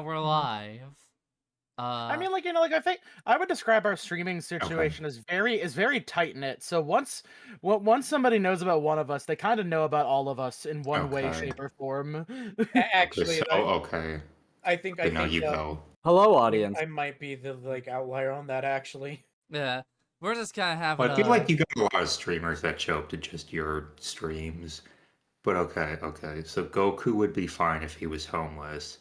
we're live. I mean, like, like I think I would describe our streaming situation as very tight knit. So once somebody knows about one of us, they kind of know about all of us in one way, Okay. shape, or form. Actually, okay. I think Okay, now you go. Hello, audience. I might be the outlier on that actually. Yeah, we're just kind of having Well, I feel like you got a lot of streamers that show up to just your streams. But okay. So Goku would be fine if he was homeless.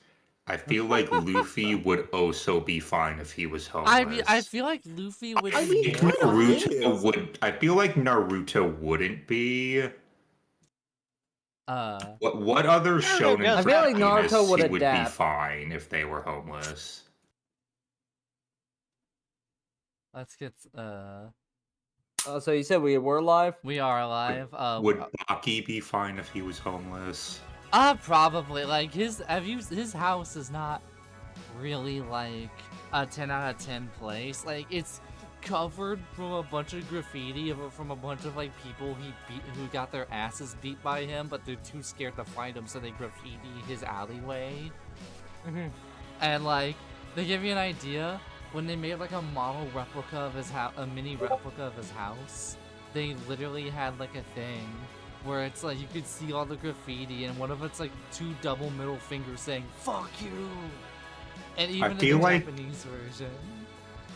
I feel like Luffy would also be fine if he was homeless. I feel like Luffy would. I mean, be kind of Naruto is. would. I feel like Naruto wouldn't be. What other shonen I feel like Naruto would be adapt. fine if they were homeless? Let's get. So you said we were live? We are live. Would Baki be fine if he was homeless? Probably. Like his house is not really like a 10 out of 10 place. Like it's covered from a bunch of graffiti from a bunch of like people who got their asses beat by him, but they're too scared to fight him, so they graffiti his alleyway. And like they give you an idea when they made like a model replica of his house, a mini replica of his house. They literally had like a thing where it's like you could see all the graffiti, and one of it's like 2 double middle fingers saying "fuck you," and even in the Japanese version.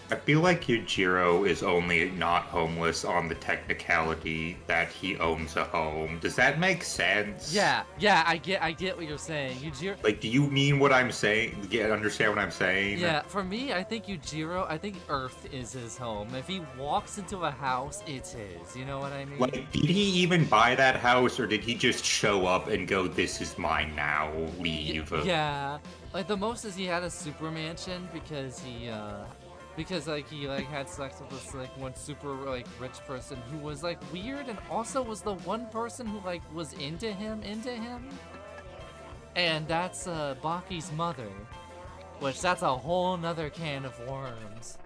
I feel like Yujiro is only not homeless on the technicality that he owns a home. Does that make sense? Yeah, I get what you're saying. Yujiro. Like, do you mean what I'm saying? Understand what I'm saying? Yeah, for me, I think I think Earth is his home. If he walks into a house, it's his. You know what I mean? Like, did he even buy that house, or did he just show up and go, "This is mine now, leave"? Yeah, like the most is he had a super mansion because he like he like had sex with this like one super like rich person who was like weird, and also was the one person who like was into him, and that's Baki's mother, which that's a whole nother can of worms.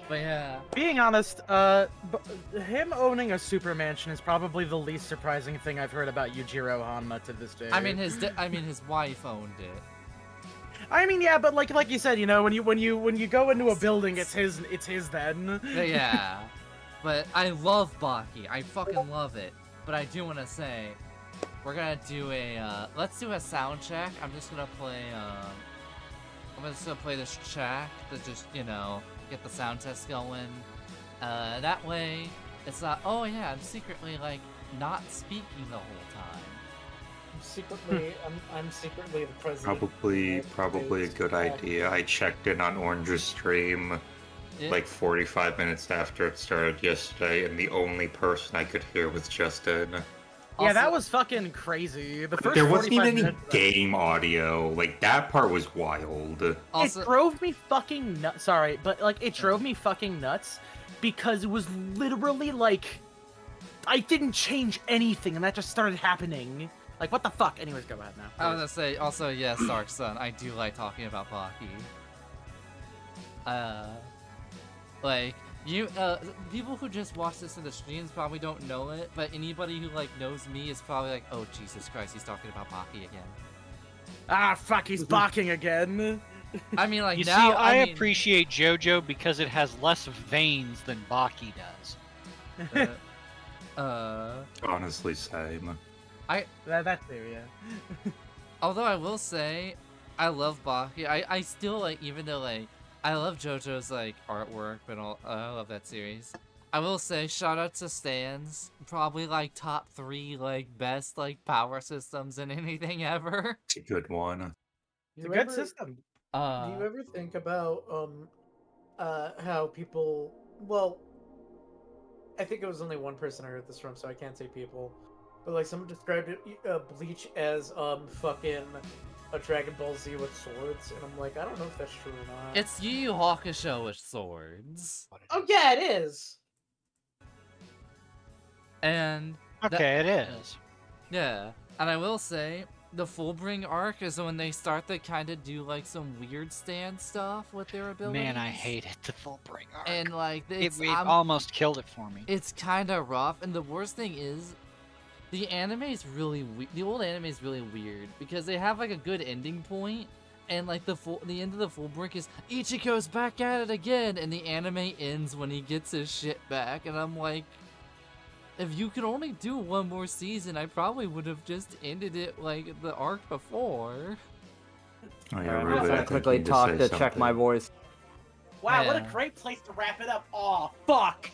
But yeah, being honest, him owning a super mansion is probably the least surprising thing I've heard about Yujiro Hanma to this day. I mean his wife owned it. I mean, yeah, but like you said, you know, when you go into a building, it's his then. Yeah, but I love Baki. I fucking love it. But I do want to say, we're gonna do a let's do a sound check. I'm just gonna play this track to just, you know, get the sound test going. That way it's not, oh yeah, I'm secretly like not speaking the whole time. I'm secretly the president. Probably a good idea. I checked in on Orange's stream like 45 minutes after it started yesterday, and the only person I could hear was Justin. Yeah, that was fucking crazy. There wasn't even any game audio. Like, that part was wild. Also, it drove me fucking nuts. Sorry, but like it drove me fucking nuts because it was literally like I didn't change anything, and that just started happening. Like, what the fuck? Anyways, go ahead now. I was gonna say, also, yes, Dark Sun, I do like talking about Baki. Like, people who just watch this in the streams probably don't know it, but anybody who, like, knows me is probably like, oh, Jesus Christ, he's talking about Baki again. Ah, fuck, he's barking again. I mean, like, you now, see, I appreciate JoJo because it has less veins than Baki does. Honestly, same. That's there, yeah. Although I will say, I love Baki. I still like, even though like I love JoJo's like artwork, but I love that series. I will say, shout out to Stans. Probably like top 3 like best like power systems in anything ever. It's a good one. It's a good system. Do you ever think about how people? Well, I think it was only one person I heard this from, so I can't say people. But like someone described it, Bleach as fucking a Dragon Ball Z with swords, and I'm like, I don't know if that's true or not. It's Yu Yu Hakusho with swords. Oh yeah, it is. And okay, it is. Yeah, and I will say the Fullbring arc is when they start to kind of do like some weird stand stuff with their abilities. Man, I hated the Fullbring arc. And like it almost killed it for me. It's kind of rough, and the worst thing is, the anime is really the old anime is really weird because they have like a good ending point, And like the end of the full break is Ichigo's back at it again, and the anime ends when he gets his shit back, and I'm like, if you could only do one more season, I probably would have just ended it like the arc before. Oh, yeah, I'm Ruben, I gonna think quickly you need talk say to check my something. voice. Wow, what a Yeah. great place to wrap it up. Aw, fuck.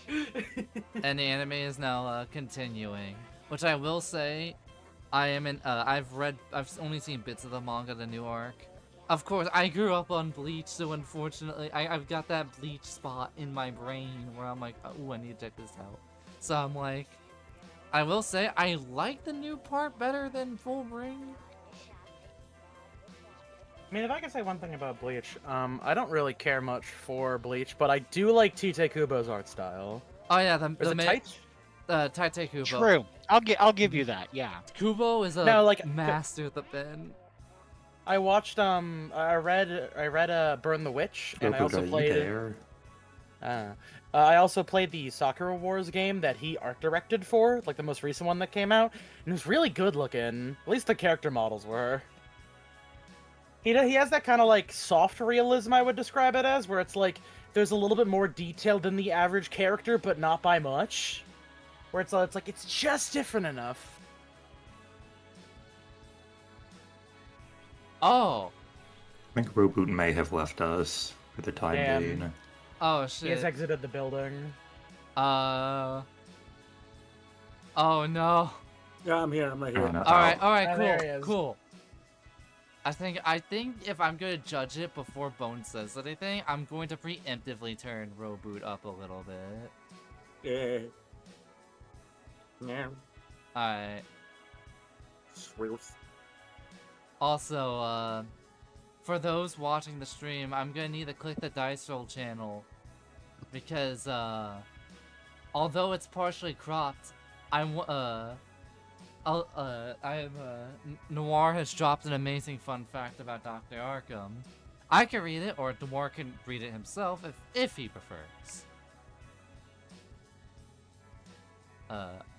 And the anime is now continuing, which I will say, I've only seen bits of the manga, the new arc. Of course, I grew up on Bleach, so unfortunately, I've got that Bleach spot in my brain where I'm like, oh, I need to check this out. So I'm like, I will say, I like the new part better than Full Bring. I mean, if I can say one thing about Bleach, I don't really care much for Bleach, but I do like Tite Kubo's art style. Oh yeah, Is it tight? Tite Kubo. True. I'll give you that. Yeah. Kubo is a No, like, master at the pen. I watched I read Burn the Witch, and I Robu, also are you played there? I also played the Sakura Wars game that he art directed for, like the most recent one that came out, and it was really good looking. At least the character models were. He has that kind of like soft realism, I would describe it as, where it's like there's a little bit more detail than the average character, but not by much. Where it's like it's just different enough. Oh. I think Reboot may have left us for the time Damn. being. Oh He has shit. exited the building. Oh no. Yeah, I'm here. I'm right Oh, here. no. Alright, Oh, there he cool, is. cool. I think if I'm gonna judge it before Bone says anything, I'm going to preemptively turn Roboot up a little bit. Yeah. Yeah. Alright. Sweet. Also, for those watching the stream, I'm gonna need to click the Dice Roll channel. Because, although it's partially cropped, Noir has dropped an amazing fun fact about Dr. Arkham. I can read it, or Noir can read it himself if he prefers.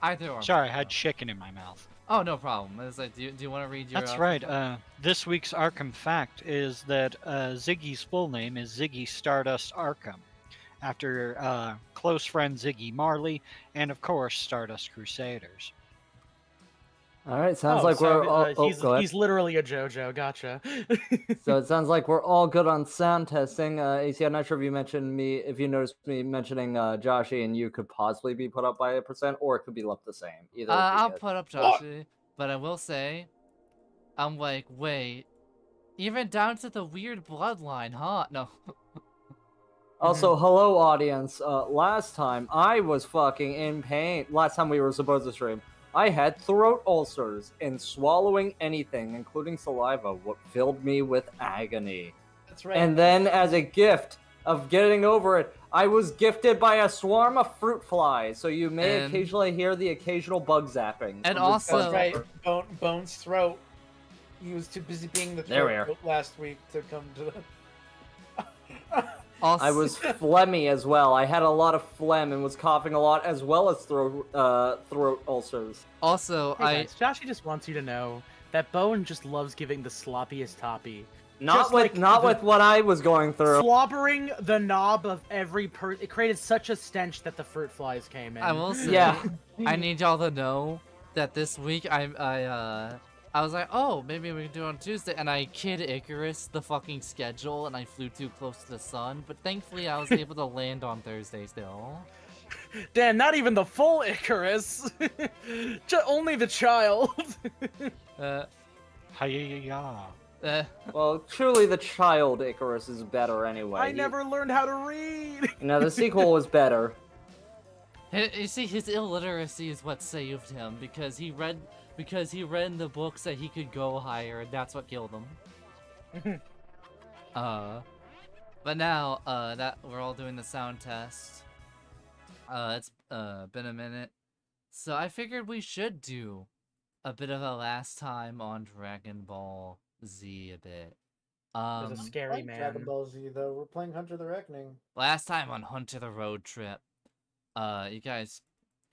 Either or. Sorry, I had chicken in my mouth. Oh, no problem. It's like, do you want to read your? That's right. This week's Arkham fact is that Ziggy's full name is Ziggy Stardust Arkham, after close friend Ziggy Marley, and of course Stardust Crusaders. All right, sounds like we're all. Oh, go ahead. He's literally a JoJo. Gotcha. So it sounds like we're all good on sound testing. AC, I'm not sure if you noticed me mentioning Joshy and you could possibly be put up by 1%, or it could be left the same. Either would be I'll good. put up Joshi, but I will say, I'm like, wait, even down to the weird bloodline, huh? No. Also, hello audience. Last time I was fucking in pain. Last time we were supposed to stream, I had throat ulcers, and swallowing anything, including saliva, what filled me with agony. That's right. And then, as a gift of getting over it, I was gifted by a swarm of fruit flies, so you may And- occasionally hear the occasional bug zapping. And I'm just- also- That's right. Bone's throat. He was too busy being the There we throat are. goat last week to come to the. Also, I was phlegmy as well. I had a lot of phlegm and was coughing a lot, as well as throat ulcers. Also, Hey guys, Joshy just wants you to know that Bowen just loves giving the sloppiest toppy. Not Just with like not the- with what I was going through. Slobbering the knob of every it created such a stench that the fruit flies came in. I will say, Yeah. I need y'all to know that this week I was like, oh, maybe we can do it on Tuesday, and I Kid Icarus the fucking schedule, and I flew too close to the sun, but thankfully I was able to land on Thursday still. Damn, not even the full Icarus. Only the child. Hi-ya-ya-ya. Well, truly, the child Icarus is better anyway. I never learned how to read. No, the sequel was better. You see, his illiteracy is what saved him, because he read in the books that he could go higher, and that's what killed him. But now, that we're all doing the sound test, it's been a minute, so I figured we should do a bit of a last time on Dragon Ball Z a bit. There's a scary man. Dragon Ball Z though. We're playing Hunter the Reckoning. Last time on Hunter the Road Trip, you guys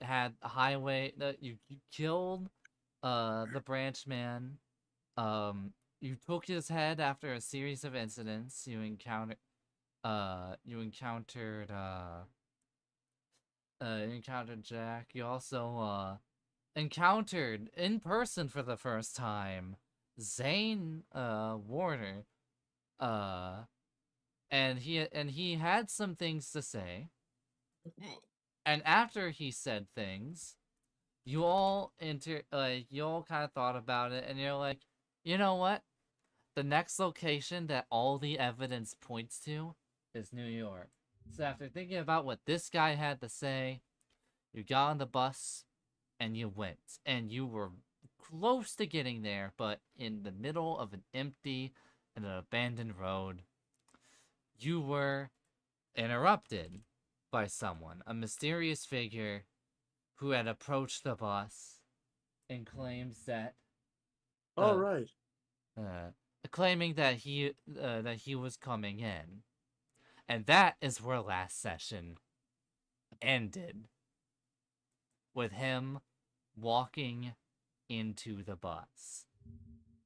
had a highway that you killed the branch man, You took his head after a series of incidents. You encountered Jack. You also encountered in person for the first time Zane Warner. And he had some things to say. And after he said things, you all kind of thought about it, and you're like, you know what? The next location that all the evidence points to is New York. So after thinking about what this guy had to say, you got on the bus and you went. And you were close to getting there, but in the middle of an empty and an abandoned road, you were interrupted by someone, a mysterious figure who had approached the bus and claims that All right. claiming that he was coming in. And that is where last session ended, with him walking into the bus.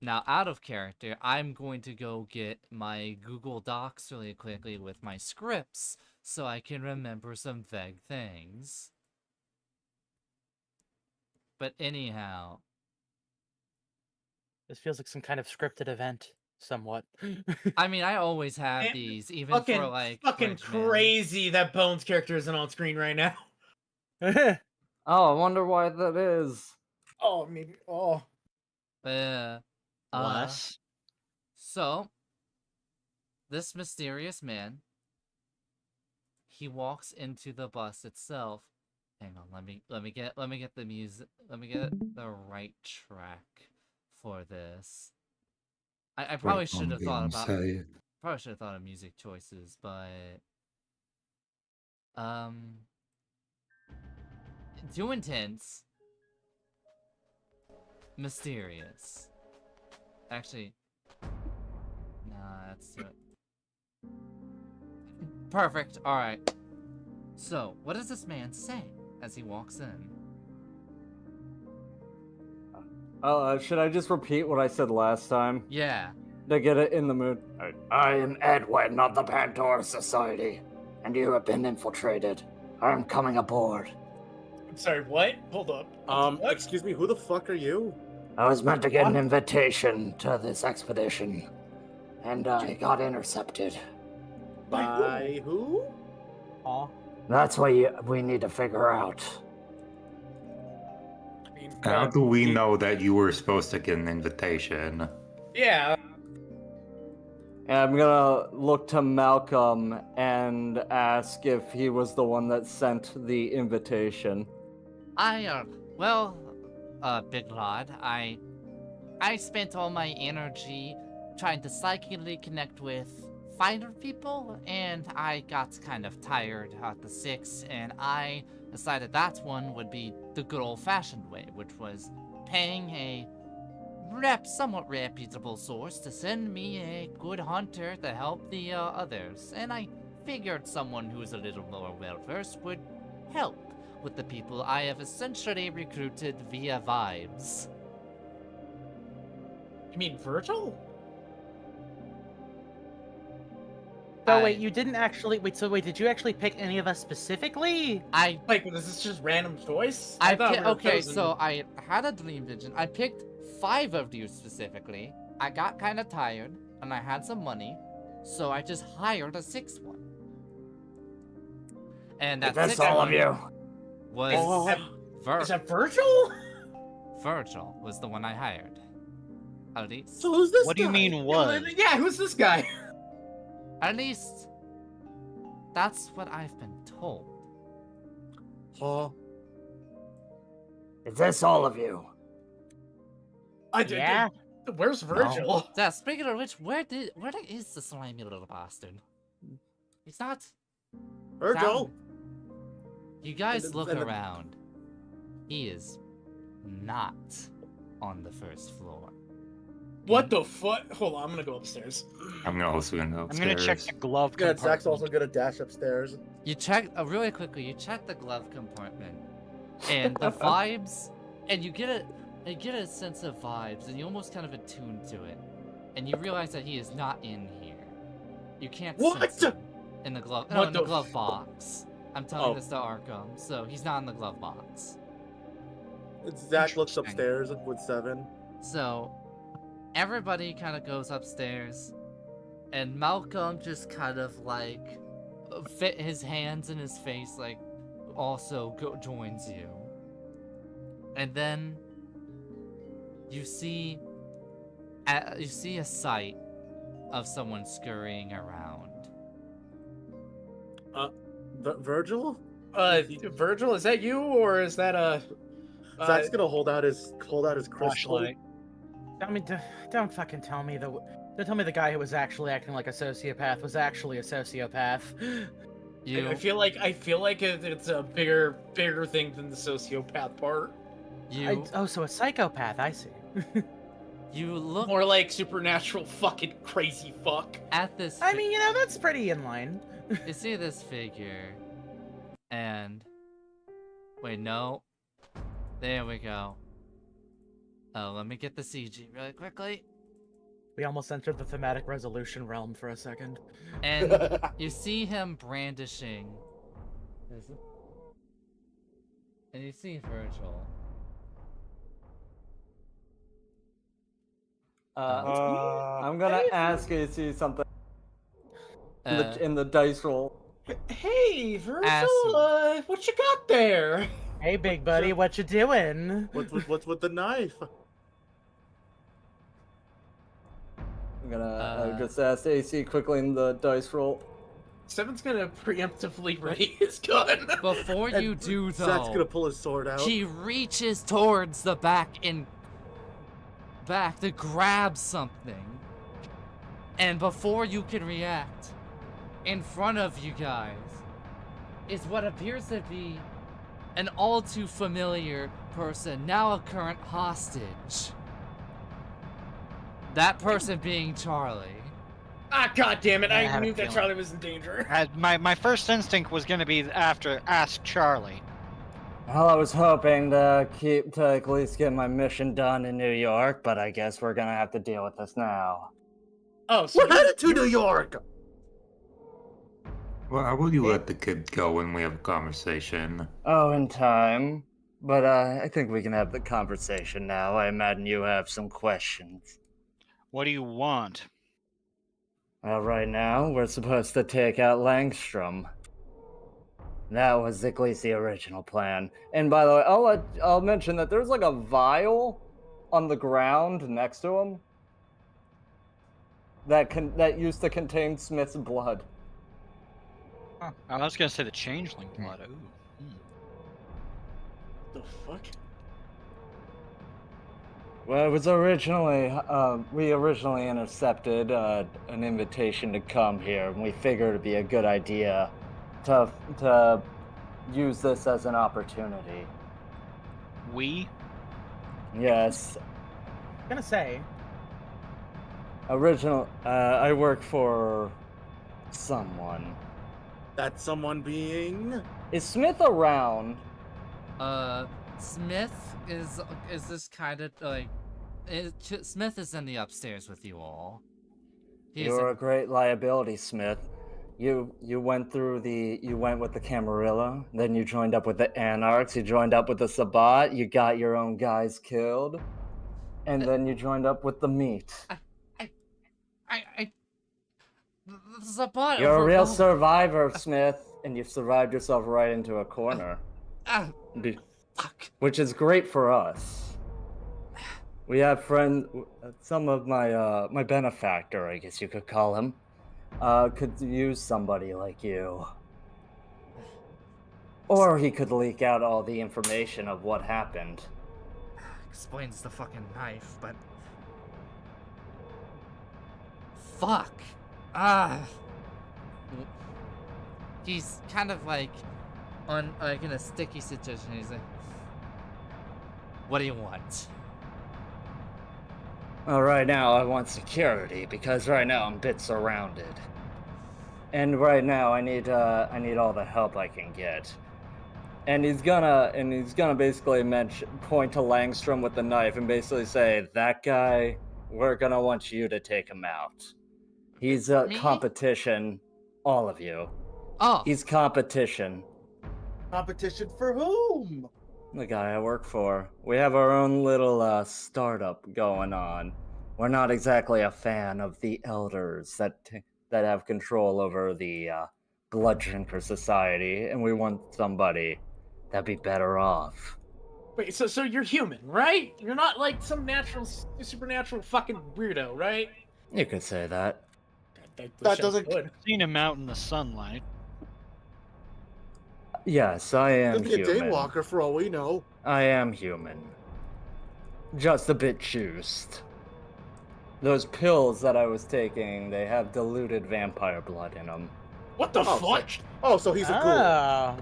Now, out of character, I'm going to go get my Google Docs really quickly with my scripts so I can remember some vague things. But anyhow, This feels like some kind of scripted event, somewhat. I mean, I always have Man, these, even for like fucking Bridgman. crazy that Bones character isn't on screen right now. Oh, I wonder why that is. Oh, maybe. Oh, Less. So this mysterious man, he walks into the bus itself. Hang on, let me get the music. Let me get the right track for this. I probably should have thought about music choices, but too intense, mysterious. Actually, nah, that's it. Perfect. All right. So, what does this man say as he walks in? Should I just repeat what I said last time Yeah. to get it in the mood? I am Edwin of the Pandora Society, and you have been infiltrated. I am coming aboard. I'm sorry. What? Hold up. What? Excuse me, who the fuck are you? I was meant to get an invitation to this expedition, and I got intercepted. By who? Aw. That's what we need to figure out. I mean, How do we know that you were supposed to get an invitation? Yeah. And I'm gonna look to Malcolm and ask if he was the one that sent the invitation. Big Lord, I spent all my energy trying to psychically connect with fighter people, and I got kind of tired at the 6, and I decided that one would be the good old-fashioned way, which was paying a somewhat reputable source to send me a good hunter to help the others, and I figured someone who's a little more well-versed would help with the people I have essentially recruited via vibes. You mean Virgil? So wait, you didn't actually did you actually pick any of us specifically? Like, was this just random choice? Okay, so I had a dream vision. I picked 5 of you specifically. I got kind of tired, and I had some money, so I just hired a 6th one. And that That's 6th all of one you. was Is that Virgil? Virgil was the one I hired. At least. So who's this What do you guy? mean was? Yeah, who's this guy? At least, that's what I've been told. Huh? Is this all of you? Yeah. Where's Virgil? Yeah, speaking of which, where is the slimy little bastard? He's not. Virgil? down. You guys And- look and- around. He is not on the first floor. What the fuck? Hold on, I'm gonna go upstairs. I'm also gonna go I'm gonna check upstairs. the glove Yeah, compartment. Zach's also gonna dash upstairs. You check really quickly. You check the glove compartment, and the vibes, and you get a sense of vibes, and you almost kind of attune to it. and you realize that he is not in here. You can't What? sense him in the glove. No, What in the the glove box. I'm telling Oh. this to Arkham, so he's not in the glove box. Zach looks Interesting. upstairs with 7. So everybody kind of goes upstairs, and Malcolm just kind of like fit his hands in his face, like also joins you. And then you see a sight of someone scurrying around. Virgil? Virgil, is that you or is that Zach's gonna hold out his crystal. Flashlight. Don't fucking tell me don't tell me the guy who was actually acting like a sociopath was actually a sociopath. You I feel like it's a bigger thing than the sociopath part. So a psychopath, I see. you look More like supernatural fucking crazy fuck. at this. I mean, that's pretty in line. You see this figure, and wait, no, there we go. Oh, let me get the CG really quickly. We almost entered the thematic resolution realm for a second. And you see him brandishing. And you see Virgil. I'm gonna ask you to see something Uh, in the dice roll. Hey, Virgil, Ass. what you got there? Hey, big buddy, what you doing? What's with the knife? I'm gonna just ask AC quickly in the dice roll. Seven's gonna preemptively ready his gun. Before you And do Zach's gonna though, pull his sword out. he reaches towards the back to grab something. And before you can react, in front of you guys is what appears to be an all too familiar person, now a current hostage. That person being Charlie. Ah, god damn it! Yeah, I I had a knew that feeling. Charlie was in danger. My first instinct was going to be after ask Charlie. Well, I was hoping to at least get my mission done in New York, but I guess we're gonna have to deal with this now. Oh, so We're headed to New York. Well, how will you let the kid go when we have a conversation? Oh, in time. But I think we can have the conversation now. I imagine you have some questions. What do you want? Well, right now, we're supposed to take out Langstrom. That was at least the original plan. And by the way, I'll mention that there's like a vial on the ground next to him that used to contain Smith's blood. Huh. I was going to say the changeling blood. Ooh. the fuck? Well, it was originally, we originally intercepted an invitation to come here, and we figured it'd be a good idea to use this as an opportunity. We? Yes, I'm gonna say, I work for someone. That someone being. Is Smith around? Smith is this kind of like Smith is in the upstairs with you all. You're a great liability, Smith. You went with the Camarilla, then you joined up with the Anarchs, you joined up with the Sabbat, you got your own guys killed, and then you joined up with the Meat. The Sabbat. You're a real survivor, Smith, and you've survived yourself right into a corner. Fuck. Which is great for us. We have some of my benefactor, I guess you could call him, could use somebody like you. Or he could leak out all the information of what happened. Explains the fucking knife, but fuck. He's kind of like in a sticky situation. He's like, what do you want? Well, right now I want security because right now I'm a bit surrounded, and right now I need all the help I can get. And he's gonna basically point to Langstrom with the knife and basically say that guy we're gonna want you to take him out. He's a Me? competition, all of you. Oh, He's competition. Competition for whom? The guy I work for. We have our own little startup going on. We're not exactly a fan of the elders that have control over the Blood Drinker Society, and we want somebody that'd be better off. Wait, so you're human, right? You're not like some supernatural fucking weirdo, right? You could say that. That doesn't- Good. Seen him out in the sunlight. Yes, I am Could be a human. daywalker for all we know. I am human. Just a bit juiced. Those pills that I was taking, they have diluted vampire blood in them. What the Oh, fuck? So he's a ghoul. Ah.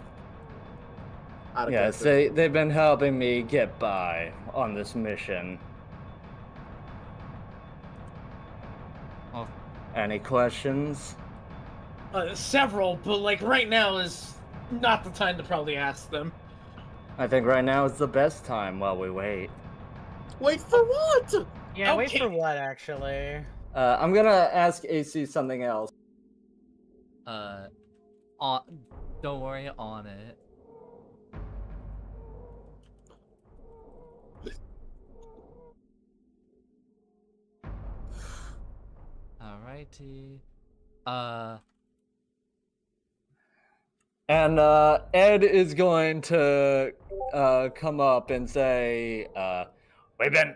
Out of Yes, character. they've been helping me get by on this mission. Oh. Any questions? Several, but like right now is not the time to probably ask them. I think right now is the best time while we wait. Wait for what? Yeah, wait Okay. for what, actually? I'm gonna ask AC something else. on. Don't worry, on it. Alrighty. And Ed is going to come up and say, We've been.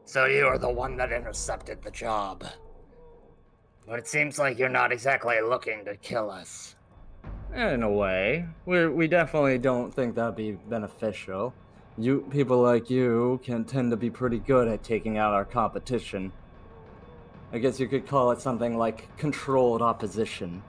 So you are the one that intercepted the job. But it seems like you're not exactly looking to kill us. in a way, we definitely don't think that'd be beneficial. People like you can tend to be pretty good at taking out our competition. I guess you could call it something like controlled opposition.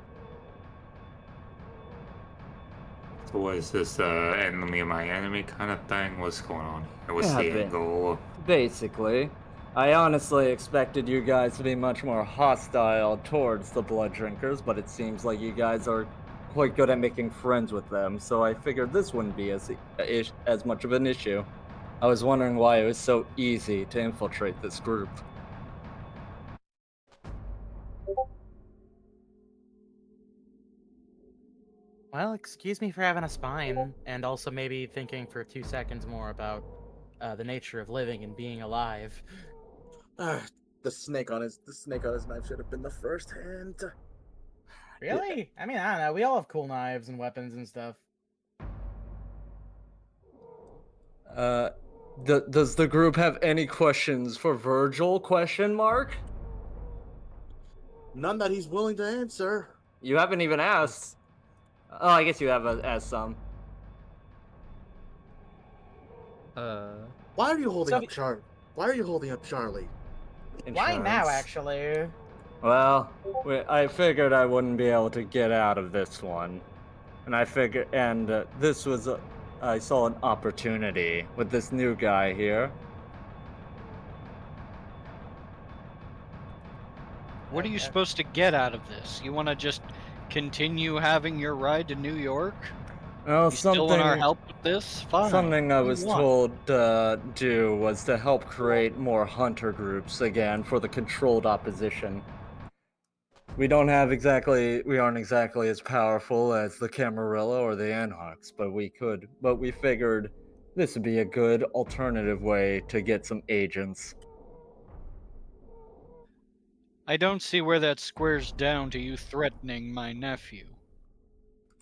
So what is this, enemy of my enemy kind of thing? What's going on here? What's Yeah, the but- angle? Basically, I honestly expected you guys to be much more hostile towards the Blood Drinkers, but it seems like you guys are quite good at making friends with them, so I figured this wouldn't be as much of an issue. I was wondering why it was so easy to infiltrate this group. Well, excuse me for having a spine, and also maybe thinking for 2 seconds more about the nature of living and being alive. The snake on his knife should have been the first hand. Really? I mean, I don't know. We all have cool knives and weapons and stuff. Does the group have any questions for Virgil? Question mark? None that he's willing to answer. You haven't even asked. Oh, I guess you have asked some. Why are you holding So up Charlie? Why are you holding up Charlie? Why now, Insurance. actually? Well, I figured I wouldn't be able to get out of this one, and this was I saw an opportunity with this new guy here. What are you Okay. supposed to get out of this? You want to just continue having your ride to New York? Well, You still want our something help with this? Fine. something I What do was you want? told do was to help create more hunter groups again for the controlled opposition. We aren't exactly as powerful as the Camarilla or the Anarchs, but we figured this would be a good alternative way to get some agents. I don't see where that squares down to you threatening my nephew.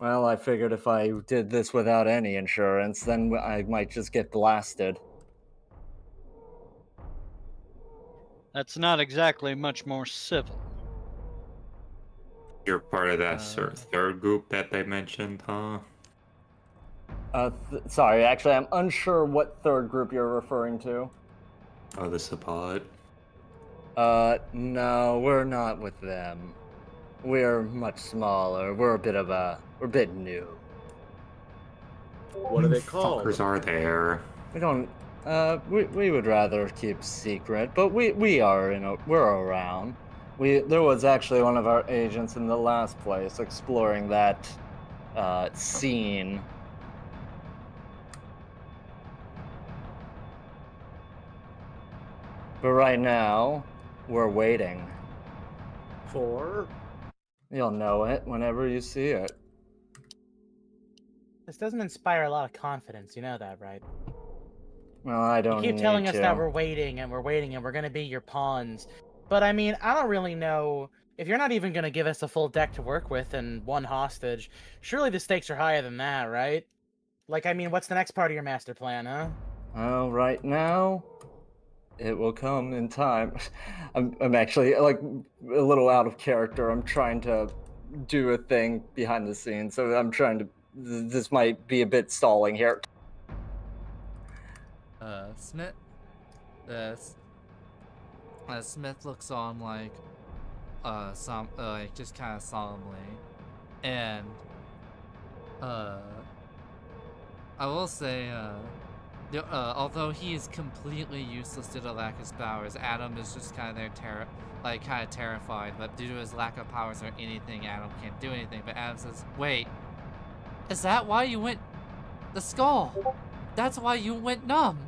Well, I figured if I did this without any insurance, then I might just get blasted. That's not exactly much more civil. You're part of that third group that they mentioned, huh? Sorry, actually, I'm unsure what third group you're referring to. Oh, the Sabbat. No, we're not with them. We're much smaller. We're a bit new. What are they called? Fuckers are there. We don't, we would rather keep secret, but we're around. There was actually one of our agents in the last place exploring that, scene. But right now, We're waiting. For You'll know it whenever you see it. This doesn't inspire a lot of confidence, you know that, right? Well, I You don't keep need telling us that to. we're waiting and we're waiting and we're gonna be your pawns. But I mean, I don't really know if you're not even gonna give us a full deck to work with and one hostage. Surely the stakes are higher than that, right? Like, I mean, what's the next part of your master plan, huh? Well, right now, it will come in time. I'm actually like a little out of character. I'm trying to do a thing behind the scenes, so I'm trying to. This might be a bit stalling here. Smith. Smith looks on like, like just kind of solemnly, and I will say, although he is completely useless due to lack of his powers, Adam is just kind of there, kind of terrified. But due to his lack of powers or anything, Adam can't do anything. But Adam says, "Wait, is that why you went? The skull? That's why you went numb.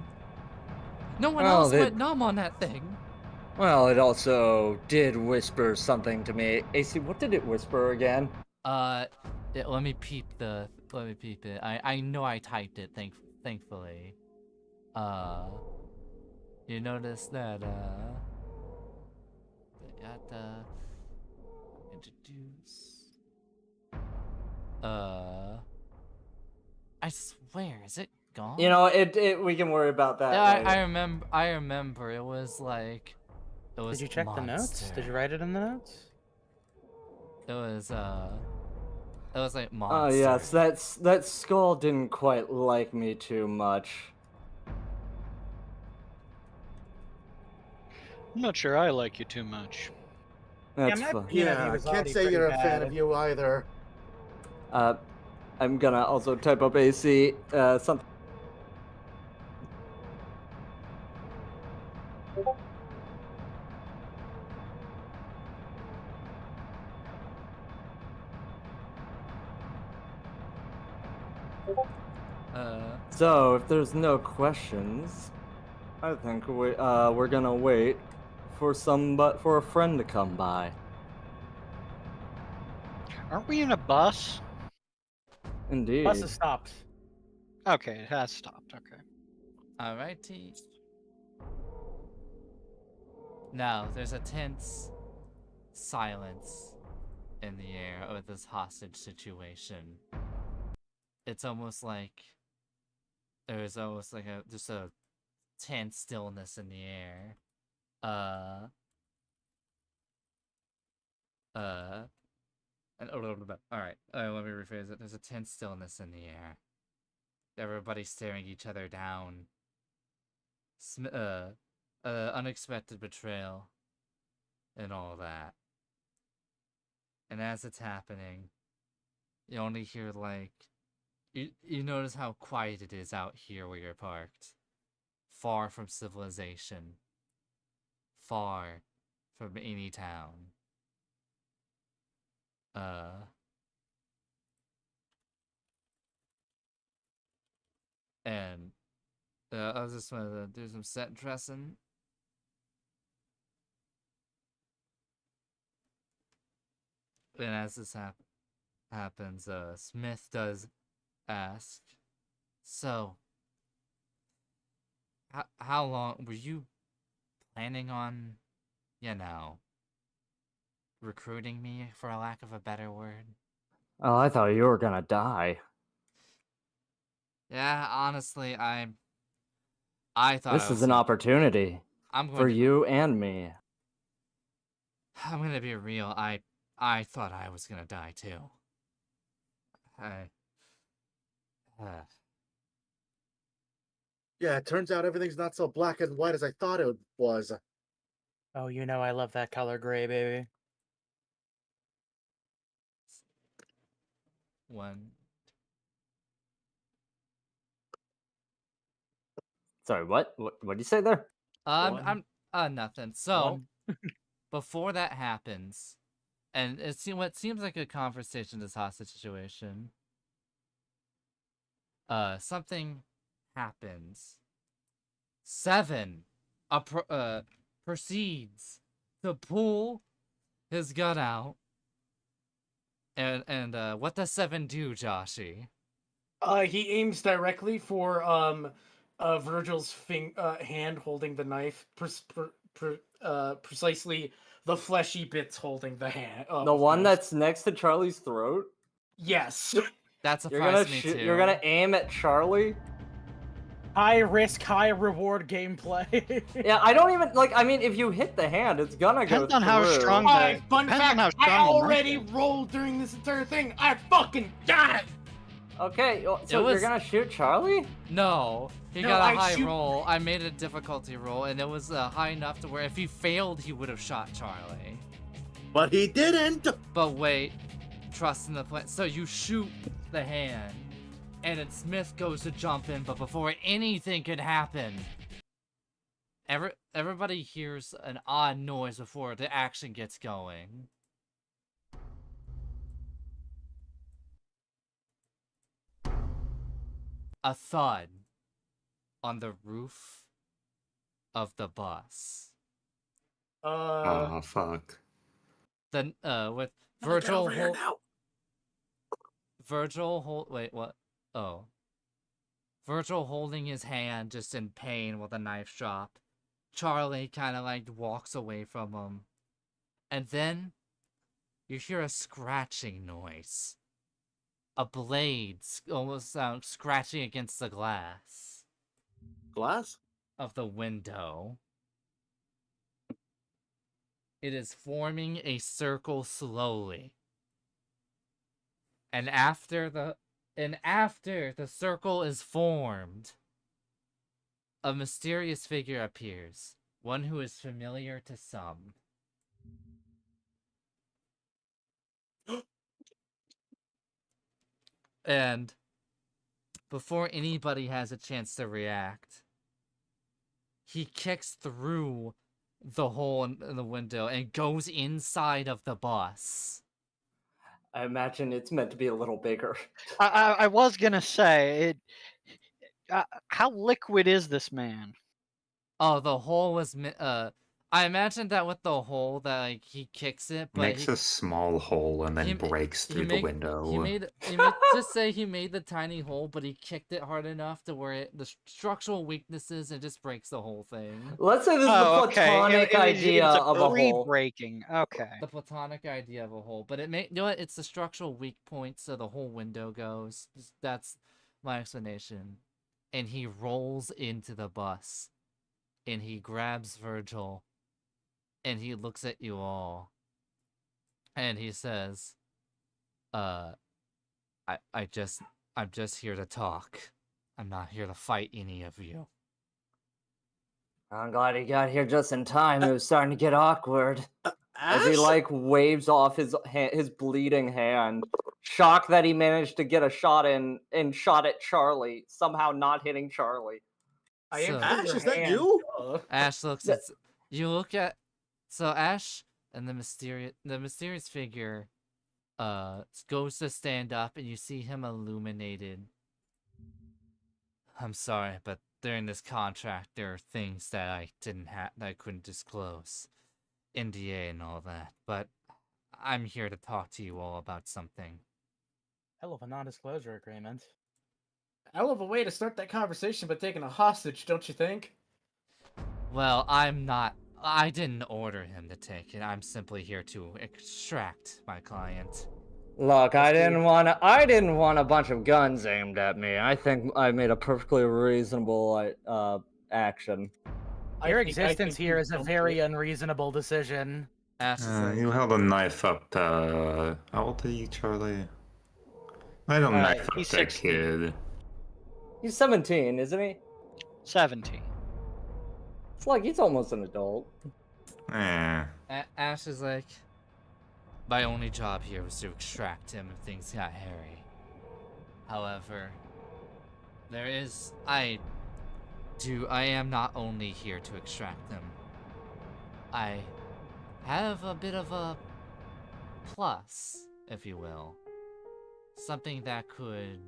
No one Well, else went numb on that thing." Well, it also did whisper something to me. AC, what did it whisper again? Let me peep it. I know I typed it. Thankfully. You notice that they got introduce. I swear, is it gone? You know, we can worry about that. Yeah, later. I remember. It was like, it was. Did you check the notes? monster. Did you write it in the notes? It was like Oh monster. yes, that skull didn't quite like me too much. I'm not sure I like you too much. That's my fine. opinion of you yeah, was can't already say pretty you're a fan bad. of you either. I'm gonna also type up AC something. So if there's no questions, I think we're gonna wait for a friend to come by. Aren't we in a bus? Indeed. Bus has stopped. Okay, it has stopped. Okay. Alrighty. Now, there's a tense silence in the air with this hostage situation. It's almost like there's almost like just a tense stillness in the air. And alright, let me rephrase it. There's a tense stillness in the air. Everybody's staring each other down. Unexpected betrayal and all that. And as it's happening, you only hear like you notice how quiet it is out here where you're parked. Far from civilization. Far from any town. And I was just gonna do some set dressing. And as this happens, Smith does ask, "So, how long were you planning on, you know, recruiting me, for a lack of a better word?" Oh, I thought you were gonna die. Yeah, honestly, I thought This I is was an gonna, opportunity I'm going for to, you and me. I'm gonna be real. I thought I was gonna die too. I, Yeah, it turns out everything's not so black and white as I thought it was. Oh, you know I love that color gray, baby. one. Sorry, what? What did you say there? I'm nothing. So, One. before that happens, and what seems like a conversation, this hostage situation, something happens. Seven proceeds to pull his gun out. And what does 7 do, Joshy? He aims directly for Virgil's hand holding the knife, precisely the fleshy bits holding the hand. The one that's next to Charlie's throat? Yes. That You're gonna surprised me too. You're gonna aim at Charlie? High risk, high reward gameplay. Yeah, I don't even like. I mean, if you hit the hand, it's gonna go Depends on how through. strong Fun depends on fact, how I strong the already knife is. rolled during this entire thing. I fucking got it. Okay, so you're gonna shoot Charlie? No, he No, got a I high shoot- roll. I made a difficulty roll, and it was high enough to where if he failed, he would have shot Charlie. But he didn't. But wait, trust in the plan. So you shoot the hand, and then Smith goes to jump in, but before anything could happen, everybody hears an odd noise before the action gets going. A thud on the roof of the bus. Oh, fuck. Then with Get Virgil over here now. wait, what? Oh. Virgil holding his hand just in pain with a knife drop. Charlie kind of like walks away from him. And then you hear a scratching noise. A blade almost scratching against the glass Glass? of the window. It is forming a circle slowly. And after the circle is formed, a mysterious figure appears, one who is familiar to some. And before anybody has a chance to react, he kicks through the hole in the window and goes inside of the bus. I imagine it's meant to be a little bigger. I was gonna say it. How liquid is this man? Oh, the hole was I imagine that with the hole that like he kicks it, but Makes he, a small hole and then he- breaks he through the made- window. just say he made the tiny hole, but he kicked it hard enough to where the structural weaknesses and just breaks the whole thing. Let's say this is Oh, the okay. platonic idea it's a of a hole. breaking. Okay. The platonic idea of a hole, but you know what? It's the structural weak point, so the whole window goes. That's my explanation. And he rolls into the bus, and he grabs Virgil, and he looks at you all, and he says, I'm just here to talk. I'm not here to fight any of you." I'm glad he got here just in time. It was starting to get awkward. As he Ash? like waves off his bleeding hand, shocked that he managed to get a shot in and shot at Charlie, somehow not hitting Charlie. I am So- for Ash, your is that hand, you? duh. Ash looks Yeah. at you. Look at Ash and the mysterious figure goes to stand up, and you see him illuminated. "I'm sorry, but during this contract there are things that I that I couldn't disclose. NDA and all that. But I'm here to talk to you all about something." Hell of a non-disclosure agreement. Hell of a way to start that conversation by taking a hostage, don't you think? Well, I didn't order him to take it. I'm simply here to extract my client. Look, I didn't want a bunch of guns aimed at me. I think I made a perfectly reasonable action. Your I existence think here you is a don't very do it. unreasonable decision. Ash is like, You held a knife up to... How old are you, Charlie? I don't knife up he's that 16. kid. He's 17, isn't he? 17. It's like he's almost an adult. Ash is like, "My only job here was to extract him if things got hairy. However, I am not only here to extract them. I have a bit of a plus, if you will. Something that could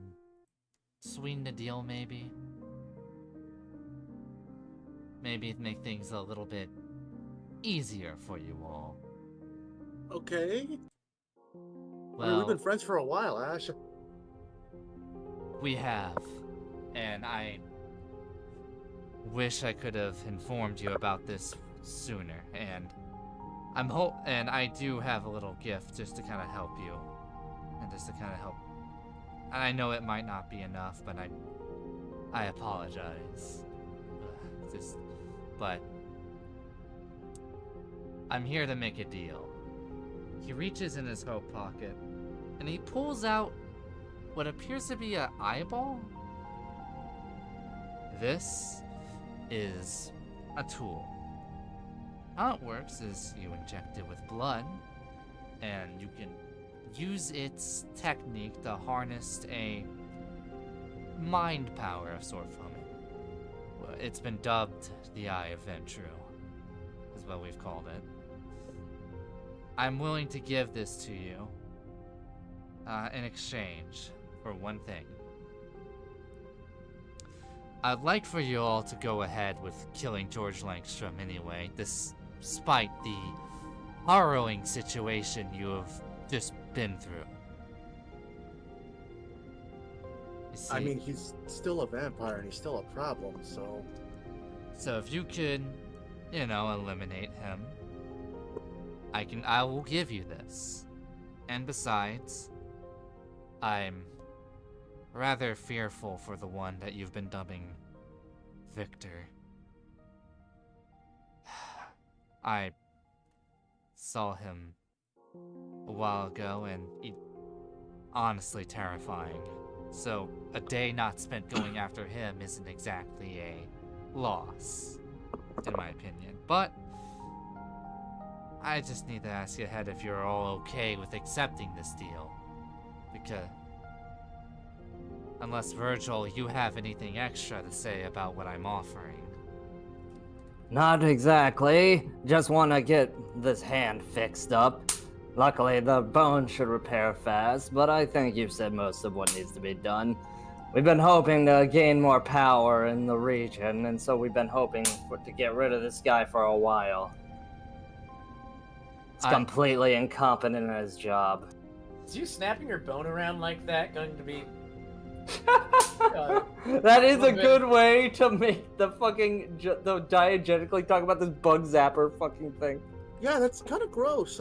sweeten the deal, maybe. Maybe make things a little bit easier for you all. Okay. I mean, Well, we've been friends for a while, Ash. we have, and I wish I could have informed you about this sooner, and and I do have a little gift just to kind of help you, and just to kind of help. And I know it might not be enough, but I apologize. But I'm here to make a deal. He reaches in his coat pocket, and he pulls out what appears to be an eyeball. This is a tool. How it works is you inject it with blood, and you can use its technique to harness a mind power of sort from it. Well, it's been dubbed the Eye of Ventru, is what we've called it. I'm willing to give this to you in exchange for one thing. I'd like for you all to go ahead with killing George Langstrom anyway, despite the harrowing situation you have just been through. You see, I mean, he's still a vampire and he's still a problem, so... so if you could, eliminate him, I will give you this. And besides, I'm rather fearful for the one that you've been dubbing Victor. I saw him a while ago, and he honestly terrifying. So a day not spent going after him isn't exactly a loss, in my opinion. But I just need to ask you ahead if you're all okay with accepting this deal. Because unless, Virgil, you have anything extra to say about what I'm offering. Not exactly. Just want to get this hand fixed up. Luckily, the bone should repair fast, but I think you've said most of what needs to be done. We've been hoping to gain more power in the region, and so we've been hoping to get rid of this guy for a while. He's completely incompetent in his job. Is you snapping your bone around like that going to be... That is a good way to make the fucking the diegetically talk about this bug zapper fucking thing. Yeah, that's kind of gross.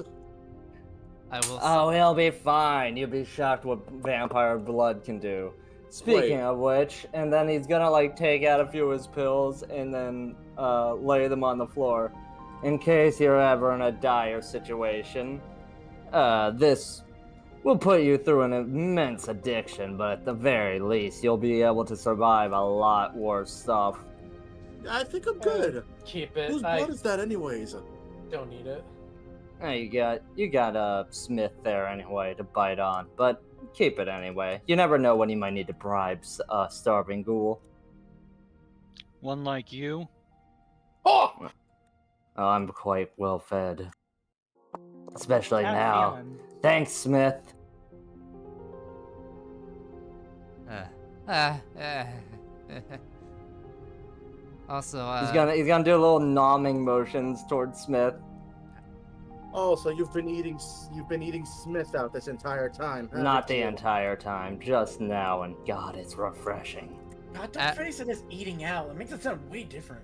I will. Oh, he'll be fine. You'll be shocked what vampire blood can do. Speaking of which, and then he's gonna take out a few of his pills and then lay them on the floor, in case you're ever in a dire situation. This will put you through an immense addiction, but at the very least, you'll be able to survive a lot worse stuff. I think I'm good. Keep it. Whose blood is that anyways? Don't need it. You got Smith there anyway to bite on, but keep it anyway. You never know when you might need to bribe a starving ghoul. One like you? Oh! I'm quite well fed. Especially Have now. feeling. Thanks, Smith. Also, He's gonna do little nomming motions towards Smith. Oh, so you've been eating Smith out this entire time, haven't Not the you? entire time, just now, and God, it's refreshing. God, don't phrase it as eating out. It makes it sound way different.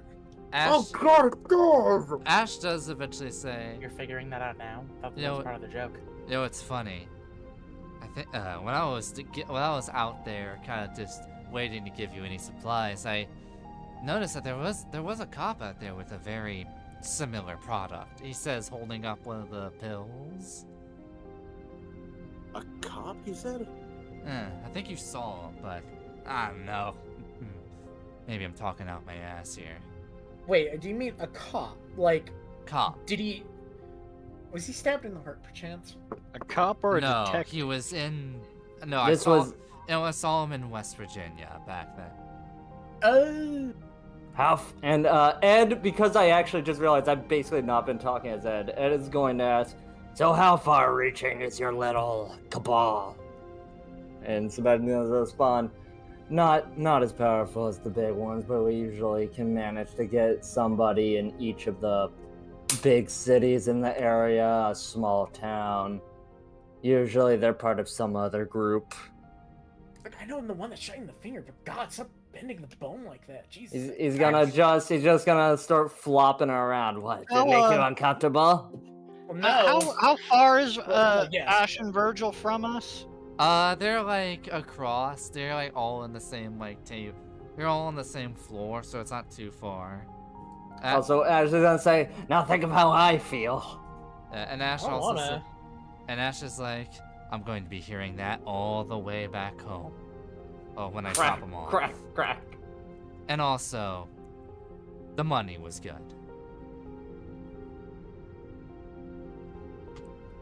Ash, Oh God! Ash does eventually say, You're figuring that out now? I thought You that know was part of the joke. it's funny. I think when I was out there, kind of just waiting to give you any supplies, I noticed that there was a cop out there with a very similar product. He says, holding up one of the pills. A cop, he said? I think you saw him, but I don't know. Maybe I'm talking out my ass here. Wait, do you mean a cop? Like, Cop. was he stabbed in the heart, perchance? A cop or a No, detective? he was in. No, This I saw him in West Virginia back then. Oh. And Ed, because I actually just realized I've basically not been talking as Ed. Ed is going to ask, so how far-reaching is your little cabal? And Sebastian will respond, not as powerful as the big ones, but we usually can manage to get somebody in each of the big cities in the area, a small town. Usually they're part of some other group. But I know I'm the one that's shutting the finger, but God, stop bending the bone like that. Jesus. He's just gonna start flopping around. What? Did it make you uncomfortable? Well, no. How far is Well, yes. Ash and Virgil from us? They're like across. They're like all in the same like tape. They're all on the same floor, so it's not too far. Also, Ash is gonna say, "Now think of how I feel." And Ash I don't also wanna. and Ash is like, I'm going to be hearing that all the way back home. Oh, when I drop them all. Crack. And also, the money was good.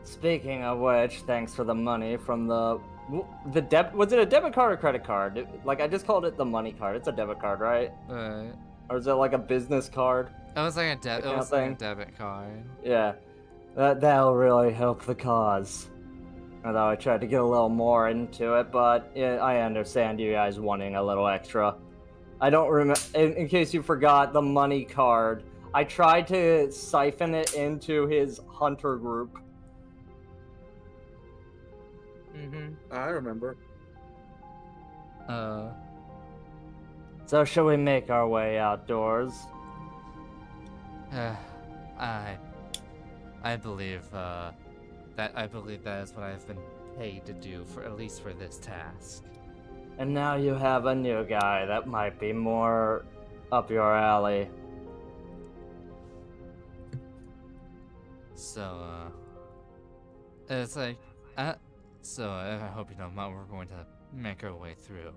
Speaking of which, thanks for the money from the was it a debit card or credit card? Like I just called it the money card. It's a debit card, right? Or is it like a business card? It was like a Account like a thing? debit card. Yeah, that'll really help the cause. Although I tried to get a little more into it, but yeah, I understand you guys wanting a little extra. I don't remember. In case you forgot, the money card. I tried to siphon it into his hunter group. I remember. So shall we make our way outdoors? I believe that is what I've been paid to do for at least for this task. And now you have a new guy that might be more up your alley. So it's like so I hope you don't mind. We're going to make our way through.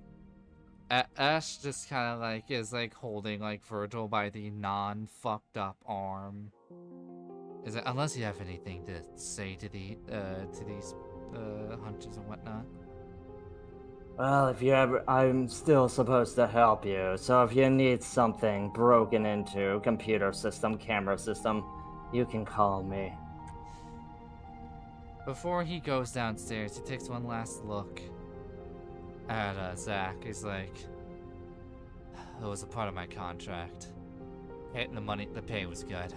Ash just kind of like is like holding like Virgil by the non-fucked up arm. Is it, unless you have anything to say to these hunters and whatnot. Well, if you ever, I'm still supposed to help you. So if you need something broken into, computer system, camera system, you can call me. Before he goes downstairs, he takes one last look at Zach. He's like, it was a part of my contract. Hitting the pay was good.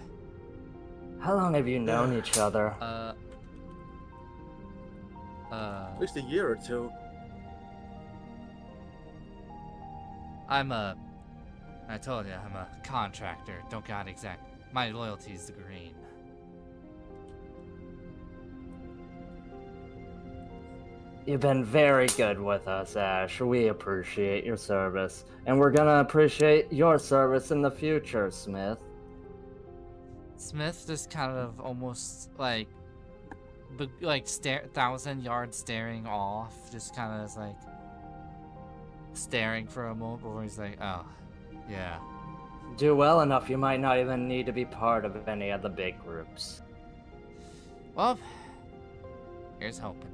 How long have you known each other? At least a year or two. I told you, I'm a contractor. Don't got my loyalty's the green. You've been very good with us, Ash. We appreciate your service. And we're gonna appreciate your service in the future, Smith. Smith just kind of almost like 1,000 yards staring off, just kind of is like staring for a moment before he's like, oh, yeah. Do well enough, you might not even need to be part of any of the big groups. Well, here's hoping.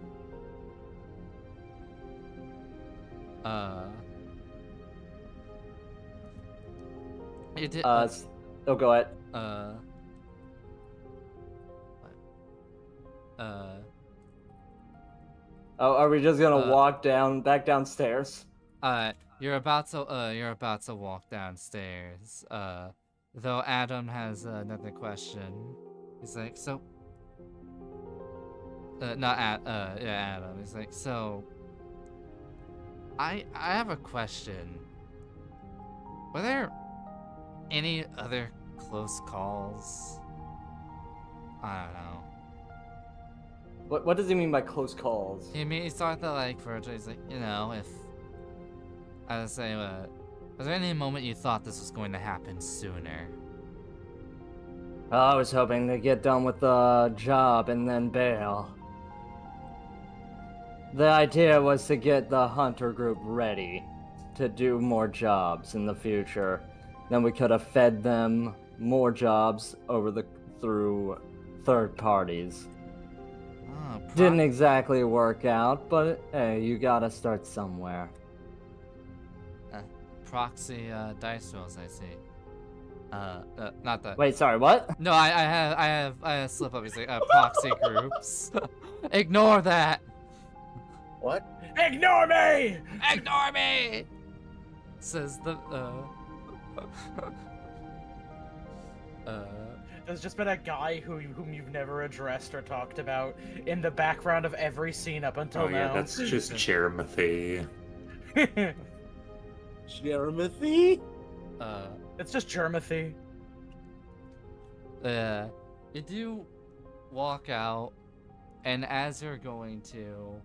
You did. Oh, go ahead. Oh, are we just gonna walk back downstairs? You're about to walk downstairs. Though Adam has another question. He's like, so. Adam. He's like, so. I have a question. Were there any other close calls? I don't know. What does he mean by close calls? He thought that like Virgil, he's like, you know, if I was saying, was there any moment you thought this was going to happen sooner? Well, I was hoping to get done with the job and then bail. The idea was to get the hunter group ready to do more jobs in the future. Then we could have fed them more jobs through third parties. Oh, Didn't exactly work out, but hey, you gotta start somewhere. Proxy dice rolls, I see. Not that. Wait, sorry, what? No, I have a slip up. He's like proxy groups. Ignore that. What? Ignore me! Ignore me! Says the there's just been a guy whom you've never addressed or talked about in the background of every scene up until Oh yeah, now. that's just Jeremy. Jeremy? It's just Germathy. You do walk out, and as you're going to,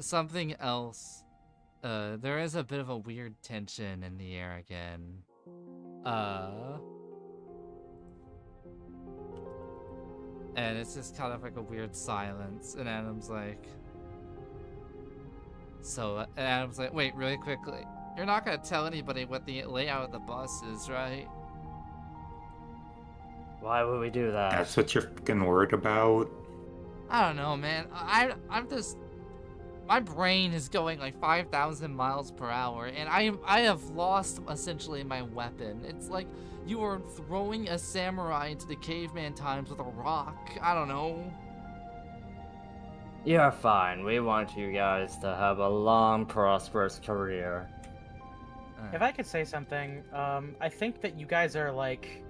something else, there is a bit of a weird tension in the air again. And it's just kind of like a weird silence, and Adam's like, wait, really quickly, you're not gonna tell anybody what the layout of the bus is, right? Why would we do that? That's what you're fucking worried about? I don't know, man. I'm just, my brain is going like 5,000 miles per hour, and I have lost essentially my weapon. It's like you were throwing a samurai into the caveman times with a rock. I don't know. You're fine. We want you guys to have a long, prosperous career. If I could say something, I think that you guys are like,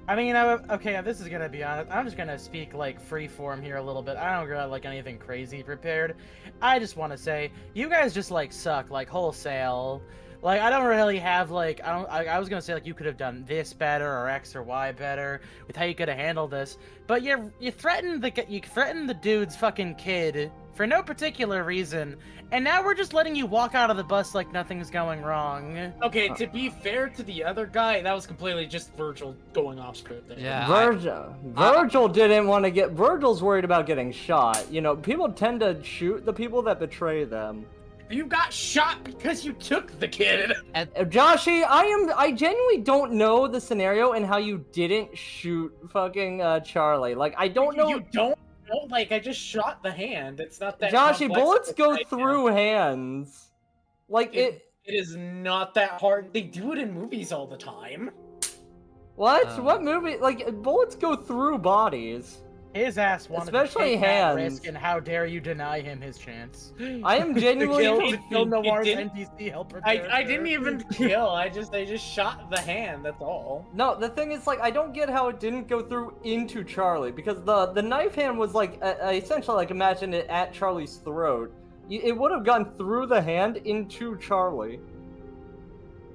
I mean, okay, this is gonna be honest. I'm just gonna speak like free form here a little bit. I don't got like anything crazy prepared. I just want to say you guys just like suck like wholesale. Like I don't really have like I was gonna say like you could have done this better or X or Y better with how you could have handled this, but you threatened the dude's fucking kid for no particular reason, and now we're just letting you walk out of the bus like nothing's going wrong. Okay, to be fair to the other guy, that was completely just Virgil going off script there. Yeah. Virgil didn't want to get. Virgil's worried about getting shot. You know, people tend to shoot the people that betray them. You got shot because you took the kid. Joshy, I genuinely don't know the scenario and how you didn't shoot fucking Charlie. Like, I don't know. You don't know? Like, I just shot the hand. It's not that Joshy, complex bullets of a go idea. through hands. Like, It is not that hard. They do it in movies all the time. What? What movie? Like, bullets go through bodies. His ass wanted Especially to take that hands. risk, and how dare you deny him his chance? I am genuinely to kill Noir's didn't- NPC helper. I didn't even kill. I just shot the hand. That's all. No, the thing is, like, I don't get how it didn't go through into Charlie, because the knife hand was, like, essentially, like, imagine it at Charlie's throat. It would have gone through the hand into Charlie.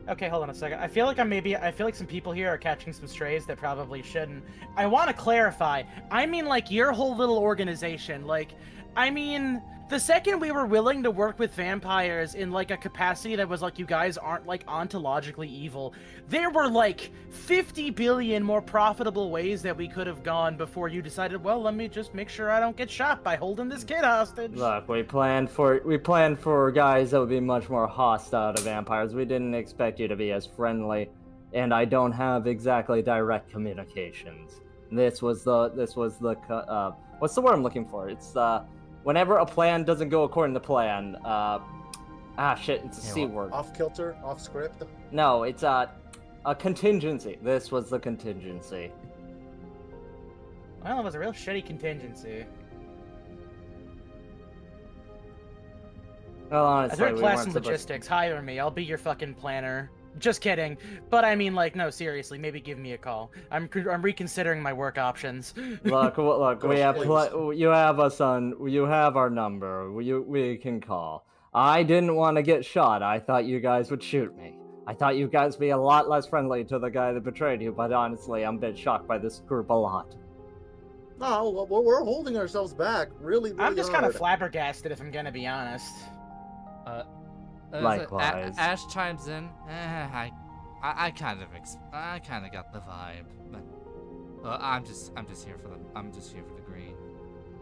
Okay, hold on a second. I feel like some people here are catching some strays that probably shouldn't. I want to clarify. I mean, like, your whole little organization. Like, I mean, the second we were willing to work with vampires in, like, a capacity that was, like, you guys aren't, like, ontologically evil, there were, like, 50 billion more profitable ways that we could have gone before you decided, well, let me just make sure I don't get shot by holding this kid hostage. Look, we planned for guys that would be much more hostile to vampires. We didn't expect you to be as friendly, and I don't have exactly direct communications. This was the what's the word I'm looking for? It's whenever a plan doesn't go according to plan. It's a C word. Off kilter, off script. No, it's a contingency. This was the contingency. Well, it was a real shitty contingency. Well, I honestly, took we class weren't in supposed- logistics. Hire me. I'll be your fucking planner. Just kidding. But I mean, like, no, seriously. Maybe give me a call. I'm reconsidering my work options. Look, we have please. you have us on. You have our number. We can call. I didn't want to get shot. I thought you guys would shoot me. I thought you guys would be a lot less friendly to the guy that betrayed you. But honestly, I'm a bit shocked by this group a lot. No, we're holding ourselves back really I'm just kind hard. of flabbergasted, if I'm gonna be honest. Likewise. Ash chimes in. I kind of got the vibe, but I'm just here for the green.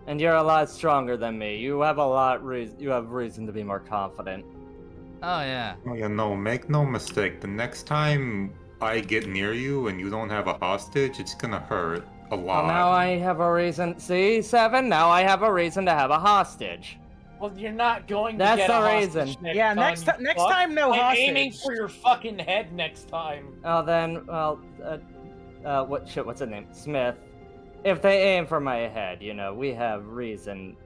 And you're a lot stronger than me. You have you have reason to be more confident. Oh yeah. Oh yeah, no, make no mistake. The next time I get near you and you don't have a hostage, it's gonna hurt a lot. Well, now I have a reason. See, Seven. Now I have a reason to have a hostage. Well, you're not going to That's get the a hostage reason. next Yeah, time, next you fuck. time, no I'm hostage. aiming for your fucking head next time. Oh, then, well, what's her name? Smith. If they aim for my head, you know, we have reason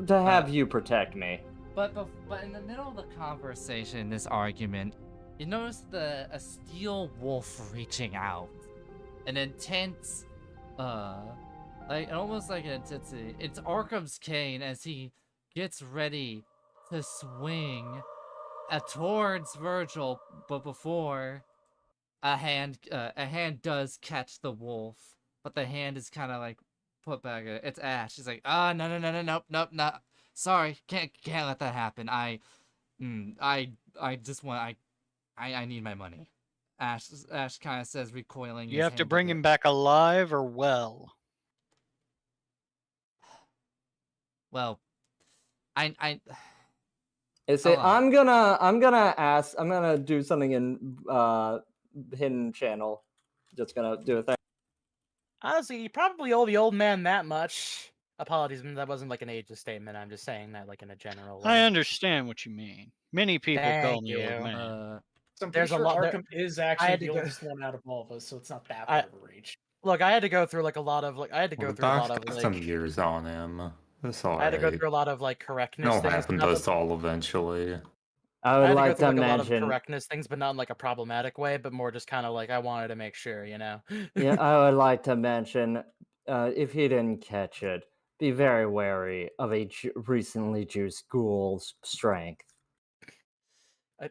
to have you protect me. But in the middle of the conversation, this argument, you notice a steel wolf reaching out. an intense, like almost like an intensity. It's Arkham's cane as he gets ready to swing towards Virgil, but before a hand does catch the wolf, but the hand is kind of like put back. It's Ash. She's like, no, nope. Sorry, can't let that happen. I just want I need my money. Ash kind of says, recoiling. You his have to hand bring bit. him back alive or well. Well, I Is it? Hold on. I'm gonna do something in hidden channel. Just gonna do a thing. Honestly, you probably owe the old man that much. Apologies, that wasn't like an ageist statement. I'm just saying that like in a general way. I understand what you mean. Many people call Thank me old you. man. So I'm pretty There's a sure lot- there- Arkham is I actually had the to go- oldest one out of all of us, so it's not that I- far of a reach. Look, I had to go through like a lot of like I had to go Well, through a lot Doc's of got like some years on him. That's all I had to go right. through a lot of like correctness It'll things. happen but to not us all eventually. I I would had to go like through to like a lot of mention. correctness things, but not in like a problematic way, but more just kind of like I wanted to make sure, you know. Yeah, I would like to mention, if you didn't catch it, be very wary of a recently juiced ghoul's strength. I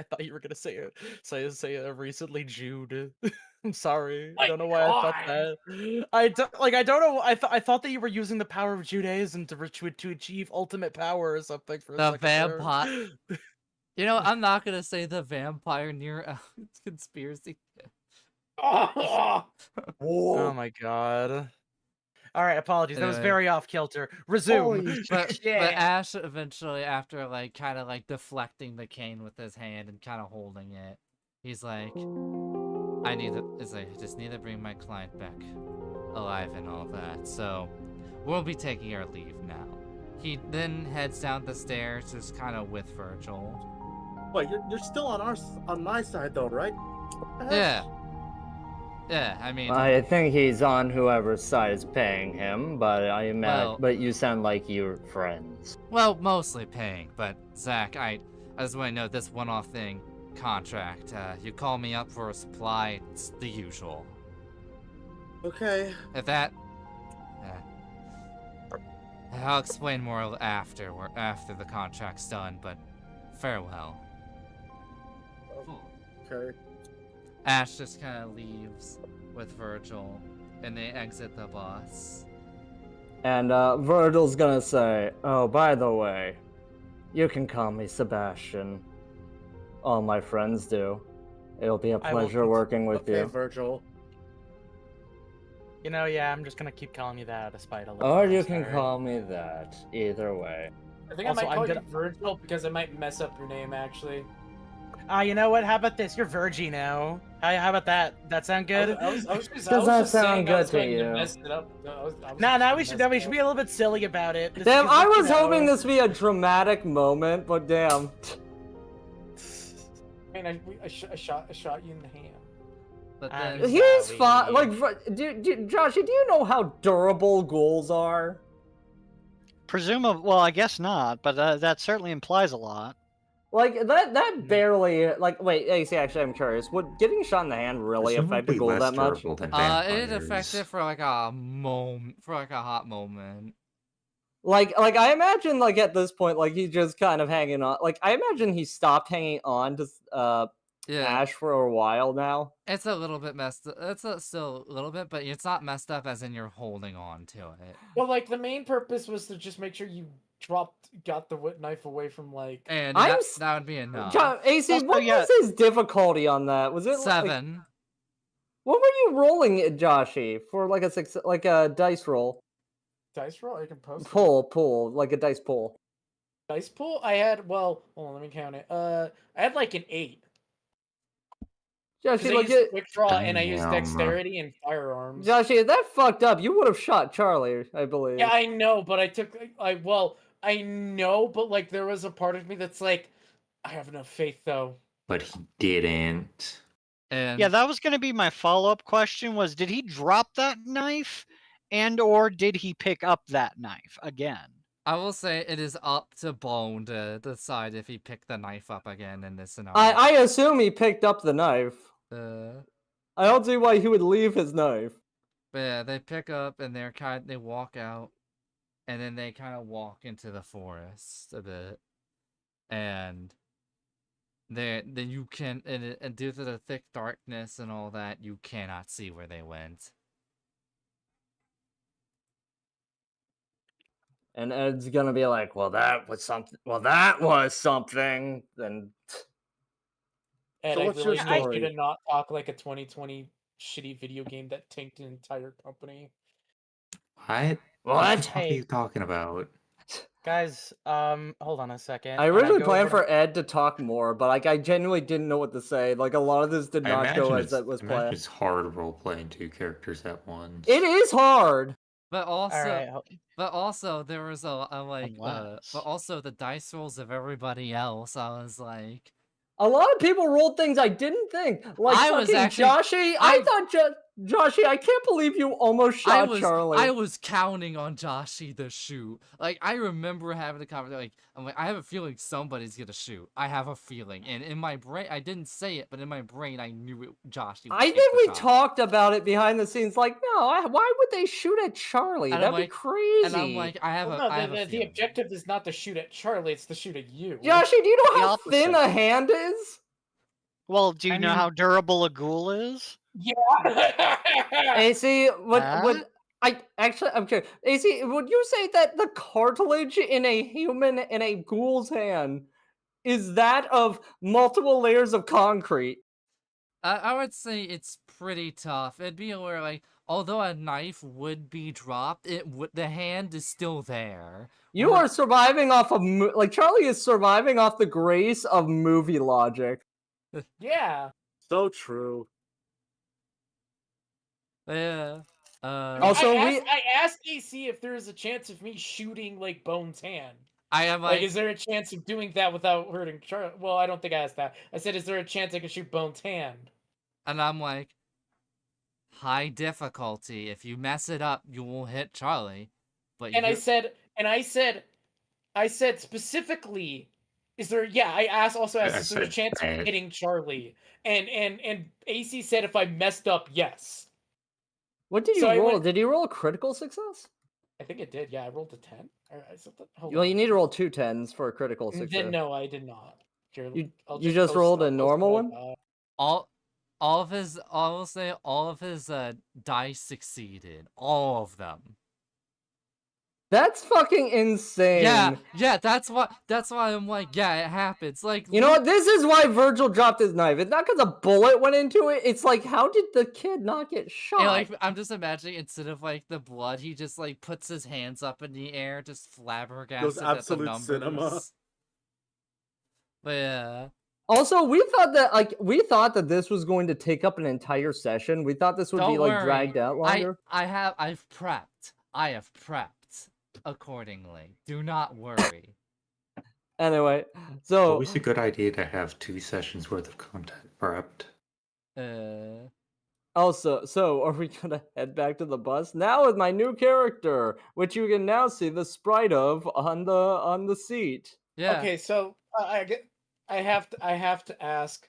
thought you were gonna say a recently Jude. I'm sorry. I My don't know why I thought God. that. I don't know. I thought that you were using the power of Judaism to achieve ultimate power or something for a The second there. vampire. You know, I'm not gonna say the vampire near conspiracy. Oh my god. All right, apologies. That was Anyway. very off kilter. Resume. But Ash eventually, after like kind of like deflecting the cane with his hand and kind of holding it, he's like, I just need to bring my client back alive and all that. So we'll be taking our leave now. He then heads down the stairs, just kind of with Virgil. Wait, you're still on my side though, right? Yeah, I mean, I think he's on whoever's side is paying him, but Well- but you sound like you're friends. well, mostly paying. But Zach, I just want to know this one-off thing. Contract. You call me up for a supply. It's the usual. Okay. If that, I'll explain more after the contract's done. But farewell. Okay. Ash just kind of leaves with Virgil, and they exit the bus. And Virgil's gonna say, "Oh, by the way, you can call me Sebastian. All my friends do. It'll be a I will pleasure working with Okay, you. Virgil. You know, yeah, I'm just gonna keep calling you that out of spite a little. Or bit, you I'm can sorry. call me that. Either way." I think Also, I might I'm call gonna- you Virgil because I might mess up your name actually. You know what? How about this? You're Virgie now. How about that? That sound good? I was just Does that just saying sound I was good to going you? mess it up. I was Nah, just we should be a little bit silly about it. Just Damn, because, I like, was you know, hoping this would be a dramatic moment, but damn. I mean, I shot you in the hand. But I'm then, He's sorry. fine. Like, Josh, do you know how durable ghouls are? Presumably, well, I guess not, but that certainly implies a lot. Like that barely. Like, wait, AC. Actually, I'm curious. Would getting shot in the hand really affect a Presumably ghoul less that much? durable than it vampires. affected for like a moment, for like a hot moment. Like I imagine, like at this point, like he's just kind of hanging on. Like I imagine he stopped hanging on to Yeah, Ash for a while now. it's a little bit messed up. Still a little bit, but it's not messed up as in you're holding on to it. Well, like the main purpose was to just make sure you got the knife away from like. And I'm that, s- that would be enough. AC, Also, what yeah. was his difficulty on that? Was it like, 7. what were you rolling, Joshy, for like a dice roll? Dice roll. I can post. it. Pull, like a dice pull. Dice pool. I had hold on, let me count it. I had like an 8. Joshy, 'Cause I like used quick draw and I used Damn. dexterity and firearms. Joshy, that fucked up. You would have shot Charlie, I believe. Yeah, I know, but I know, but like there was a part of me that's like, I have enough faith though. But he didn't. And Yeah, that was going to be my follow-up question was, did he drop that knife and or did he pick up that knife again? I will say it is up to Bone to decide if he picked the knife up again in this scenario. I assume he picked up the knife. I don't see why he would leave his knife. But yeah, they pick up and they walk out, and then they kind of walk into the forest a bit, and then you can and due to the thick darkness and all that, you cannot see where they went. And Ed's gonna be like, "Well, that was something. Well, that was something." Then Ed, So I what's your really need you story? to not talk like a 2020 shitty video game that tanked an entire company. What? What? the fuck are Hey. you talking about? Guys, hold on a second. I and originally go planned over for Ed to talk more, but like I genuinely didn't know what to say. Like a lot of this did I not go imagine as it was imagine planned. it's hard role playing two characters at once. It is hard. But also, Alright, but also there was but Unless. also the dice rolls of everybody else. I was like, A lot of people rolled things I didn't think. Like I was fucking actually- Joshy. I thought Joshy, I can't believe you almost shot Charlie. I was counting on Joshy to shoot. Like I remember having the conversation. Like I'm like, I have a feeling somebody's gonna shoot. I have a feeling, and in my brain, I didn't say it, but in my brain, I knew it. Joshy. I think we talked about it behind the scenes. Like, no, why would they shoot at Charlie? And That'd be crazy. And I'm like, I have Well, no, a the feeling. objective is not to shoot at Charlie; it's to shoot at you. Joshy, do you know The how thin opposite. a hand is? Well, do you I know mean- how durable a ghoul is? Yeah. AC, would Huh? I'm curious. AC, would you say that the cartilage in a human in a ghoul's hand is that of multiple layers of concrete? I would say it's pretty tough. It'd be where like, although a knife would be dropped, the hand is still there. You are surviving off of like Charlie is surviving off the grace of movie logic. Yeah. So true. Yeah. Also, I asked AC if there is a chance of me shooting like Bones' hand. I am Like, like, is there a chance of doing that without hurting Charlie? Well, I don't think I asked that. I said, is there a chance I can shoot Bones' hand? and I'm like, high difficulty. If you mess it up, you will hit Charlie. But And I said specifically, is there? Yeah, I asked also asked, I is there a said chance of bad. hitting Charlie? And AC said if I messed up, yes. What did you So I roll? went- Did you roll a critical success? I think it did. Yeah, I rolled a 10. Or something. Hold Well, on. you need to roll 2 10s for a critical success. Then no, I did not. Here, You I'll just post- rolled a I'll post normal what I one? got. all of his, I will say, all of his dice succeeded. All of them. That's fucking insane. Yeah, that's why I'm like, yeah, it happens. Like, You know what? This is why Virgil dropped his knife. It's not because a bullet went into it. It's like, how did the kid not get shot? And, like, I'm just imagining instead of like the blood, he just like puts his hands up in the air, just flabbergasted at the absolute numbers. cinema. But yeah, Also, we thought that this was going to take up an entire session. We thought this would don't be like worry. dragged out longer. I've prepped. I have prepped accordingly. Do not worry. Anyway, so Always a good idea to have 2 sessions worth of content prepped. also, so are we gonna head back to the bus now with my new character, which you can now see the sprite of on the seat? Yeah. Okay, so I have to ask.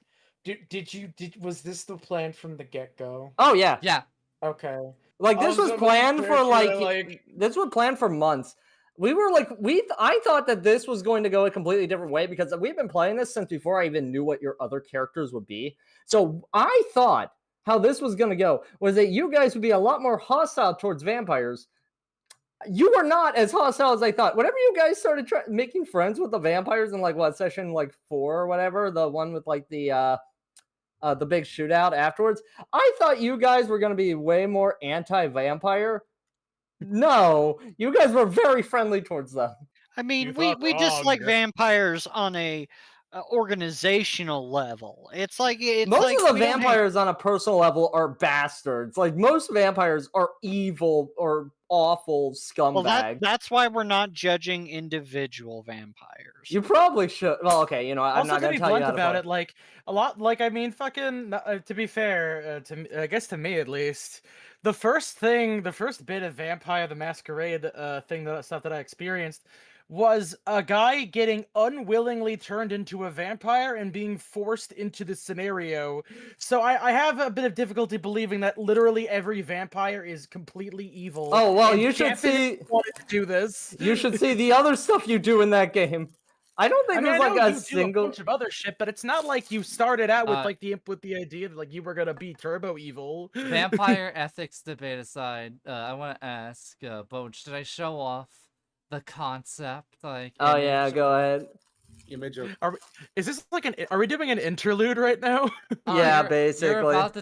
Was this the plan from the get-go? Oh yeah, Yeah. Okay. like this was Also, planned for character, this was planned for months. We were like I thought that this was going to go a completely different way because we've been playing this since before I even knew what your other characters would be. So I thought how this was going to go was that you guys would be a lot more hostile towards vampires. You were not as hostile as I thought. Whenever you guys started making friends with the vampires in like what session like 4 or whatever, the one with like the big shootout afterwards, I thought you guys were going to be way more anti-vampire. No, you guys were very friendly towards them. I mean, You we thought dislike wrong. vampires on a organizational level. It's like Most like of the we don't hate- vampires on a personal level are bastards. Like most vampires are evil or awful Well, scumbags. that's why we're not judging individual vampires. You probably should. Well, okay, you know, I'm also, not to going be to tell you blunt how to about play. it, like a lot, like I mean, fucking. To be fair, I guess to me at least, the first bit of Vampire the Masquerade stuff that I experienced was a guy getting unwillingly turned into a vampire and being forced into the scenario. So I have a bit of difficulty believing that literally every vampire is completely evil. Oh well, and you should definitely see. wanted to do this. You should see the other stuff you do in that game. I don't think I mean, I there's like know a you do a single. bunch of other shit, but it's not like you started out with Uh, like the idea that like you were gonna be turbo evil. Vampire ethics debate aside, I want to ask, Boach, should I show off the concept? Like, Oh image yeah, go or- ahead. Image of Is this like are we doing an interlude right now? Yeah, You're basically. about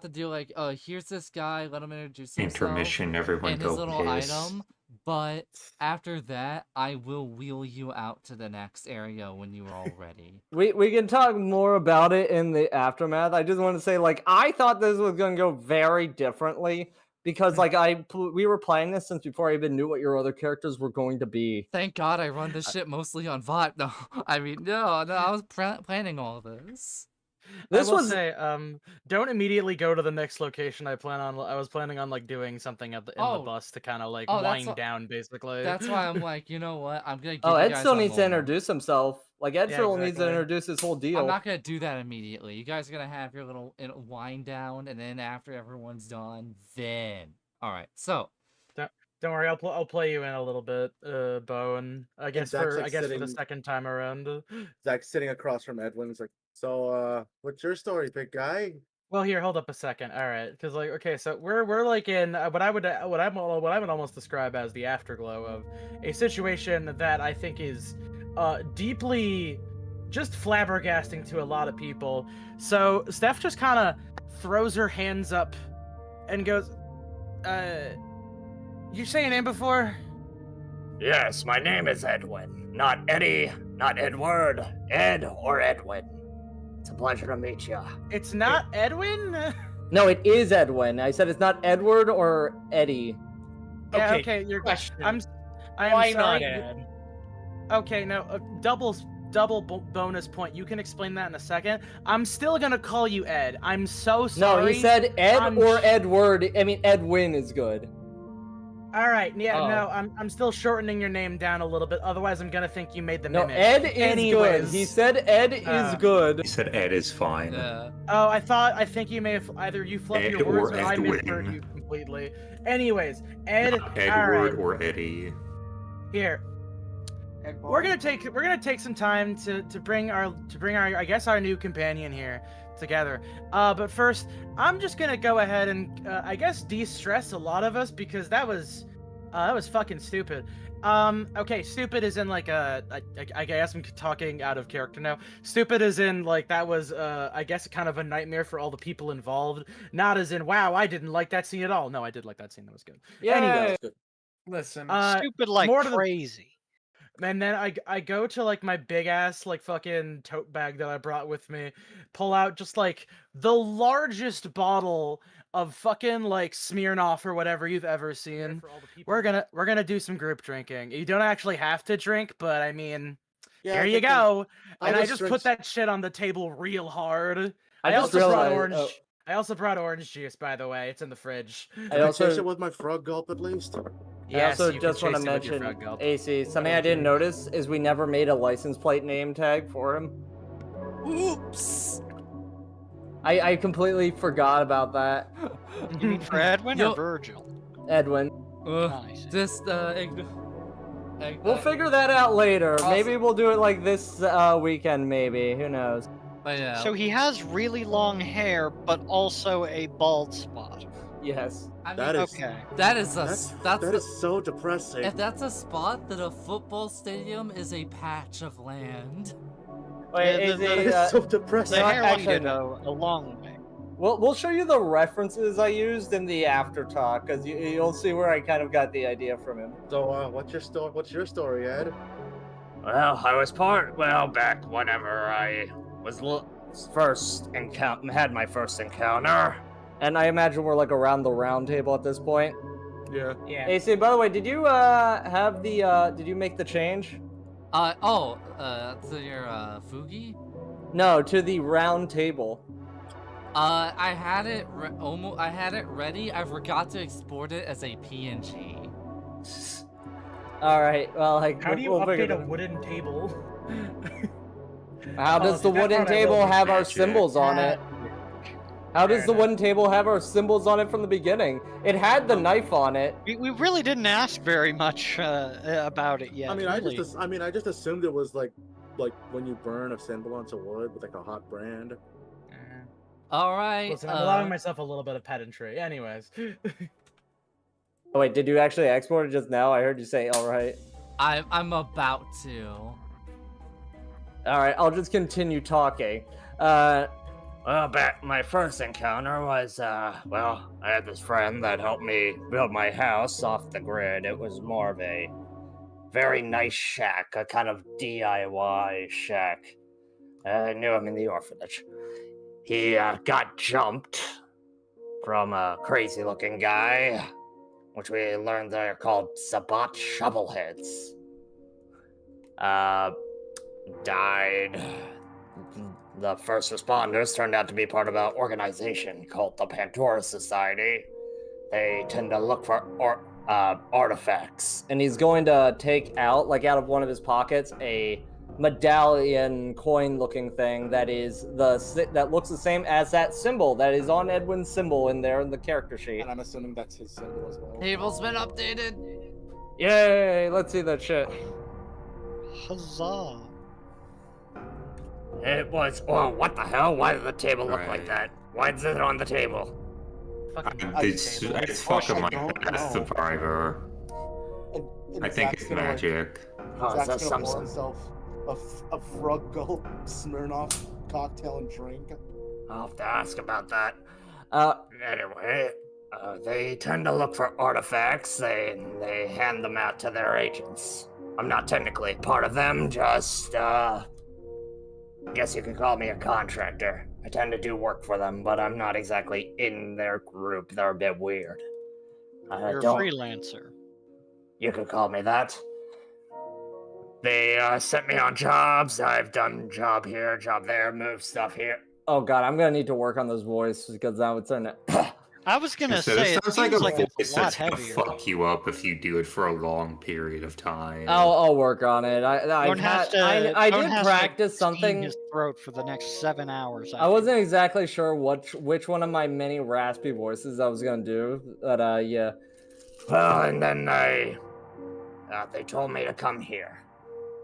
to do like, here's this guy, let him introduce himself Intermission, everyone and go his little piss. item. But after that, I will wheel you out to the next area when you are all ready. We can talk more about it in the aftermath. I just want to say, like, I thought this was going to go very differently because, like, we were playing this since before I even knew what your other characters were going to be. Thank God I run this shit mostly on VOD. No, I mean, no, I was planning all this. This I will was say, don't immediately go to the next location. I was planning on like doing something in the Oh. bus to kind of like Oh, that's wind what- down, basically. That's why I'm like, you know what? I'm gonna give Oh, you Ed guys still a needs to moment. introduce himself. Like, Ed Yeah, still needs to exactly. introduce his whole deal. I'm not gonna do that immediately. You guys are gonna have your little wind down, and then after everyone's done, then. All right. So Don't worry, I'll play you in a little bit, Bo, and I guess Zach's, for like, for the sitting- second time around. Zach sitting across from Edwin. He's like, so, what's your story, big guy? Well, here, hold up a second. All right, because like, okay, so we're like in what I would almost describe as the afterglow of a situation that I think is deeply just flabbergasting to a lot of people. So Steph just kind of throws her hands up and goes, you say your name before? Yes, my name is Edwin. Not Eddie, not Edward, Ed or Edwin. It's a pleasure to meet you. It's not Edwin? No, it is Edwin. I said it's not Edward or Eddie. Yeah, Okay, okay, you're question. I'm Why sorry. not Ed? Okay, now double bonus point. You can explain that in a second. I'm still gonna call you Ed. I'm so sorry. No, he said Ed I'm or sh- Edward. I mean, Edwin is good. All right, yeah, Oh. no, I'm still shortening your name down a little bit. Otherwise, I'm gonna think you made the No, mimic. Ed is good. Anyways. He said Ed is good. He said Ed is fine. yeah. Oh, I think you may have either you flubbed Ed your words or or I Edwin. misheard you completely. Anyways, Ed. Not all Edward right, or Eddie. here. We're gonna take some time to bring our I guess our new companion here together. But first, I'm just gonna go ahead and I guess de-stress a lot of us because that was fucking stupid. Okay, stupid is in like I guess I'm talking out of character now. Stupid is in like that was I guess kind of a nightmare for all the people involved. Not as in wow, I didn't like that scene at all. No, I did like that scene. That was good. Yeah. Anyway, Listen, Stupid like more to the- crazy. and then I go to like my big ass like fucking tote bag that I brought with me, pull out just like the largest bottle of fucking like Smirnoff or whatever you've ever seen. We're gonna do some group drinking. You don't actually have to drink, but I mean, Yeah, here I you think go. I'll And I just just drink put that shit on the table real hard. I I just also brought realized- orange. oh. I also brought orange juice, by the way. It's in the fridge. I Can I chase also it with my frog gulp at least? Yes, I also you can just want to chase it with your mention, frog gulp. AC, something I didn't notice is we never made a license plate name tag for him. Oops. I completely forgot about that. You mean for Edwin Yo- or Virgil? Edwin. Nice. Just We'll figure that out later. Also- Maybe we'll do it like this weekend, maybe. Who knows? But yeah. So he has really long hair, but also a bald spot. Yes. I mean, That is Okay. that is a that's that's that the, is so depressing. if that's a spot, then a football stadium is a patch of land. Wait, the- AC, That is so depressing. The No, hair actually, would go a long way. we'll show you the references I used in the after talk, because you'll see where I kind of got the idea from him. So, what's your story? What's your story, Ed? Well, I was back whenever I was had my first encounter. And I imagine we're like around the round table at this point. Yeah. Yeah. AC, by the way, did you have the did you make the change? To your Fugi? No, to the round table. I had it I had it ready. I forgot to export it as a PNG. All right. Well, like How do you we'll figure update a it out. wooden table? How does the that wooden part I will table do. have our Magic. symbols on it? How does Fair the enough. wooden table have our symbols on it from the beginning? It had the knife on it. We really didn't ask very much about it yet. I mean, really. I just assumed it was like when you burn a symbol onto wood with like a hot brand. All right. Listen, I'm allowing myself a little bit of pedantry. Anyways. Oh wait, did you actually export it just now? I heard you say, "All right." I'm about to. All right, I'll just continue talking. Well, my first encounter was, well, I had this friend that helped me build my house off the grid. It was more of a very nice shack, a kind of DIY shack. I knew him in the orphanage. He got jumped from a crazy looking guy, which we learned they're called Sabat Shovelheads. Died. The first responders turned out to be part of an organization called the Pandora Society. They tend to look for artifacts. And he's going to take out, like out of one of his pockets, a medallion coin-looking thing that looks the same as that symbol that is on Edwin's symbol in there in the character sheet. And I'm assuming that's his symbol as well. Table's been updated. Yay! Let's see that shit. Huzzah! It was. Oh, what the hell? Why did the table look like Right. that? Why is it on the table? Fucking It's fucking like that survivor. And I think Zach's it's gonna, like, magic. Oh, is that Zach's gonna pour some? himself a frog gulp Smirnoff cocktail and drink. I'll have to ask about that. Uh, Anyway, they tend to look for artifacts. They hand them out to their agents. I'm not technically part of them, just guess you could call me a contractor. I tend to do work for them, but I'm not exactly in their group. They're a bit weird. You're a don't- freelancer. You could call me that. They sent me on jobs. I've done job here, job there, moved stuff here. oh god, I'm gonna need to work on this voice because now it's in it. I was gonna So say it it sounds seems like a it's voice a lot that's gonna heavier. fuck you up if you do it for a long period of time. I'll work on it. I Don't have to. I don't did have to practice steam something. his throat for the next 7 hours. I wasn't exactly sure which one of my many raspy voices I was gonna do, but yeah. Well, and then they told me to come here.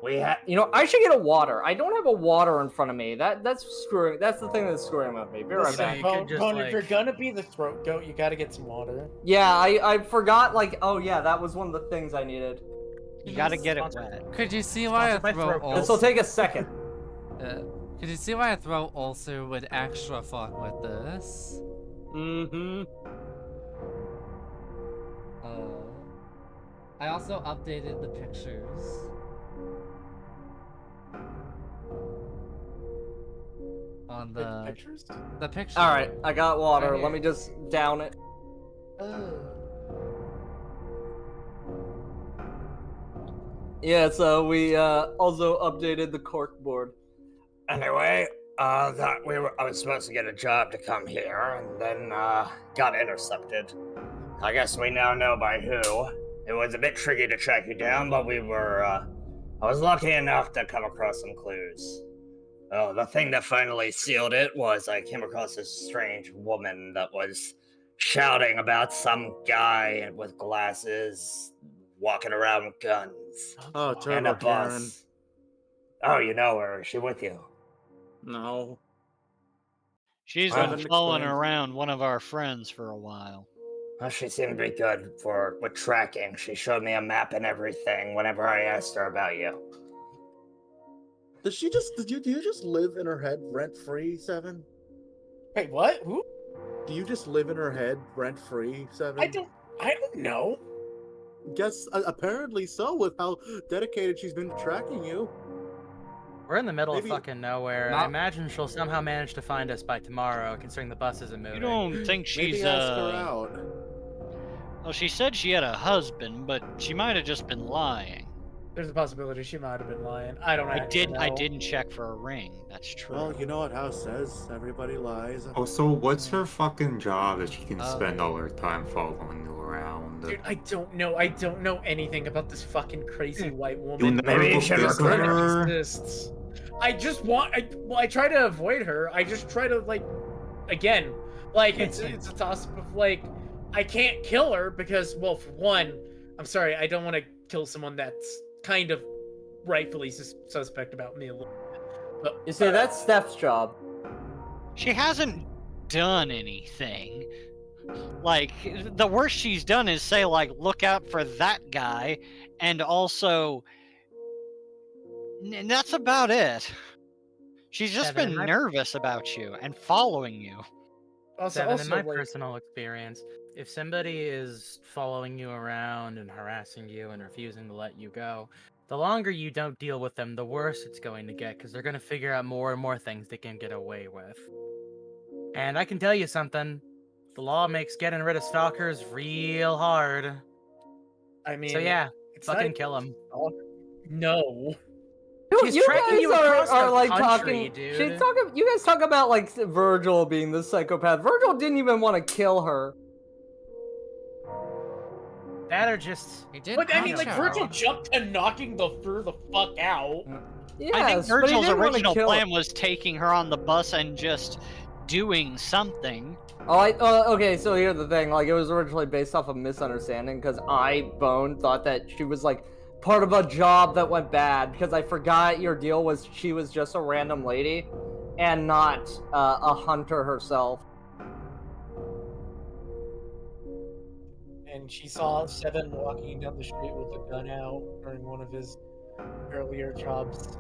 We had. You know, I should get a water. I don't have a water in front of me. That's screwing. That's the thing that's screwing with me. Be right Listen, back. you could Bone, just, Bone, like- if you're gonna be the throat goat, you gotta get some water. Yeah, I forgot. Like, oh yeah, that was one of the things I needed. You gotta get it Sponsored. wet. Could you see why a Sponsored by throat Throat This will ulcer? take a second. Could you see why a throat ulcer would extra fuck with this? Mm-hmm. I also updated the pictures. On Like the pictures? picture. All right, I got water. Right Let me here. just down it. Yeah, so we also updated the cork board. Anyway, I was supposed to get a job to come here, and then got intercepted. I guess we now know by who. It was a bit tricky to track you down, but we were. I was lucky enough to come across some clues. Oh, the thing that finally sealed it was I came across this strange woman that was shouting about some guy with glasses walking around with guns Oh, and Turbo a Karen. bus. Oh, you know her. Is she with you? No. She's Well, been that following explains. around one of our friends for a while. Well, she seemed to be good with tracking. She showed me a map and everything whenever I asked her about you. Do you just live in her head rent free, Seven? Wait, what? Who? Do you just live in her head rent free, Seven? I don't know. Guess apparently so, with how dedicated she's been to tracking you. We're in the middle Maybe- of fucking nowhere. Not- I imagine she'll somehow manage to find us by tomorrow, considering the bus isn't moving. You don't think Maybe she's ask her out. Well, she said she had a husband, but she might have just been lying. There's a possibility she might have been lying. I don't actually know. I didn't check for a ring. That's true. Well, you know what House says. Everybody lies. Also, what's her fucking job that she can Oh. spend all her time following you around? Dude, I don't know. I don't know anything about this fucking crazy white woman. You never Maybe you should looked recruit at her. her. Exists. I just want. I try to avoid her. I just try to again, it's a toss up of I can't kill her because, well, for one, I'm sorry, I don't want to kill someone that's kind of rightfully suspect about me a little bit. But You see, that's Steph's job. She hasn't done anything. Like, the worst she's done is say, look out for that guy, and also, and that's about it. She's just Seven, been in my- nervous about you and following you. Seven, in my personal experience, if somebody is following you around and harassing you and refusing to let you go, the longer you don't deal with them, the worse it's going to get, because they're going to figure out more and more things they can get away with. And I can tell you something, the law makes getting rid of stalkers real hard. I mean, So yeah, it's fucking not- kill them. No. She's You tracking guys you across are the like country, talking. dude. You guys talk about Virgil being the psychopath. Virgil didn't even want to kill her. That or just... He did But I mean, punch her. Virgil jumped to knocking her the fuck out. Yes, I think but he Virgil's didn't wanna original kill her. plan was taking her on the bus and just doing something. Okay, so here's the thing. It was originally based off of misunderstanding, because I, Bone, thought that she was, part of a job that went bad, because I forgot your deal was she was just a random lady, and not a hunter herself. And she saw Seven walking down the street with a gun out during one of his earlier jobs.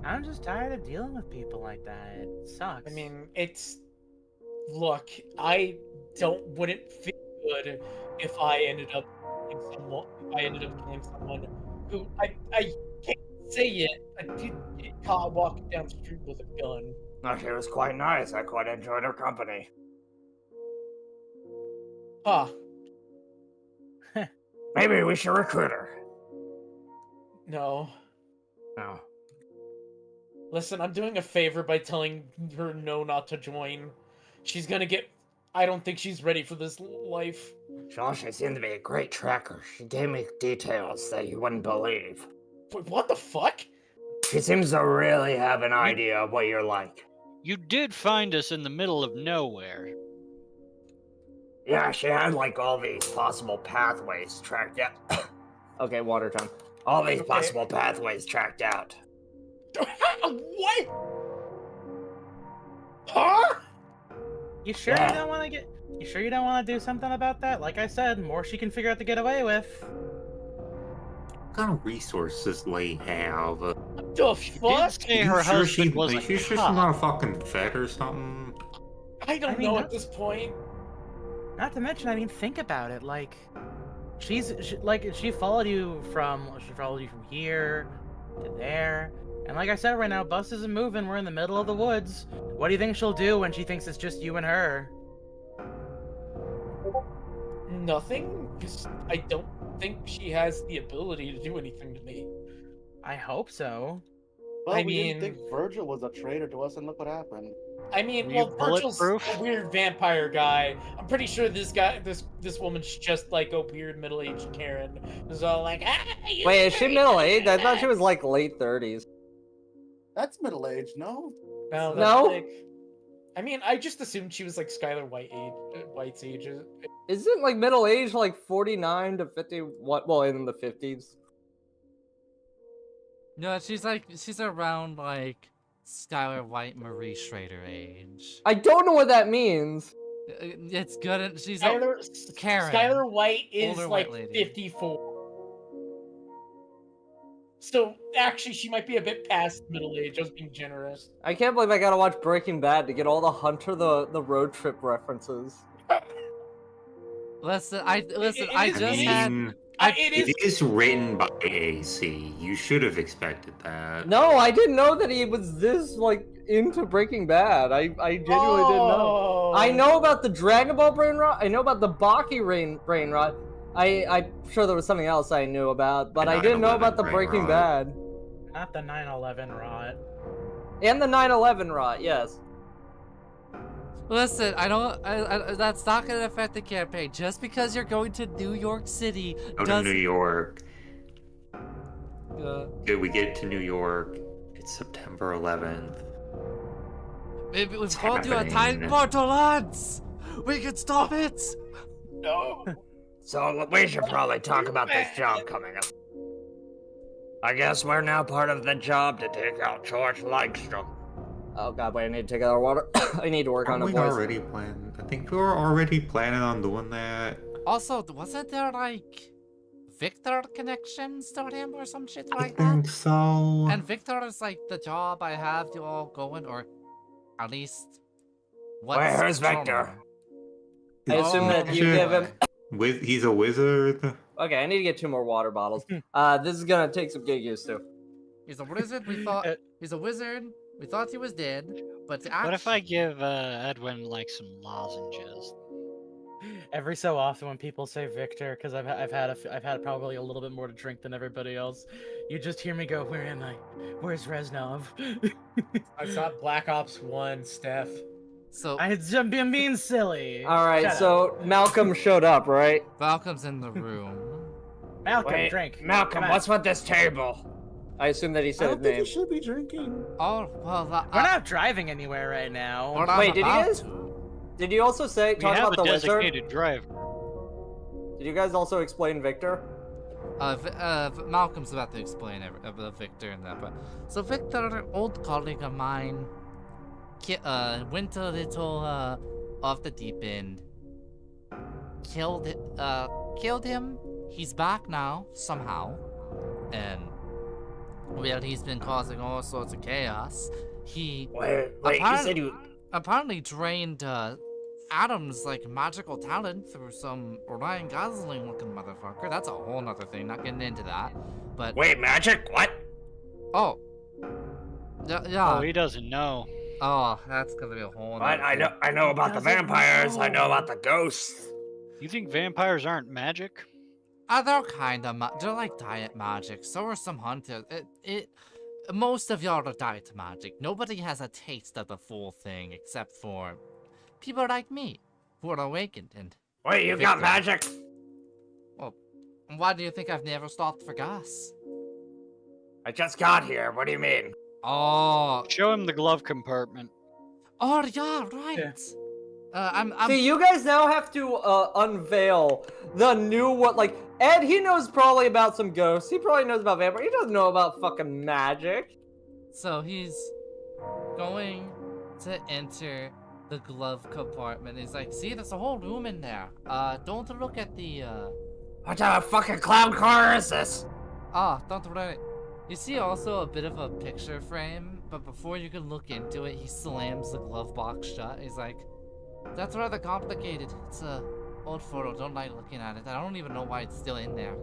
I'm just tired of dealing with people like that. It sucks. I mean, look, I wouldn't feel good if I ended up killing someone who I can't say it. I did get caught walking down the street with a gun. No, she was quite nice. I quite enjoyed her company. Huh. Maybe we should recruit her. No. No. Listen, I'm doing a favor by telling her no not to join. She's gonna get... I don't think she's ready for this life. She seemed to be a great tracker. She gave me details that you wouldn't believe. Wait, what the fuck? She seems to really have an idea of what you're like. You did find us in the middle of nowhere. Yeah, she had all these possible pathways tracked out. Okay, water time. All these possible pathways tracked out. What? Huh? You sure Yeah. you don't want to get? You sure you don't want to do something about that? Like I said, more she can figure out to get away with. What kind of resources they have? The She fuck? did say her husband was a She's just cop. not a fucking vet or something? I don't I mean, know that's- at this point. Not to mention, I mean, think about it. She followed you from here to there, and like I said, right now, bus isn't moving. We're in the middle of the woods. What do you think she'll do when she thinks it's just you and her? Nothing, because I don't think she has the ability to do anything to me. I hope so. Well, I we mean- didn't think Virgil was a traitor to us, and look what happened. I mean, Were well, you Virgil's bulletproof? a weird vampire guy. I'm pretty sure this woman's just like a weird middle-aged Karen. Who's all like, you Wait, is she married middle-aged? I us." thought she was late 30s. That's middle age, no? No, that's No? I mean, I just assumed she was like Skylar White's age. Isn't middle-aged 49 to 50? Well, in the 50s. No, she's around Skylar White, Marie Schrader age. I don't know what that means. It's good. She's Karen. Skylar White is Older like white lady. 54. So actually, she might be a bit past middle age. I was being generous. I can't believe I gotta watch Breaking Bad to get all the Hunter the Road Trip references. Listen, I it is- just it had. mean, It is. it is written by AC. You should have expected that. No, I didn't know that he was this into Breaking Bad. I genuinely didn't know. I know about the Dragon Ball brain rot. I know about the Baki brain rot. I'm sure there was something else I knew about, but I didn't know 9/11 about the brain Breaking rot. Bad Not the 9/11 rot. and the 9/11 rot. Yes. Listen, that's not gonna affect the campaign. Just because you're going to New York City Go to doesn't. New York. Uh, Dude, we get to New York. It's September 11th. Maybe we've It's called you a time happening. portal, lads. We can stop it. No. So we should probably talk about this job coming up. I guess we're now part of the job to take out George Langstrom. Oh god, wait, I need to take out water. I need to work on Aren't it, we boys. already planning? I think we were already planning on doing that. Also, wasn't there like Victor connections to him or some shit I like that? think so. And Victor is like the job I have you all going, or at least what's Wait, who's going Victor? on. I assume that you give him... He's a wizard. Okay, I need to get 2 more water bottles. This is gonna take some getting used to. He's a wizard. We thought he's a wizard. We thought he was dead, but What if I give Edwin like some lozenges? Every so often when people say Victor, because I've had probably a little bit more to drink than everybody else, you just hear me go, "Where am I? Where's Reznov?" I saw Black Ops 1, Steph. So I'm being silly. All right, Shut so Malcolm showed up, right? Malcolm's in the room? Malcolm, Wait, drink. Malcolm, Come on. what's with this table? I assume that he I said don't his think you name. should be drinking. Oh well, We're not driving anywhere right now. Wait, did you guys- Did you also say We talk have about a the wizard? designated driver. Did you guys also explain Victor? Malcolm's about to explain Victor and that, but so Victor, old colleague of mine, went a little off the deep end. Killed him. He's back now somehow, and well, he's been causing all sorts of chaos. He Wait, you said you... apparently drained Adam's like magical talent through some Ryan Gosling looking motherfucker. That's a whole nother thing. Not getting into that, but Wait, magic? What? oh, yeah. Oh, he doesn't know. Oh, that's gonna be a whole. What? nother I know about the doesn't vampires. I know know. about the ghosts. You think vampires aren't magic? they're kind of they're like diet magic. So are some hunters. Most of y'all are diet magic. Nobody has a taste of the full thing except for people like me who are awakened. And Wait, you got Victor. magic? why do you think I've never stopped for gas? I just got here. What do you mean? Oh, Show him the glove compartment. oh yeah, right. Yeah. I'm See, you guys now have to unveil the new like Ed. He knows probably about some ghosts. He probably knows about vampires. He doesn't know about fucking magic. So he's going to enter the glove compartment. He's like, see, there's a whole room in there. Don't look at the, What type of fucking clown car is this? don't worry. You see also a bit of a picture frame, but before you can look into it, he slams the glove box shut. He's like, that's rather complicated. It's a old photo. Don't like looking at it. I don't even know why it's still in there.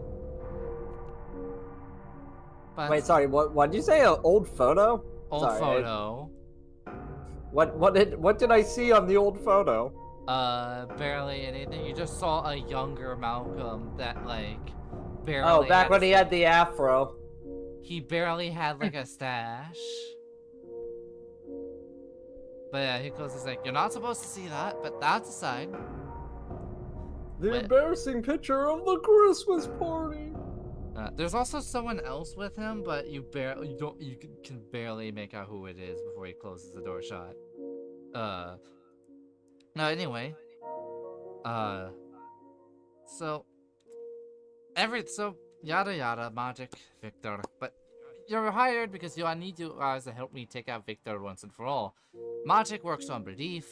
But Wait, sorry. What did you say? An old photo? old sorry, photo. What did I see on the old photo? Barely anything. You just saw a younger Malcolm that like barely. Oh, back had when he had the afro. He barely had like a stash. But yeah, he goes, he's like, you're not supposed to see that, but that's aside. The Wait. embarrassing picture of the Christmas party. There's also someone else with him, but you can barely make out who it is before he closes the door shut. No, anyway. So yada yada, magic, Victor. But you're hired because I need you guys to help me take out Victor once and for all. Magic works on belief.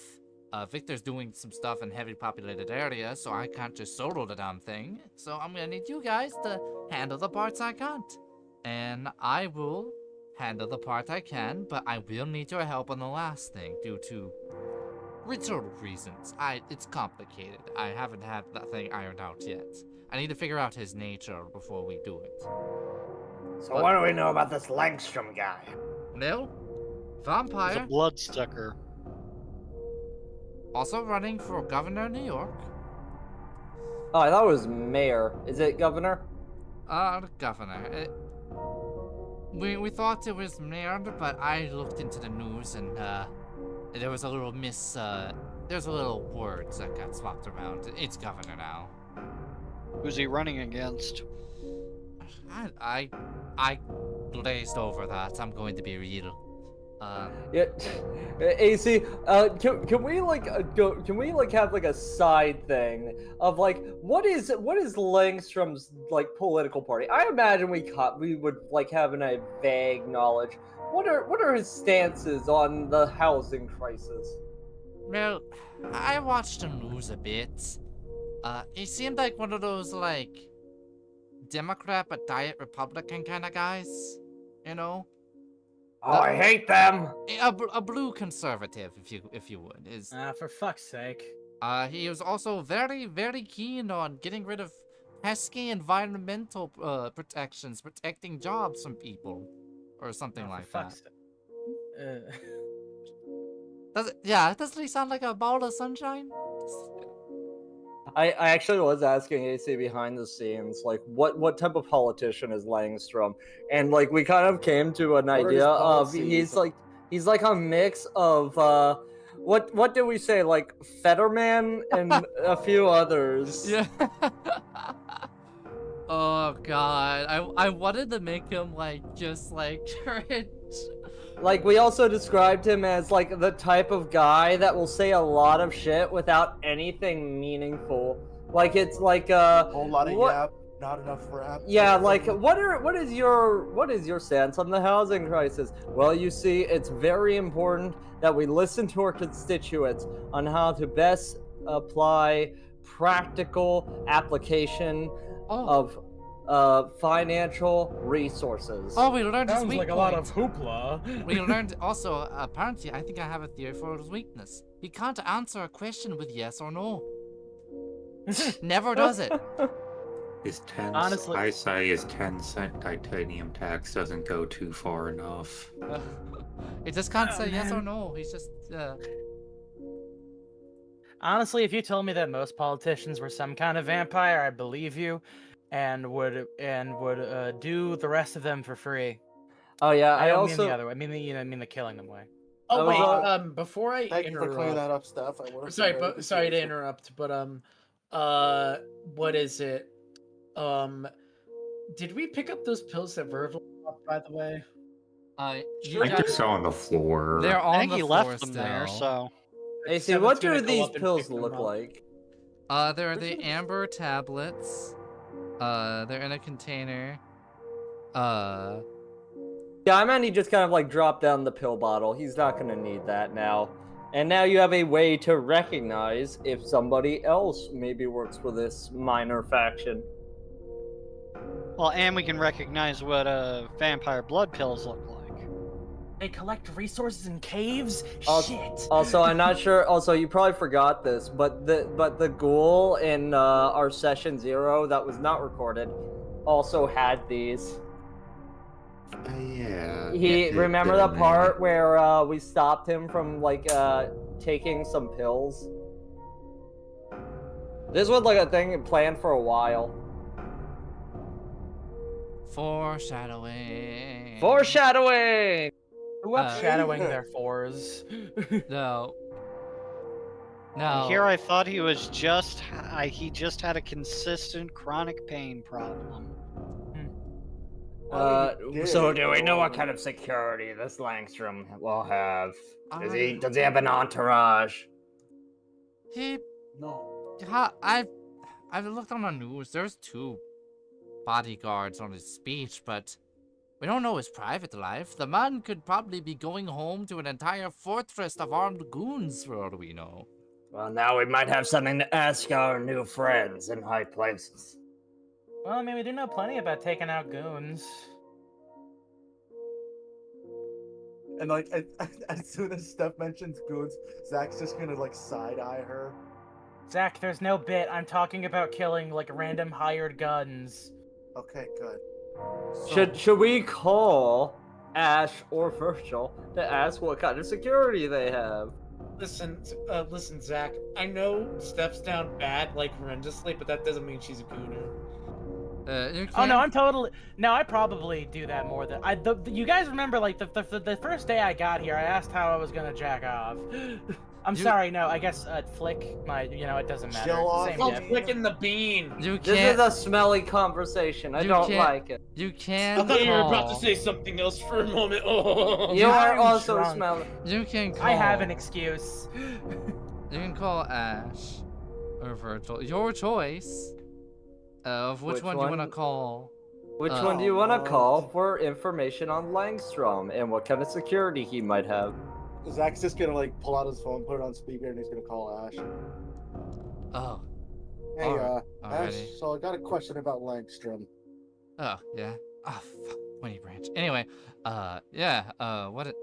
Victor's doing some stuff in heavily populated areas, so I can't just solo the damn thing. So I'm gonna need you guys to handle the parts I can't. And I will handle the part I can, but I will need your help on the last thing due to ritual reasons. It's complicated. I haven't had that thing ironed out yet. I need to figure out his nature before we do it. So what do we know about this Langstrom guy? Well, He's vampire, a bloodsucker. also running for governor of New York. Oh, I thought it was mayor. Is it governor? Governor. We thought it was mayor, but I looked into the news and there was a little there's a little words that got swapped around. It's governor now. Who's he running against? I glazed over that. I'm going to be real. Yeah, AC. Can we like can we like have like a side thing of like what is Langstrom's like political party? I imagine we would like have a vague knowledge. What are his stances on the housing crisis? Well, I watched the news a bit. He seemed like one of those like Democrat but diet Republican kind of guys, you know. Oh, I hate them. A blue conservative, if you would, is. For fuck's sake. He was also very, very keen on getting rid of pesky environmental protections, protecting jobs from people, or something like that. Doesn't he sound like a ball of sunshine? I actually was asking AC behind the scenes, like, what type of politician is Langstrom? And, like, we kind of came to an idea of, he's like a mix of, what did we say, like, Fetterman and a few others. Yeah. Oh, God. I wanted to make him, like, just, like, cringe. Like, we also described him as, like, the type of guy that will say a lot of shit without anything meaningful. Like, it's like, A whole lot of yap, not enough rap. Yeah, like, what is your stance on the housing crisis? Well, you see, it's very important that we listen to our constituents on how to best apply practical application of financial resources. Oh, we learned his Sounds weak like a lot of hoopla. We learned also, apparently, I think I have a theory for his weakness. He can't answer a question with yes or no. Never does it. Honestly, I say his 10-cent titanium tax doesn't go too far enough. He just can't say yes or no. He's just, Honestly, if you told me that most politicians were some kind of vampire, I'd believe you, and would do the rest of them for free. Oh yeah, I don't also mean the other way. I mean the killing them way. Oh wait, was, before I Thank you for clearing that up, Steph. sorry to interrupt, but what is it? Did we pick up those pills that Virgil dropped, by the way? I just saw on the floor. They're on I think the he floor left them still. there, so. AC, what do these pills look like? They're the amber tablets. They're in a container. Yeah, I meant he just kind of like dropped down the pill bottle. He's not gonna need that now. And now you have a way to recognize if somebody else maybe works for this minor faction. Well, and we can recognize what vampire blood pills look like. They collect resources in caves? Shit. Also, I'm not sure. Also, you probably forgot this, but the ghoul in our session 0 that was not recorded also had these. Yeah. Remember the part where we stopped him from like taking some pills? This was like a thing planned for a while. Foreshadowing. Foreshadowing. Who upshadowing their fours? No. And here I thought he was just he just had a consistent chronic pain problem. So do we know what kind of security this Langstrom will have? Does he have an entourage? No. I've looked on the news. There's 2 bodyguards on his speech, but we don't know his private life. The man could probably be going home to an entire fortress of armed goons, for all we know. Well, now we might have something to ask our new friends in high places. Well, I mean, we do know plenty about taking out goons. And like, as soon as Steph mentions goons, Zach's just gonna like side-eye her. Zach, there's no bit. I'm talking about killing like random hired guns. Okay, good. Should we call Ash or Virgil to ask what kind of security they have? Listen, Zach. I know Steph's down bad, like horrendously, but that doesn't mean she's a gooner. Oh no, I'm totally. No, I probably do that more than you guys remember. Like the first day I got here, I asked how I was gonna jack off. I'm You- sorry, no, I guess flick my, it doesn't matter. Chill off. Same Oh, diff. flicking the bean. You This can't. is a smelly conversation. I You don't can't- like it. You I can thought you were about to call. say something else for a moment. Oh. You are I'm also drunk. smelly. You can call. I have an excuse. You can call Ash or Virgil. Your choice of which Which one you want to one? call. Which one do you Oh, want to God. call for information on Langstrom and what kind of security he might have? Zach's just gonna like pull out his phone, put it on speaker, and he's gonna call Ash. Oh, Hey, Alright, Ash. alrighty. So I got a question about Langstrom. oh, yeah. Oh, fuck, Pointy Branch. Anyway, yeah. What?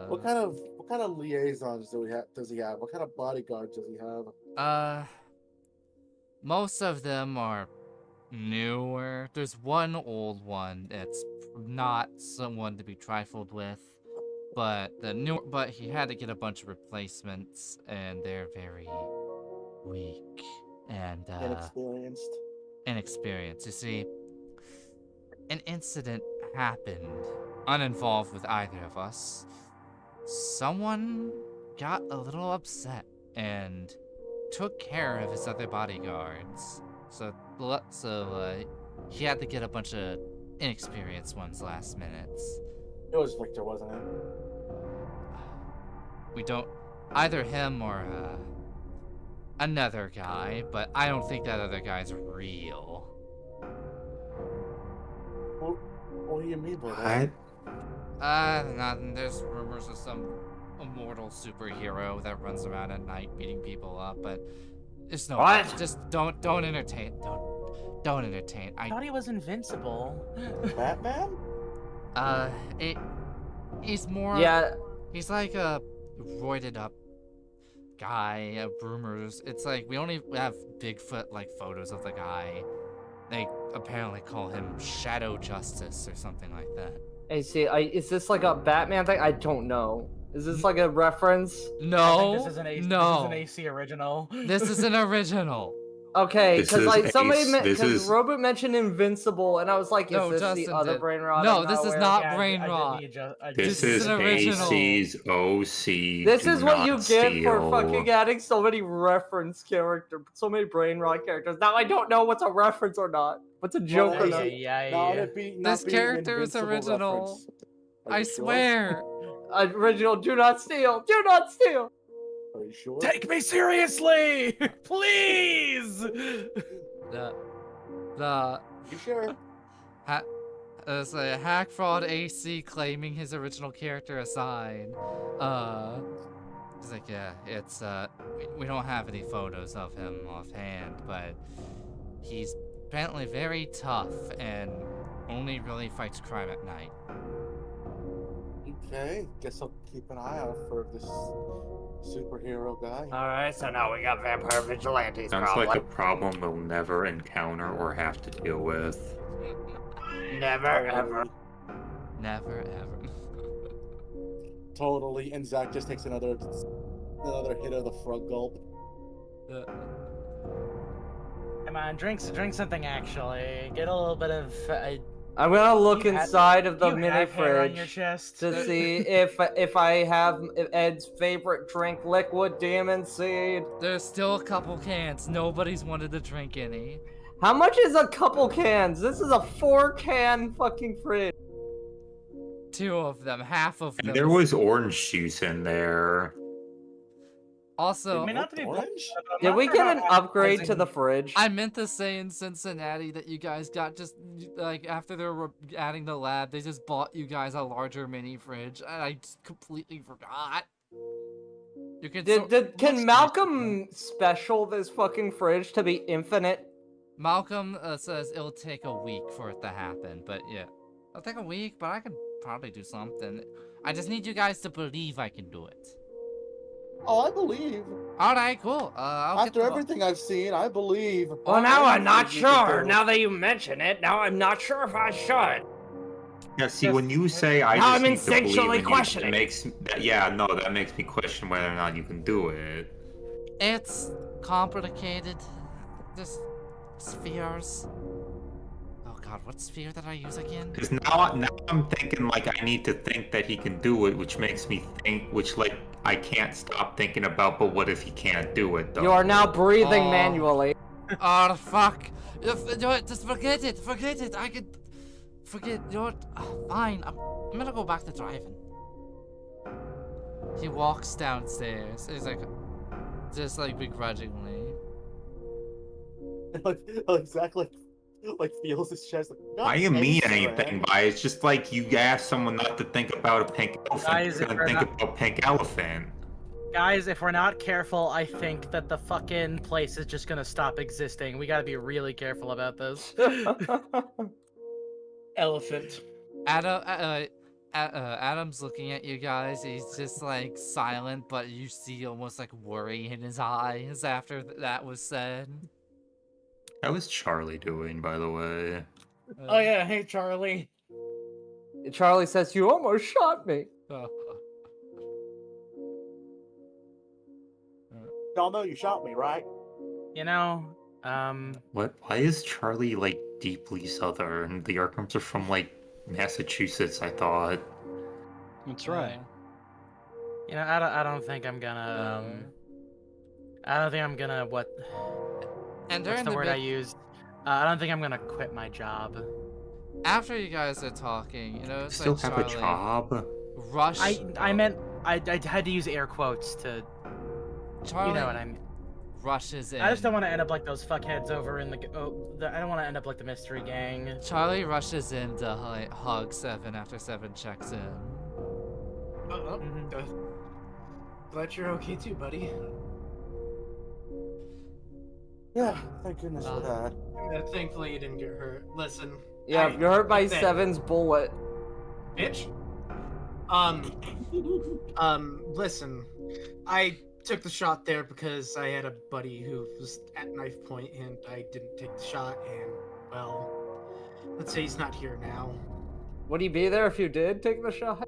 What kind of liaisons does he have? What kind of bodyguards does he have? Most of them are newer. There's one old one that's not someone to be trifled with, but but he had to get a bunch of replacements, and they're very weak and Inexperienced. inexperienced. You see, an incident happened, uninvolved with either of us. Someone got a little upset and took care of his other bodyguards. So he had to get a bunch of inexperienced ones last minutes. It was Victor, wasn't it? We don't either him or another guy, but I don't think that other guy's real. What do you mean by that? What? Nothing. There's rumors of some immortal superhero that runs around at night beating people up, but it's no. What? Just don't entertain. Don't entertain. I thought he was invincible. Batman? He's more. Yeah, He's like a roided up guy. Rumors. It's like we only have Bigfoot like photos of the guy. They apparently call him Shadow Justice or something like that. I see. Is this like a Batman thing? I don't know. Is this like a reference? I No, think this is an AC, no. This is an AC original. This is an original. Okay, This because is like somebody, Ace. This because is- Robot mentioned Invincible, and I was like, is No, this Justin the other did. brain rot? No, I'm this is aware not of? Yeah, brain I did rot. the This is is an original. AC's OC. This do is what you not get for steal. fucking adding so many reference characters, so many brain rot characters. Now I don't know what's a reference or not. What's a joke Well, or yeah, not. yeah. Not it be, not This being an character is Invincible original. reference. Are I you sure? swear. Original, do not steal! Do not steal! Are you sure? Take me seriously, please. The You sure? it's a hack fraud AC claiming his original character aside. He's like, yeah, it's we don't have any photos of him offhand, but he's apparently very tough and only really fights crime at night. Okay, guess I'll keep an eye out for this superhero guy. Alright, so now we got vampire vigilantes Sounds probably. like a problem we'll never encounter or have to deal with. Never ever. Never ever. Totally, and Zach just takes another hit of the frog gulp. Come on, drink something. Actually, get a little bit of. I'm gonna look You have- inside of the you mini have hair on your fridge chest. to see if I have Ed's favorite drink, liquid demon seed. There's still a couple cans. Nobody's wanted to drink any. How much is a couple cans? This is a 4-can fucking fridge. 2 of them, half of them. And there was orange juice in there. Also, It may not be Orange? but I'm Did not we sure get how an upgrade to advertising- the fridge? I meant to say in Cincinnati that you guys got just like after they were adding the lab, they just bought you guys a larger mini fridge, and I just completely forgot. You can Can Malcolm special this fucking fridge to be infinite? Malcolm says it'll take a week for it to happen, but yeah, it'll take a week, but I could probably do something. I just need you guys to believe I can do it. Oh, I believe. All right, cool. I'll get After the- everything I've seen, I believe. Well, now I'm not You can sure. do it. Now that you mention it, now I'm not sure if I should. Yeah, see, when you say I Now just I'm need to believe instinctually in you, questioning. it makes that makes me question whether or not you can do it. It's complicated. Just spheres. Oh god, what sphere did I use again? Because now I'm thinking like I need to think that he can do it, which makes me think, which like I can't stop thinking about, but what if he can't do it, though? You are now breathing Oh. manually. Oh, fuck. You know what? Just forget it. Forget it. I could forget. You know what? Fine. I'm gonna go back to driving. He walks downstairs. He's like, just like begrudgingly. like Zach like feels his chest. Like, I didn't mean any anything by it. It's just like you ask someone not to think about a pink elephant. Guys, They're if gonna we're think not- about pink elephant. Guys, if we're not careful, I think that the fucking place is just gonna stop existing. We gotta be really careful about this. Elephant. Adam's looking at you guys. He's just like silent, but you see almost like worry in his eyes after that was said. How is Charlie doing, by the way? Oh yeah, hey Charlie. Charlie says, "You almost shot me." Y'all know you shot me, right? You know, What? Why is Charlie like deeply southern? The Arkhams are from like Massachusetts, I thought. That's right. you know, I don't think I'm gonna, I don't think I'm gonna, what, And what's during the the word I bit, used? I don't think I'm gonna quit my job. after you guys are talking, you know, it's Still like have Charlie a job? rush. I meant, I had to use air quotes to, Charlie you know what I mean. rushes in. I just don't want to end up like those fuckheads over in the, I don't want to end up like the mystery gang. Charlie rushes in to hug Seven after Seven checks in. Glad you're okay too, buddy. Yeah, thank goodness for that. Thankfully you didn't get hurt. Listen. Yeah, I- you're hurt by Ethan, Seven's bullet. Bitch. Listen. I took the shot there because I had a buddy who was at knife point and I didn't take the shot and, well, let's say he's not here now. Would he be there if you did take the shot?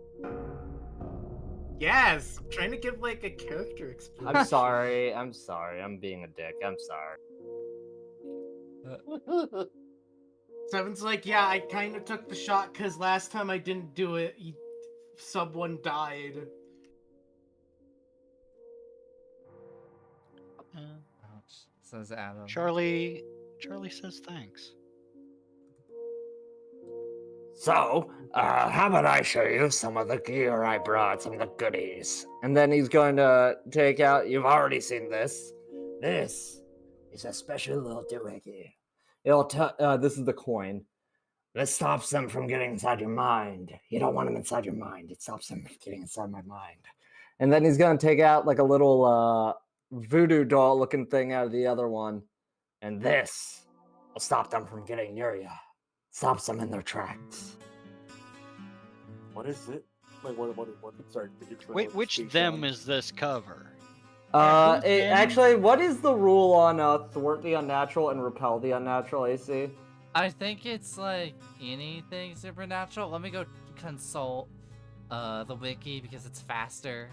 Yes! I'm trying to give, like, a character explanation. I'm sorry. I'm sorry. I'm being a dick. I'm sorry. Seven's like, yeah, I kind of took the shot because last time I didn't do it, someone died. Ouch, says Adam. Charlie says thanks. So, how about I show you some of the gear I brought, some of the goodies? And then he's going to take out. You've already seen this. This is a special little doohickey. This is the coin. This stops them from getting inside your mind. You don't want them inside your mind. It stops them from getting inside my mind. And then he's going to take out like a little voodoo doll looking thing out of the other one. And this will stop them from getting near you. Stops them in their tracks. What is it? Like, what, sorry, could you explain Wait, what the which speech them on? is this cover? who's them? Actually, what is the rule on thwart the unnatural and repel the unnatural, AC? I think it's like anything supernatural. Let me go consult the wiki because it's faster.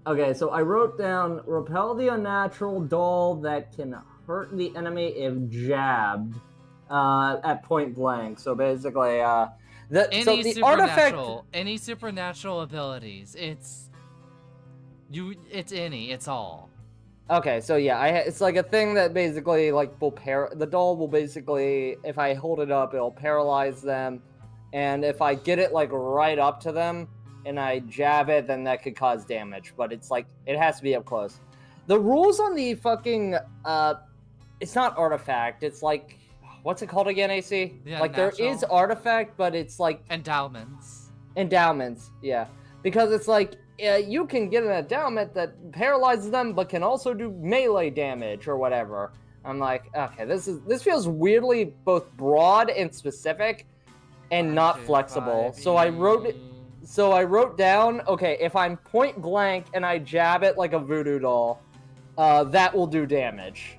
Okay, so I wrote down repel the unnatural doll that can hurt the enemy if jabbed at point blank. So basically, Any the artifact. any supernatural abilities. It's all. Okay, so yeah, it's like a thing that basically like the doll will basically, if I hold it up, it'll paralyze them, and if I get it like right up to them and I jab it, then that could cause damage. But it's like it has to be up close. The rules on the fucking it's not artifact. It's like what's it called again, AC? Yeah, like there is natural. artifact, but it's like Endowments. endowments. Yeah, because it's like. You can get an endowment that paralyzes them, but can also do melee damage or whatever. I'm like, okay, this feels weirdly both broad and specific, and not flexible. So I wrote down, okay, if I'm point blank and I jab it like a voodoo doll, that will do damage.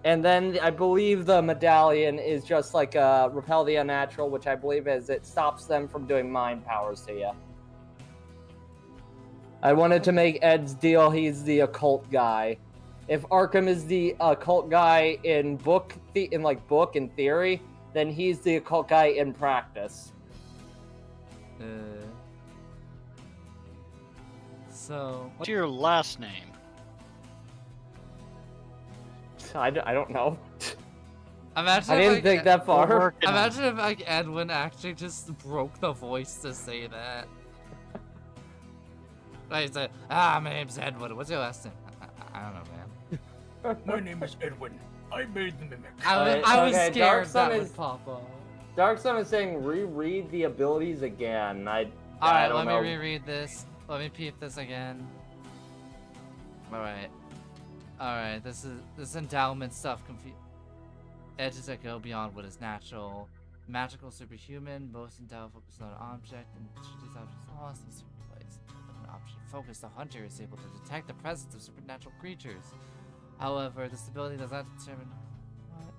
And then I believe the medallion is just like repel the unnatural, which I believe is it stops them from doing mind powers to you. I wanted to make Ed's deal. He's the occult guy. If Arkham is the occult guy in book and theory, then he's the occult guy in practice. So What's your last name? I don't know. imagine I if, didn't like, think that We're far. working on it. Imagine if like Edwin actually just broke the voice to say that. Like he said, my name's Edwin. What's your last name? I don't know, man. My name is Edwin. I made the mimic. I was okay, scared Dark Sun that is- would pop up. Dark Sun is saying reread the abilities again. I Alright, don't let know. me reread this. Let me peep this again. Alright. Alright, this endowment stuff edges that go beyond what is natural. Magical superhuman, most endowed focus on an object, and these objects lost in a certain place. When an object focused, the hunter is able to detect the presence of supernatural creatures. However, this ability does not determine what.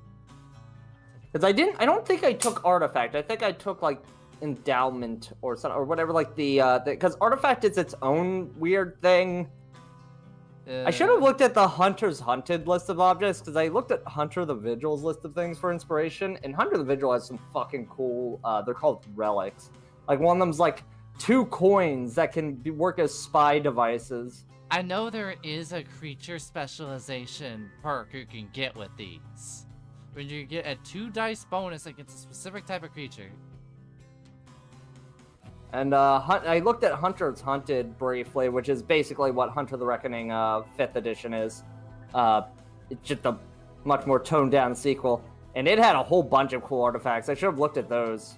Because I don't think I took artifact. I think I took like endowment or something or whatever. Like because artifact is its own weird thing. I should have looked at the Hunter's Hunted list of objects, because I looked at Hunter the Vigil's list of things for inspiration, and Hunter the Vigil has some fucking cool, they're called relics. Like, one of them's like 2 coins that can work as spy devices. I know there is a creature specialization perk you can get with these. When you get a 2 dice bonus against a specific type of creature. And I looked at Hunter's Hunted briefly, which is basically what Hunter the Reckoning 5th edition is. It's just a much more toned down sequel. And it had a whole bunch of cool artifacts. I should have looked at those.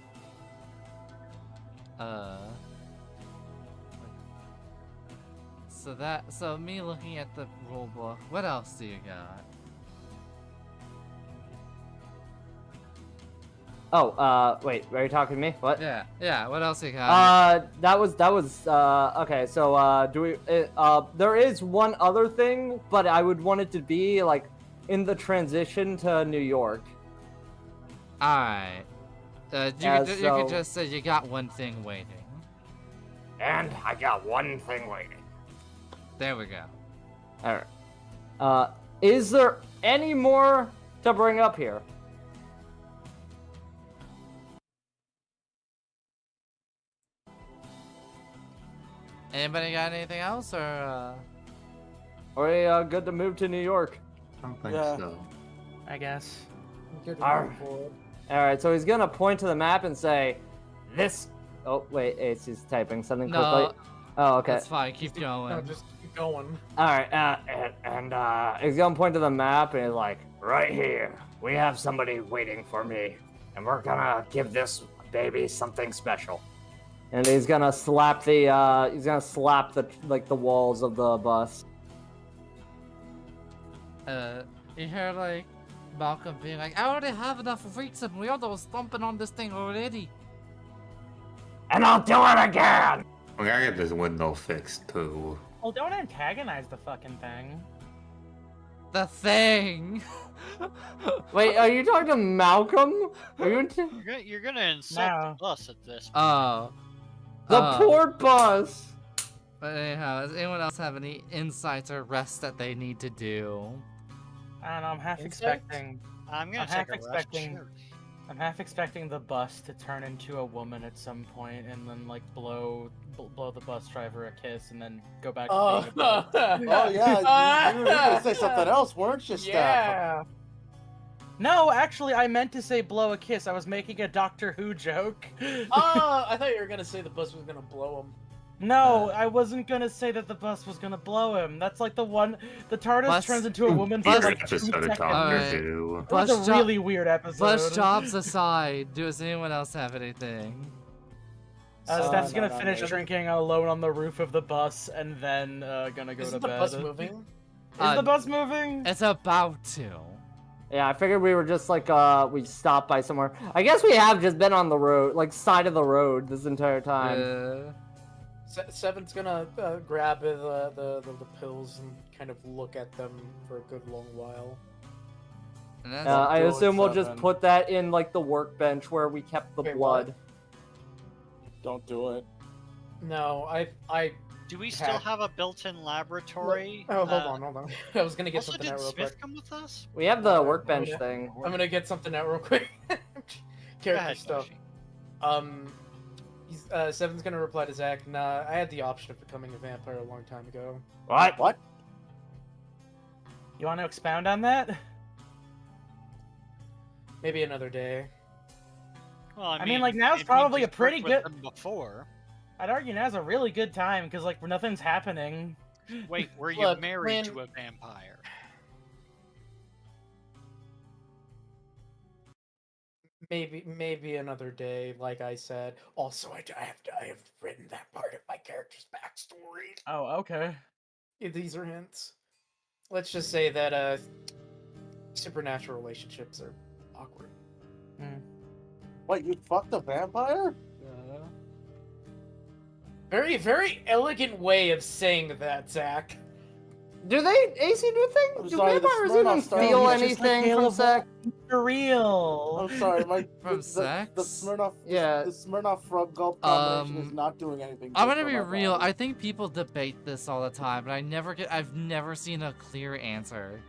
So me looking at the rule book, what else do you got? Oh, wait, are you talking to me? What? Yeah, what else you got? That was, okay, so, there is one other thing, but I would want it to be, like, in the transition to New York. Alright. You could just say you got one thing waiting. And I got one thing waiting. There we go. Alright. Is there any more to bring up here? Anybody got anything else, or Are we good to move to New York? I don't think Yeah. so. I guess. Good to Arr. move forward. Alright, so he's gonna point to the map and say, this... Oh, wait, Ace, he's typing something No, quickly. Oh, okay. that's fine. Keep going. No, just keep going. Alright, he's gonna point to the map and he's like, Right here, we have somebody waiting for me, and we're gonna give this baby something special. and he's gonna slap the, like, the walls of the bus. You hear, like, Malcolm being like, I already have enough reason. We all stomping on this thing already. And I'll do it again! We gotta get this window fixed too. Well, don't antagonize the fucking thing. The thing! Wait, are you talking to Malcolm? Are you You're gonna insult No. us at this. Oh. the poor bus? But anyhow, does anyone else have any insights or rests that they need to do? I don't know, I'm half Insights? expecting I'm gonna I'm take half a rest. expecting- Sure. I'm half expecting the bus to turn into a woman at some point and then like blow the bus driver a kiss and then go back to Oh, being a bus. Oh yeah, you were gonna say something else, weren't you, Steph? Yeah. No, actually I meant to say blow a kiss. I was making a Doctor Who joke. Oh, I thought you were gonna say the bus was gonna blow him. No, I wasn't gonna say that the bus was gonna blow him. That's like the TARDIS Bus- turns into a woman for Bus- like 2 episode of seconds. Doctor Alright. Who. It was Bus a jo- really weird episode. Bus jobs aside, does anyone else have anything? Steph's No, gonna no, finish no. drinking alone on the roof of the bus and then gonna go Isn't to the bed. bus moving? Is the bus moving? It's about to. Yeah, I figured we were just like, we stopped by somewhere. I guess we have just been on the road, like, side of the road this entire time. Seven's gonna grab the pills and kind of look at them for a good long while. And that's, I do it, assume we'll just Seven. put that in, like, the workbench where we kept the Wait, blood. what? Don't do it. No, I. Do we still Okay. have a built-in laboratory? Oh, hold on. I was gonna get Also, something did out real Smith quick. come with us? We have the Oh, workbench yeah. thing. I'm gonna get something out real quick. Go Character ahead, stuff. Yoshi. Seven's gonna reply to Zach. Nah, I had the option of becoming a vampire a long time ago. What? You want to expound on that? Maybe another day. Well, I mean, like, now's if you probably a just pretty worked with good- them before. I'd argue now's a really good time because like nothing's happening. Wait, were you Look, married when- to a vampire? Maybe another day, like I said. Also, I have written that part of my character's backstory. Oh, okay. These are hints. Let's just say that supernatural relationships are awkward. Wait, you fucked a vampire? Very, very elegant way of saying that, Zach. Do they, AC, do I'm sorry, the vampires Smirnoff even style feel is just like anything Halo from sex? For real. I'm sorry, From the sex? Smirnoff, Yeah. the Smirnoff frog gulp combination is not doing anything. I'm good gonna for be my real. body. I think people debate this all the time, but I've never seen a clear answer.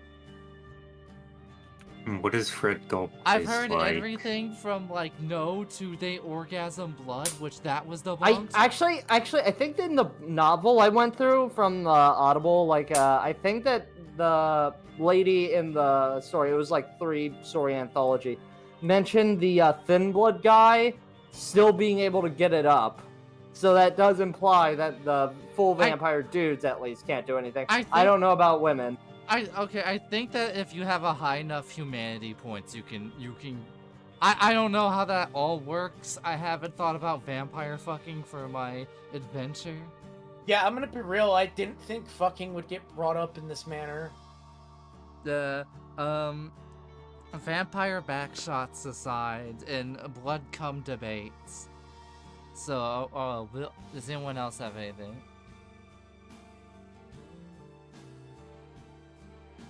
What does Fred Gulp I've taste heard like? everything from like no to they orgasm blood, which that was the I actually, I think in the novel I went through from Audible, like, I think that the lady in the story, it was like 3-story anthology, mentioned the thin blood guy still being able to get it up. So that does imply that the full vampire dudes at least can't do anything. I don't know about women. I think that if you have a high enough humanity points, you can. I don't know how that all works. I haven't thought about vampire fucking for my adventure. Yeah, I'm gonna be real. I didn't think fucking would get brought up in this manner. The vampire backshots aside and blood cum debates. So, does anyone else have anything?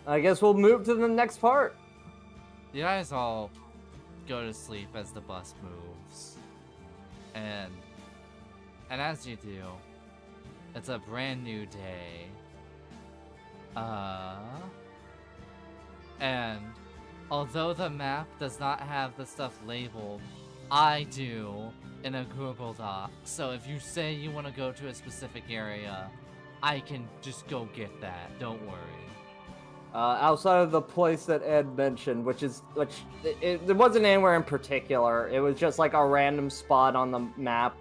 I guess we'll move to the next part. You guys all go to sleep as the bus moves. And as you do, it's a brand new day. And although the map does not have the stuff labeled, I do in a Google Doc. So if you say you want to go to a specific area, I can just go get that. Don't worry. Outside of the place that Ed mentioned, which it wasn't anywhere in particular. It was just like a random spot on the map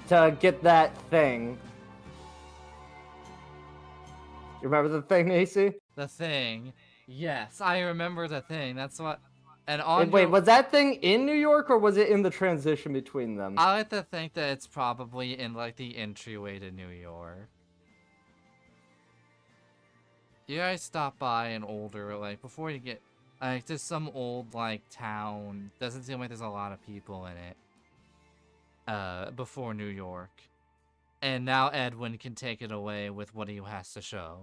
to get that thing. You remember the thing, AC? The thing. Yes, I remember the thing. That's what. And on. Wait, was that thing in New York or was it in the transition between them? I like to think that it's probably in like the entryway to New York. You guys stop by an older, like, before you get, like, there's some old, like, town. Doesn't seem like there's a lot of people in it. Before New York. And now Edwin can take it away with what he has to show.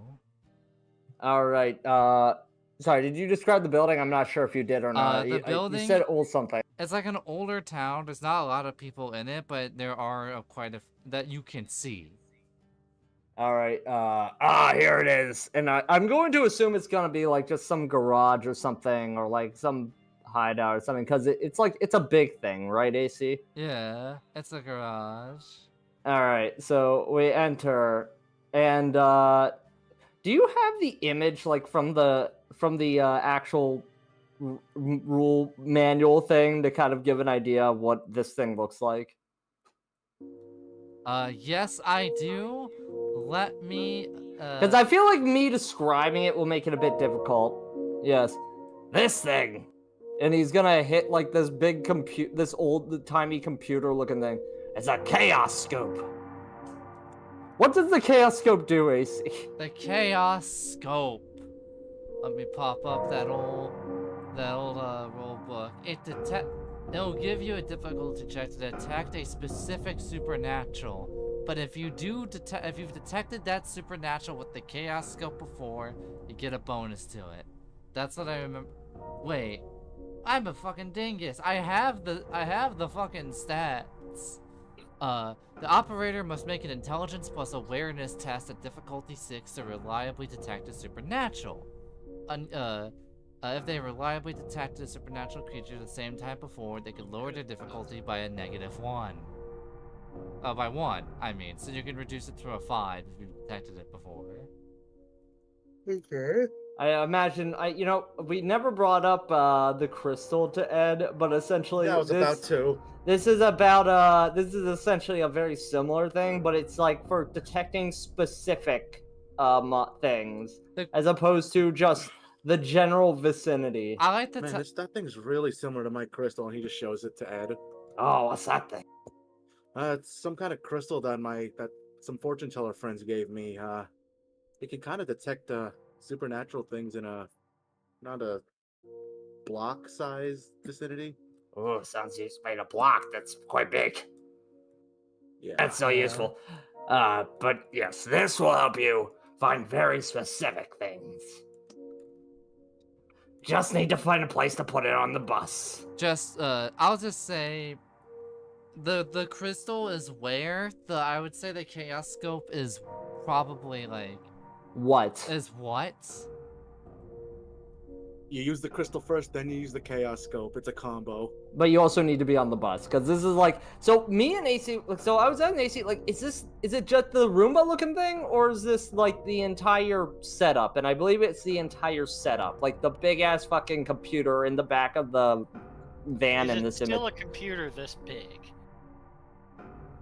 Alright, sorry, did you describe the building? I'm not sure if you did or not. The building... You said old something. It's like an older town. There's not a lot of people in it, but there are quite a... that you can see. Alright, here it is. And I'm going to assume it's gonna be like just some garage or something, or like some hideout or something, because it's like, it's a big thing, right, AC? Yeah, it's a garage. Alright, so we enter, and do you have the image like from the actual rule manual thing to kind of give an idea of what this thing looks like? Yes, I do. Let me, Because I feel like me describing it will make it a bit difficult. Yes. This thing! And he's gonna hit, like, this big this old-timey computer-looking thing. It's a chaos scope! What does the chaos scope do, AC? The chaos scope. Let me pop up that old rule book. It'll give you a difficulty check to detect a specific supernatural. But if you've detected that supernatural with the chaos scope before, you get a bonus to it. That's what I remember. Wait, I'm a fucking dingus. I have the fucking stats. The operator must make an intelligence plus awareness test at difficulty 6 to reliably detect a supernatural. If they reliably detected a supernatural creature at the same time before, they could lower their difficulty by a -1. By 1, I mean. So you can reduce it to a 5 if you detected it before. Okay. I imagine, we never brought up the crystal to Ed, but essentially Yeah, I was about to. this is essentially a very similar thing, but it's like for detecting specific things, as opposed to just the general vicinity. I like the Man, that thing's really similar to my crystal, and he just shows it to Ed. Oh, what's that thing? It's some kind of crystal that some fortune teller friends gave me. It can kind of detect supernatural things in not a block size vicinity. Oh, sounds used made a block. That's quite big. Yeah. That's so useful. But yes, this will help you find very specific things. Just need to find a place to put it on the bus. I'll just say, the crystal is where I would say the chaos scope is probably like. What? Is what? You use the crystal first, then you use the chaos scope. It's a combo. But you also need to be on the bus, because this is like, so me and AC, so I was at AC, like, is it just the Roomba looking thing, or is this like the entire setup? And I believe it's the entire setup, like the big ass fucking computer in the back of the van in this Is it still image. a computer this big?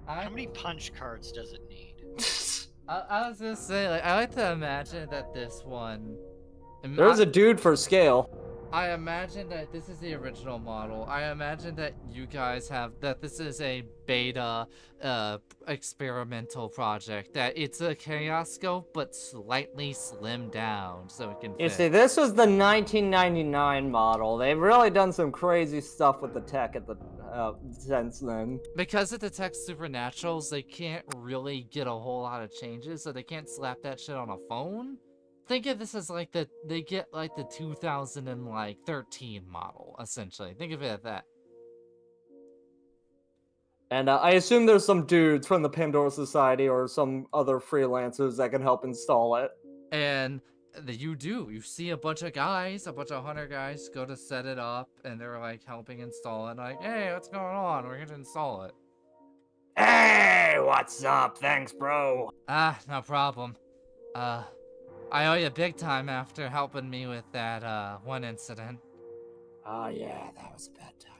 How many punch cards does it need? I was gonna say, like, I like to imagine that this one. There's a dude for scale. I imagine that this is the original model. I imagine that you guys that this is a beta experimental project. That it's a chaos scope, but slightly slimmed down so it can fit. You see, this was the 1999 model. They've really done some crazy stuff with the tech at the since then. Because it detects supernaturals, they can't really get a whole lot of changes, so they can't slap that shit on a phone. Think of this as like they get like the 2013 model, essentially. Think of it as that. And I assume there's some dudes from the Pandora Society or some other freelancers that can help install it. And you see a bunch of guys, a bunch of hunter guys go to set it up, and they're like helping install it. Like, hey, what's going on? We're gonna install it. Hey, what's up? Thanks, bro. No problem. I owe you big time after helping me with that one incident. Oh yeah, that was a bad time.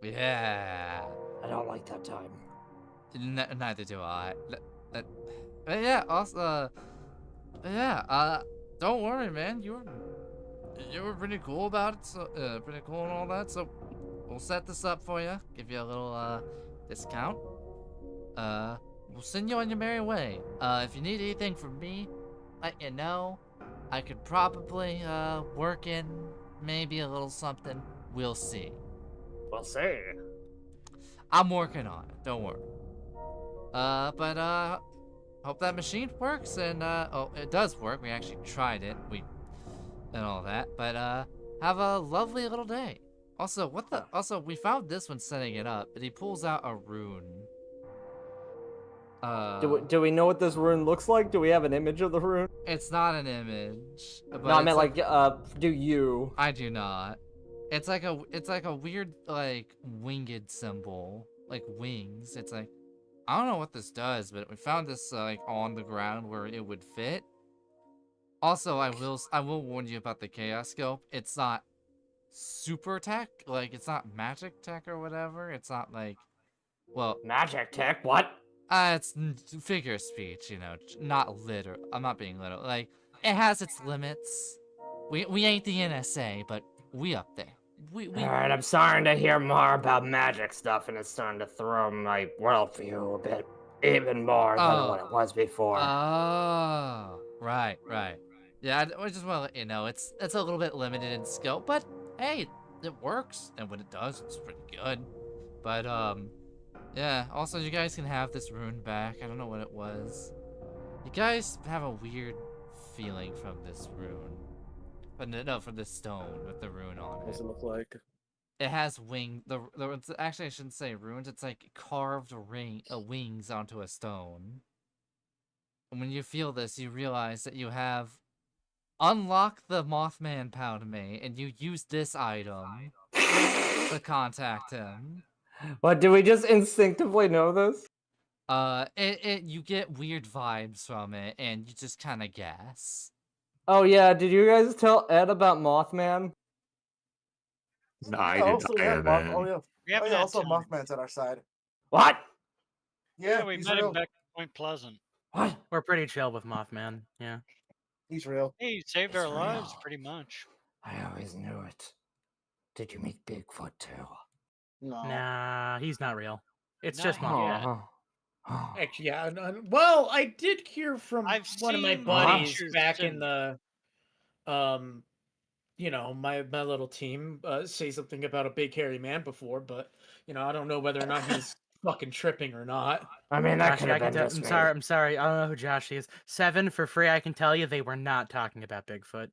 Yeah. I don't like that time. Neither do I. But yeah, also, don't worry, man. You were pretty cool about it, so pretty cool and all that. So we'll set this up for you. Give you a little discount. We'll send you on your merry way. If you need anything from me, let you know. I could probably work in maybe a little something. We'll see. We'll see. I'm working on it. Don't worry. But hope that machine works. And oh, it does work. We actually tried it. And all that. But have a lovely little day. Also, we found this one setting it up, but he pulls out a rune. Do we know what this rune looks like? Do we have an image of the rune? It's not an image. But No, I meant like, do you? I do not. It's like a weird like winged symbol, like wings. It's like, I don't know what this does, but we found this like on the ground where it would fit. Also, I will warn you about the chaos scope. It's not super tech, like it's not magic tech or whatever. It's not like, well, magic tech. What? It's figure of speech, you know, not literal. I'm not being literal. Like, it has its limits. We ain't the NSA, but we up there. Alright, I'm starting to hear more about magic stuff, and it's starting to throw my worldview a bit even more than what it was before. Oh, right. Yeah, I just want to let you know, it's a little bit limited in scope, but hey, it works, and when it does, it's pretty good. But, yeah, also you guys can have this rune back. I don't know what it was. You guys have a weird feeling from this rune. But no, from this stone with the rune on it. What does it look like? It has actually I shouldn't say runes, it's like carved wings onto a stone. And when you feel this, you realize that you have unlock the Mothman Pound Mate, and you use this item to contact him. What, do we just instinctively know this? You get weird vibes from it, and you just kind of guess. Oh yeah, did you guys tell Ed about Mothman? No, I Yeah, did also not we have have Moth. it. Oh yeah. We Oh haven't yeah. had Also, time. Mothman's at our side. What? Yeah, we he's met real. him back at Point Pleasant. What? We're pretty chill with Mothman. Yeah. He's real. He saved It's our lives real. pretty much. I always knew it. Did you meet Bigfoot too? No. Nah, he's not real. It's Not just yet. Mothman. Actually, yeah. Well, I did hear from I've one of my seen buddies pictures back in since. the, my little team say something about a big hairy man before, but I don't know whether or not he's fucking tripping or not. I mean, that Josh, could I have can been tell. just I'm me. sorry. I'm sorry. I don't know who Josh is. 7 for free. I can tell you they were not talking about Bigfoot.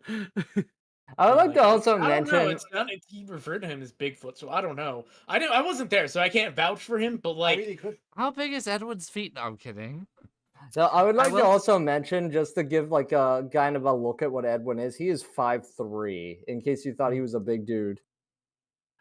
I would like to also I don't know. mention. He referred to him as Bigfoot, so I don't know. I wasn't there, so I can't vouch for him. But I like, mean, he could. How big is Edward's feet? No, I'm kidding. So I would like to will- also mention, just to give like a kind of a look at what Edwin is. He is 5'3", in case you thought he was a big dude.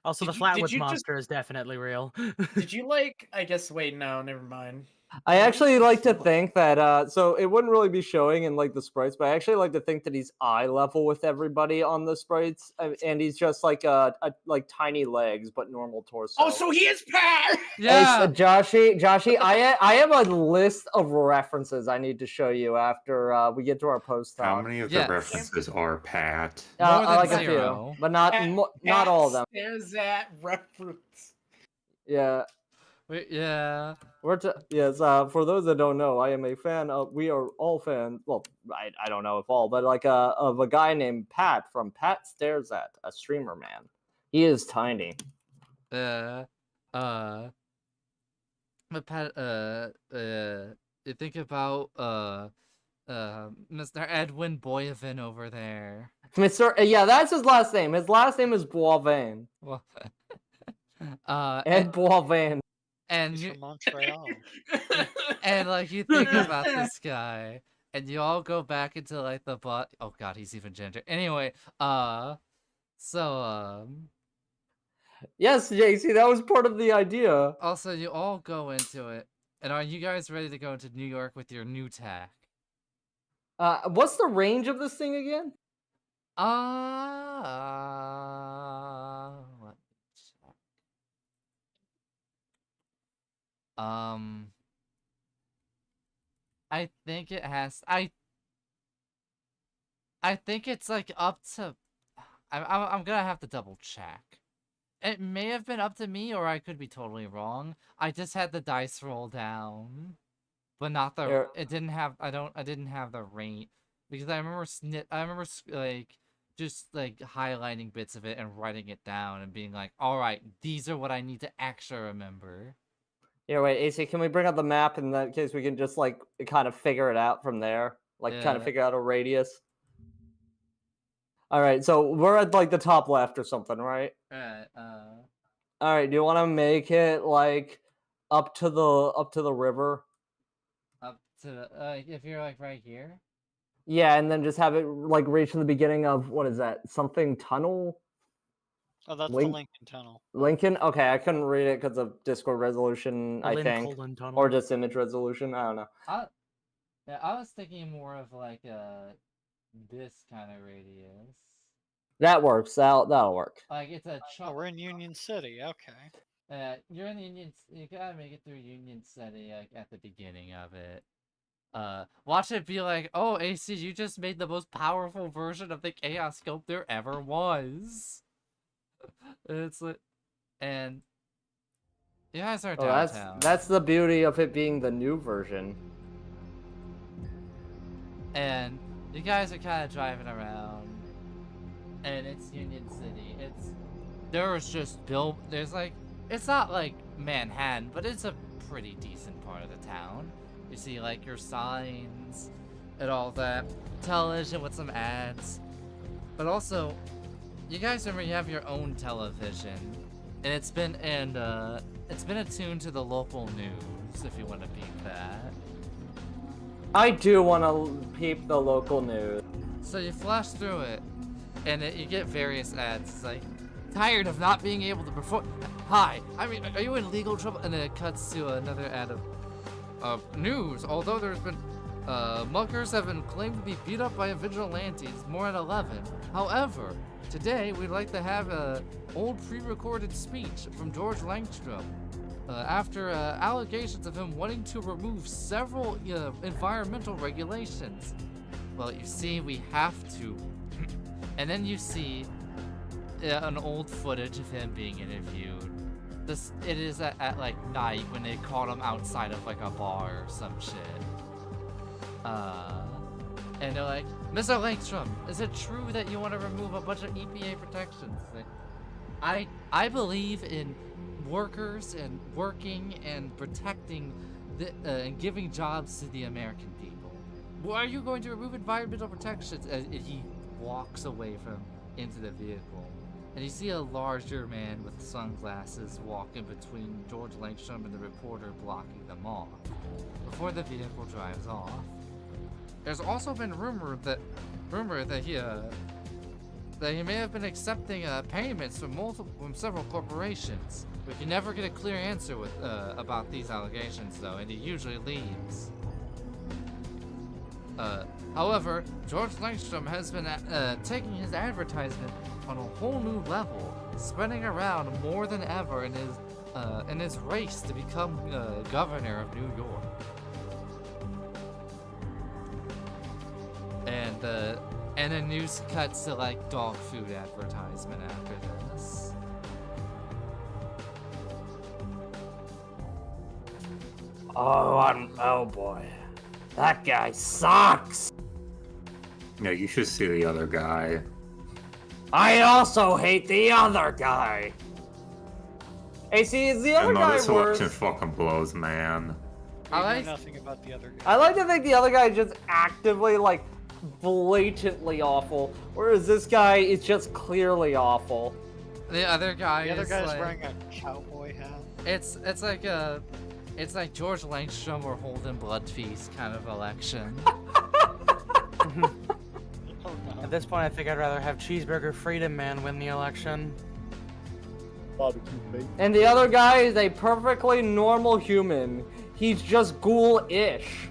Also, Did the you- did Flatwoods you just- monster is definitely real. did you like? I guess. Wait, no, never mind. I actually What's like to this? think that so it wouldn't really be showing in like the sprites, but I actually like to think that he's eye level with everybody on the sprites, and he's just like like tiny legs but normal torso. Oh, so he is Pat. Yeah. Hey, Joshy, I have a list of references I need to show you after we get to our post talk. How many of Yes. the references are Pat? More I than like a zero. few, but not not all of them. There's that reference. Yeah. Yeah. Yes, for those that don't know, I am a fan of, we are all fans, well, I don't know if all, but like of a guy named Pat from Pat Stares At, a streamer man. He is tiny. But Pat, you think about Mr. Edwin Boyvin over there. Yeah, that's his last name. His last name is Boivin. Well, Ed Boivin. and He's you, from Montreal. and like you think about this guy, and you all go back into like the oh god, he's even ginger. Anyway, Yes, JC, that was part of the idea. also you all go into it, and are you guys ready to go into New York with your new tech? What's the range of this thing again? Let me check. I think it has. I think it's like up to. I'm gonna have to double check. It may have been up to me, or I could be totally wrong. I just had the dice roll down, but not the. Here. It didn't have. I didn't have the rate because I remember like just like highlighting bits of it and writing it down and being like, all right, these are what I need to actually remember. Here, wait, AC, can we bring up the map in that case we can just like kind of figure it out from there? Like kind of Yeah. figure out a radius. All right, so we're at like the top left or something, right? Alright, All right, do you want to make it like up to the river? up to the, if you're like right here. Yeah, and then just have it like reach to the beginning of what is that? Something tunnel? Oh, that's Link- the Lincoln Tunnel. Lincoln? Okay, I couldn't read it because of Discord resolution, I think, Lincoln Tunnel. or just image resolution. I don't know. Yeah, I was thinking more of like this kind of radius. That works. That'll work. Like it's a Oh, chunk. we're in Union City. Okay. You're in Union. You gotta make it through Union City like at the beginning of it. Watch it be like, oh, AC, you just made the most powerful version of the Chaos Scope there ever was. It's like, and you guys are Oh, downtown. that's the beauty of it being the new version. And you guys are kind of driving around, and it's Union City. There's just there's like, it's not like Manhattan, but it's a pretty decent part of the town. You see like your signs and all that, television with some ads, but also, you guys remember you have your own television, and it's been attuned to the local news if you want to peep that. I do want to peep the local news. So you flash through it, and you get various ads. It's like, tired of not being able to perform. Hi, I mean, are you in legal trouble? And then it cuts to another ad of news. Although there's been muggers have been claimed to be beat up by vigilantes, more at 11. However, today we'd like to have a old pre-recorded speech from George Langstrom. After allegations of him wanting to remove several environmental regulations. Well, you see, we have to. And then you see an old footage of him being interviewed. It is at like night when they caught him outside of like a bar or some shit. And they're like, Mr. Langstrom, is it true that you want to remove a bunch of EPA protections? Like, I believe in workers and working and protecting and giving jobs to the American people. Why are you going to remove environmental protections? And he walks away from into the vehicle. And you see a larger man with sunglasses walking between George Langstrom and the reporter, blocking them off before the vehicle drives off. There's also been rumor that he may have been accepting payments from several corporations. We can never get a clear answer about these allegations, though, and he usually leaves. However, George Langstrom has been taking his advertisement on a whole new level, spreading around more than ever in his race to become governor of New York. And the news cuts to like dog food advertisement after this. Oh boy. That guy sucks! No, you should see the other guy. I also hate the other guy! Hey, see, is the other guy this worse? election fucking blows, man. I know nothing about the other guy. I like to think the other guy is just actively, like, blatantly awful, whereas this guy is just clearly awful. The other guy The other is guy's like, wearing a cowboy hat. It's like George Langstrom or Holden Bloodfeast kind of election. Oh, no. At this point, I think I'd rather have Cheeseburger Freedom Man win the election. Barbecue bacon. And the other guy is a perfectly normal human. He's just ghoul-ish.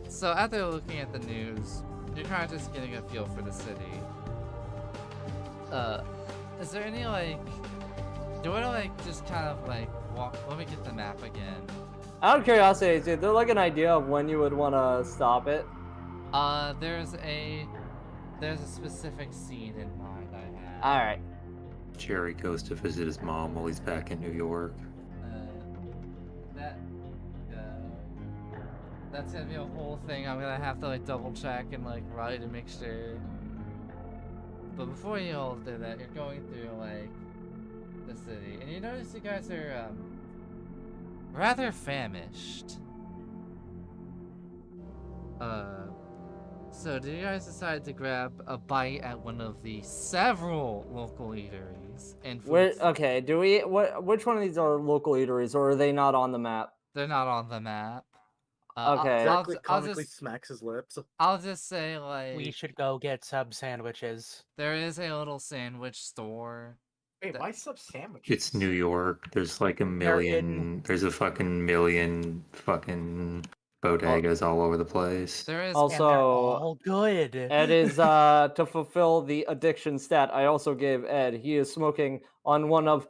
So after looking at the news, you're kind of just getting a feel for the city. Is there any like... Do I like just kind of like walk... Let me get the map again. Out of curiosity, is there like an idea of when you would want to stop it? There's a specific scene in mind I have. Alright. Jerry goes to visit his mom while he's back in New York. That's gonna be a whole thing. I'm gonna have to like double check and like write to make sure. But before you all do that, you're going through like the city, and you notice you guys are rather famished. So do you guys decide to grab a bite at one of the several local eateries and foods? Okay, which one of these are local eateries, or are they not on the map? They're not on the map. Okay. Exactly, I'll comically just smacks his lips. I'll just say like We should go get sub sandwiches. there is a little sandwich store. Wait, why sub sandwiches? It's New York. There's like a million. There's a fucking million fucking bodegas all over the place. There is Also, All good. Ed is to fulfill the addiction stat I also gave Ed. He is smoking on one of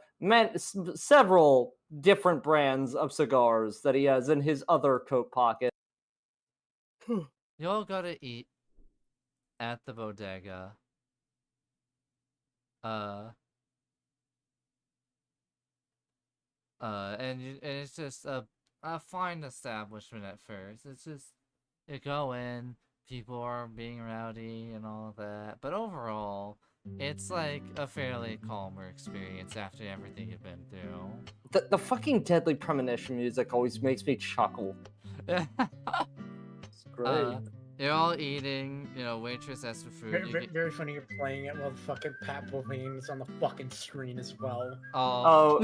several different brands of cigars that he has in his other coat pocket. you all gotta eat at the bodega. And it's just a fine establishment at first. It's just you go in, people are being rowdy and all of that, but overall, it's like a fairly calmer experience after everything you've been through. The fucking Deadly Premonition music always makes me chuckle. It's great. You're all eating, waitress asks for food. Very funny you're playing it while the fucking Pat Bourdain is on the fucking screen as well. Oh,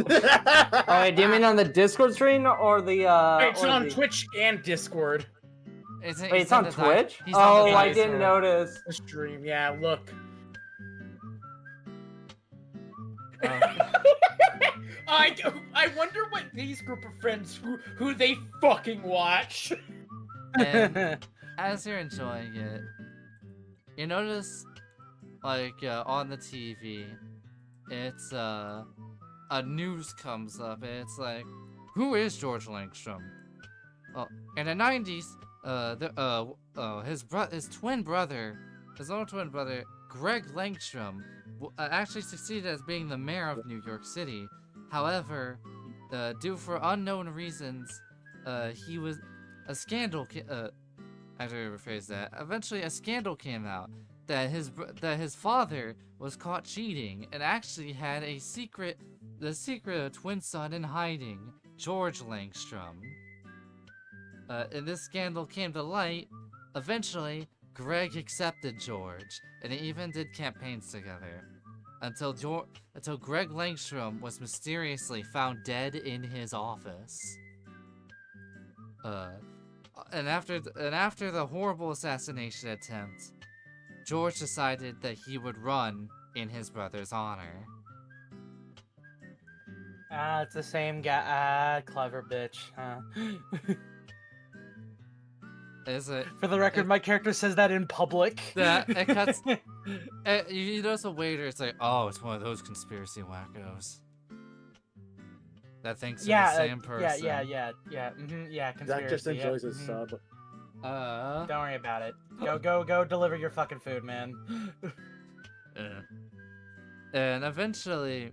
wait, do you mean on the Discord stream or the? It's or on the... Twitch and Discord. Wait, it's on the Twitch? He's on Oh, the I Discord. didn't notice. The stream, yeah. Look. I wonder what these group of friends who they fucking watch. And as you're enjoying it, you notice, like, on the TV, it's, a news comes up, and it's like, who is George Langstrom? Oh, in the 90s, his twin brother, his own twin brother, Greg Langstrom, actually succeeded as being the mayor of New York City. However, due for unknown reasons, he was a scandal. I have to rephrase that. Eventually, a scandal came out that his father was caught cheating and actually had the secret twin son in hiding, George Langstrom. And this scandal came to light. Eventually, Greg accepted George, and they even did campaigns together. Until Greg Langstrom was mysteriously found dead in his office. And after the horrible assassination attempt, George decided that he would run in his brother's honor. It's the same guy. Clever bitch, huh? Is it? For the record, my character says that in public. That it cuts. You notice a waiter. It's like, oh, it's one of those conspiracy wackos that thinks they're the same person. Yeah. Conspiracy. Zach just enjoys his sub. Don't worry about it. Go deliver your fucking food, man. And eventually,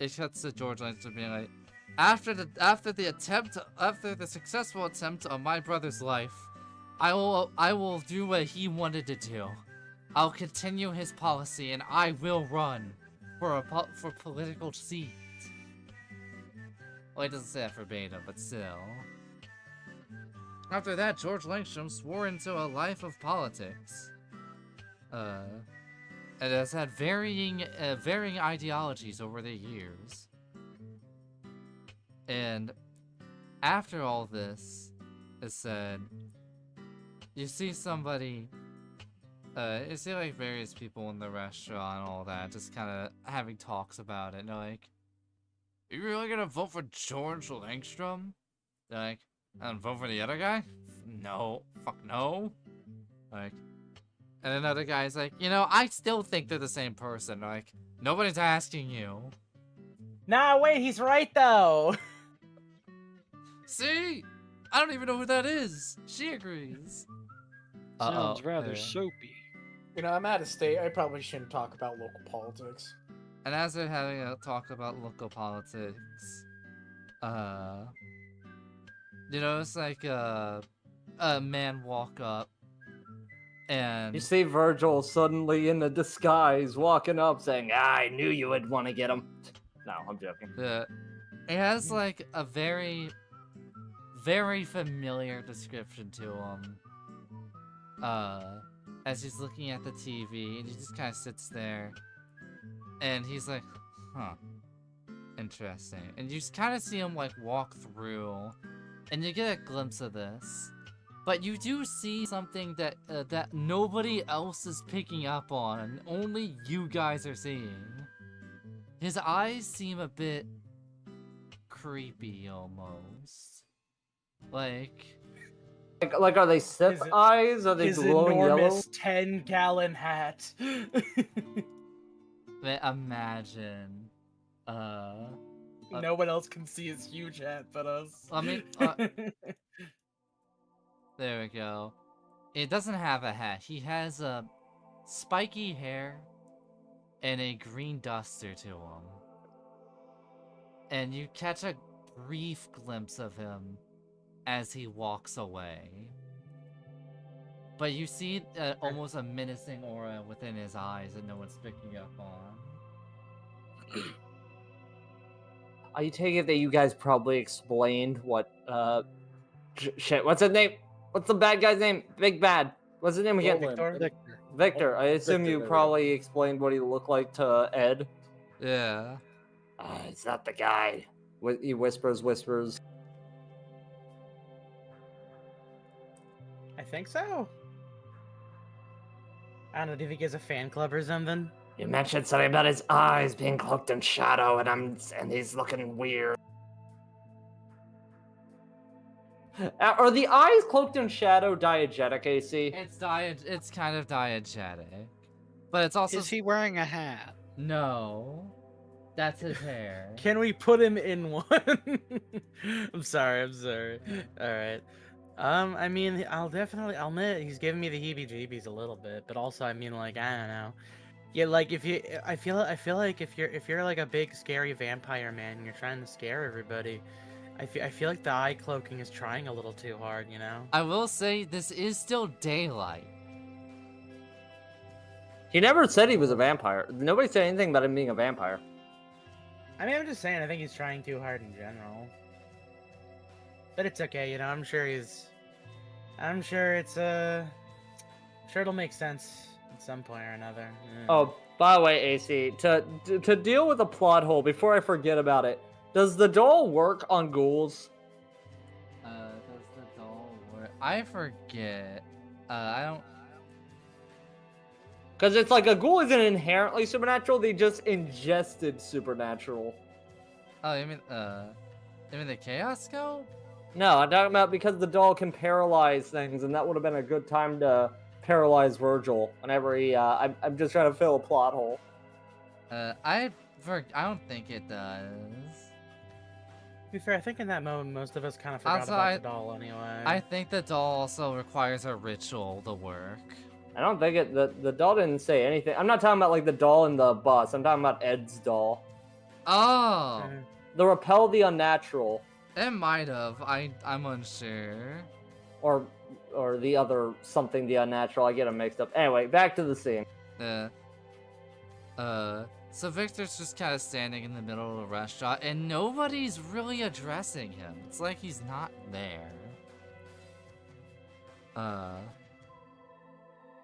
it cuts to George Langstrom being like, after the successful attempt on my brother's life, I will do what he wanted to do. I'll continue his policy, and I will run for political seat. Well, he doesn't say that verbatim, but still. After that, George Langstrom swore into a life of politics. And has had varying ideologies over the years. And after all this is said, you see somebody, you see like various people in the restaurant and all that, just kind of having talks about it. And they're like, "Are you really gonna vote for George Langstrom?" They're like, "And vote for the other guy?" No, fuck no. Like, and another guy's like, I still think they're the same person. Like, nobody's asking you. Nah, wait, he's right though. See? I don't even know who that is. She agrees. Sounds rather soapy. I'm out of state. I probably shouldn't talk about local politics. And as they're having a talk about local politics, it's like a man walk up, and You see Virgil suddenly in a disguise walking up saying, I knew you would want to get him. No, I'm joking. it has like a very, very familiar description to him. As he's looking at the TV, and he just kind of sits there, and he's like, huh, interesting. And you just kind of see him like walk through, and you get a glimpse of this. But you do see something that that nobody else is picking up on, only you guys are seeing. His eyes seem a bit creepy, almost. Like, are they Sith eyes? Are they His glowing yellow? enormous 10-gallon hat. imagine. No one else can see his huge hat but us. I mean, there we go. It doesn't have a hat. He has a spiky hair and a green duster to him. And you catch a brief glimpse of him as he walks away. But you see almost a menacing aura within his eyes that no one's picking up on. I take it that you guys probably explained what, shit, what's his name? What's the bad guy's name? Big Bad. What's his name again? Victor. Victor. I assume Victor, you there we probably explained what he looked like to Ed. Yeah. It's not the guy. He whispers. think so? I don't know. Do you think he has a fan club or something? You mentioned something about his eyes being cloaked in shadow, and he's looking weird. Are the eyes cloaked in shadow diegetic, AC? It's kind of diegetic, but it's also Is he wearing a hat? no. That's his hair. Can we put him in one? I'm sorry. All right. I mean, I'll admit he's giving me the heebie-jeebies a little bit, but also, I mean, like, I don't know. Yeah, like I feel like if you're like a big scary vampire man and you're trying to scare everybody, I feel like the eye cloaking is trying a little too hard, you know? I will say this is still daylight. He never said he was a vampire. Nobody said anything about him being a vampire. I mean, I'm just saying, I think he's trying too hard in general. But it's okay, you know, I'm sure it'll make sense at some point or another. Yeah. Oh, by the way, AC, to deal with a plot hole, before I forget about it, does the doll work on ghouls? Does the doll work? I forget. I don't. Because it's like a ghoul isn't inherently supernatural, they just ingested supernatural. Oh, you mean the Chaos Scope? No, I'm talking about because the doll can paralyze things, and that would have been a good time to paralyze Virgil whenever he, I'm just trying to fill a plot hole. I don't think it does. To be fair, I think in that moment, most of us kind of forgot Also, about the doll anyway. I think the doll also requires a ritual to work. I don't think the doll didn't say anything. I'm not talking about like the doll in the bus. I'm talking about Ed's doll. Oh, The repel the unnatural. it might have. I'm unsure. Or the other something the unnatural. I get them mixed up. Anyway, back to the scene. So Victor's just kind of standing in the middle of the restaurant, and nobody's really addressing him. It's like he's not there.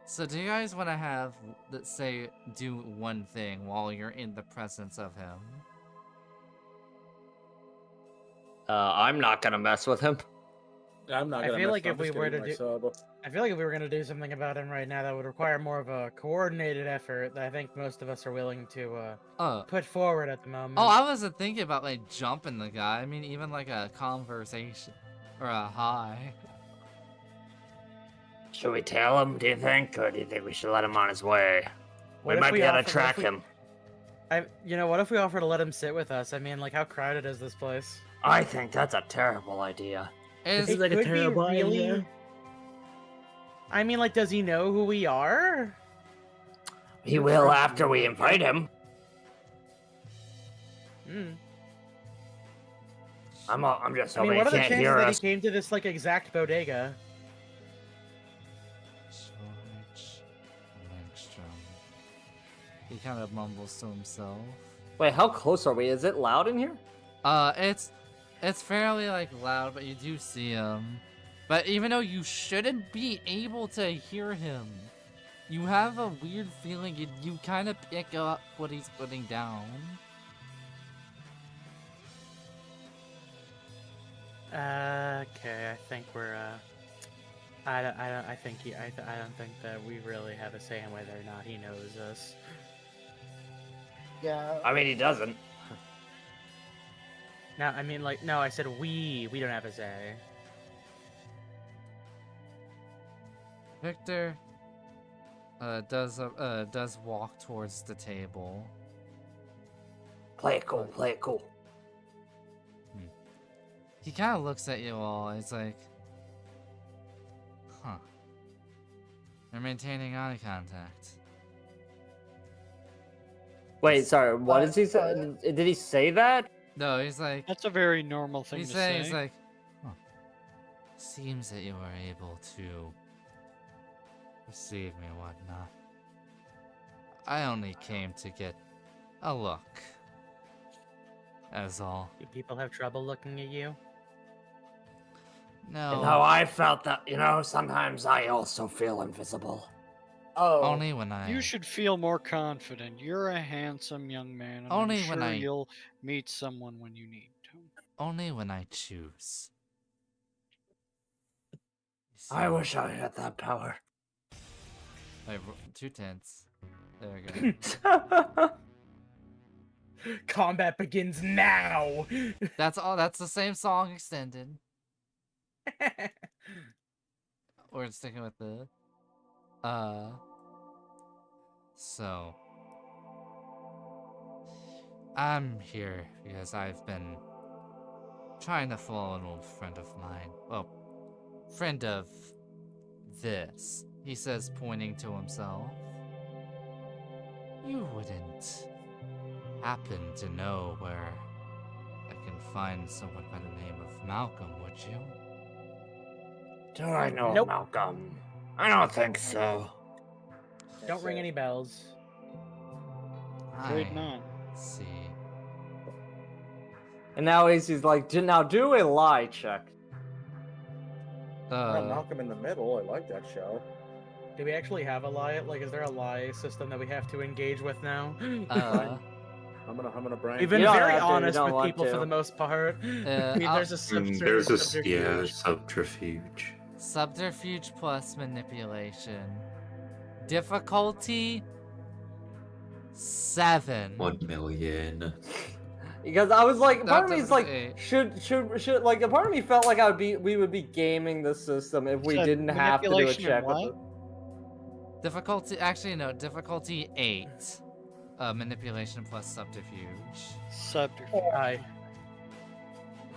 So do you guys want to have, let's say, do one thing while you're in the presence of him? I'm not gonna mess with him. I'm not I gonna feel mess like up. if we I'm just were gonna to eat my sub. I feel like if we were gonna do something about him right now, that would require more of a coordinated effort that I think most of us are willing to put forward at the moment. Oh, I wasn't thinking about like jumping the guy. I mean, even like a conversation or a hi. Should we tell him, do you think? Or do you think we should let him on his way? What We if might we be able to offer- track what if him. what if we offer to let him sit with us? I mean, like, how crowded is this place? I think that's a terrible idea. Is It like a could be terrible really. idea. I mean, like, does he know who we are? He will after we invite him. Hmm. I'm just I mean, hoping what are he the can't chances hear that us. he came to this like exact bodega? George Langstrom. He kind of mumbles to himself. Wait, how close are we? Is it loud in here? It's fairly like loud, but you do see him. But even though you shouldn't be able to hear him, you have a weird feeling you kind of pick up what he's putting down. Okay, I think we're I don't think that we really have a say in whether or not he knows us. Yeah. I mean, he doesn't. No, I mean, like, no, I said we don't have a say. Victor does walk towards the table. Play it cool, play it cool. He kind of looks at you all. He's like, huh. They're maintaining eye contact. Wait, sorry. What did he say? Did he say that? No, he's like, That's a very normal thing he's to saying, say. he's like, huh. Seems that you were able to receive me, whatnot. I only came to get a look. As all. Do people have trouble looking at you? No. You know, I felt that, sometimes I also feel invisible. Oh. Only when I. You should feel more confident. You're a handsome young man, and Only I'm when sure I- you'll meet someone when you need to. Only when I choose. You I wish I had that power. Wait, 2 tenths. There we go. Combat begins now. That's all. That's the same song extended. We're sticking with the. So. I'm here because I've been trying to follow an old friend of mine. Well, friend of this. He says, pointing to himself. You wouldn't happen to know where I can find someone by the name of Malcolm, would you? Do I know Nope. Malcolm? I don't think so. Don't ring any bells. Afraid I not. see. And now he's like, now do a lie check. Not Malcolm in the Middle. I like that show. Do we actually have a lie? Like, is there a lie system that we have to engage with now? I'm gonna brain. We've been You don't very have to, you honest don't with want people for to. the most part. I mean, there's a certain There's a subterfuge. subterfuge. Subterfuge plus manipulation. Difficulty 7. 1 million. Because I was like, part of me is like, Eight. should like a part of me felt like we would be gaming the system if we Said didn't have to do a manipulation check and with what? it. Difficulty, actually no, difficulty 8. Manipulation plus subterfuge. Subterfuge. Hi.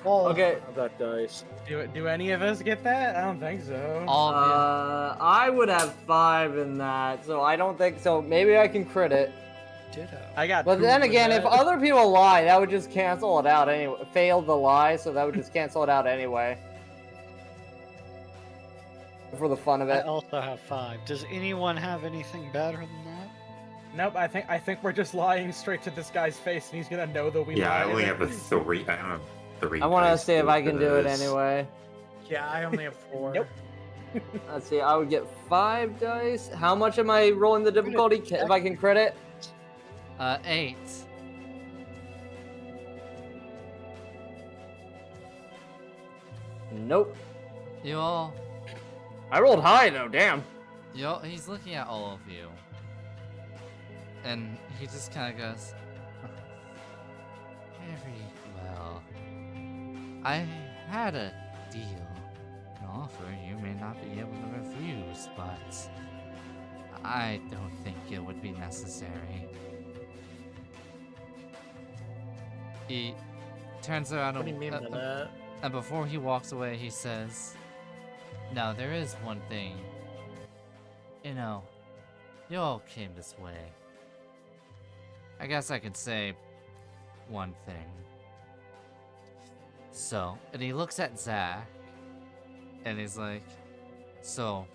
Okay. That dice. Do any of us get that? I don't think so. All of I would have 5 in that, so I don't think so. Maybe I can crit it. Ditto. I got. But poop then with again, if that. other people lie, that would just cancel it out anyway. Failed the lie, so that would just cancel it out anyway. For the fun of I it. also have 5. Does anyone have anything better than that? Nope. I think we're just lying straight to this guy's face, and he's gonna know that we. Yeah, I lied. only have a 3. I don't have 3. I want to dice see if to I can do it this. anyway. Yeah, I only have 4. Nope. Let's see, I would get 5 dice. How much am I rolling the difficulty if I can crit it? 8. Nope. You all, I rolled high though, damn. he's looking at all of you. And he just kind of goes, very well. I had a deal, an offer you may not be able to refuse, but I don't think it would be necessary. He turns around What do you mean by that? and before he walks away, he says, now there is one thing. You know, you all came this way. I guess I could say one thing. So, and he looks at Zach, and he's like, so,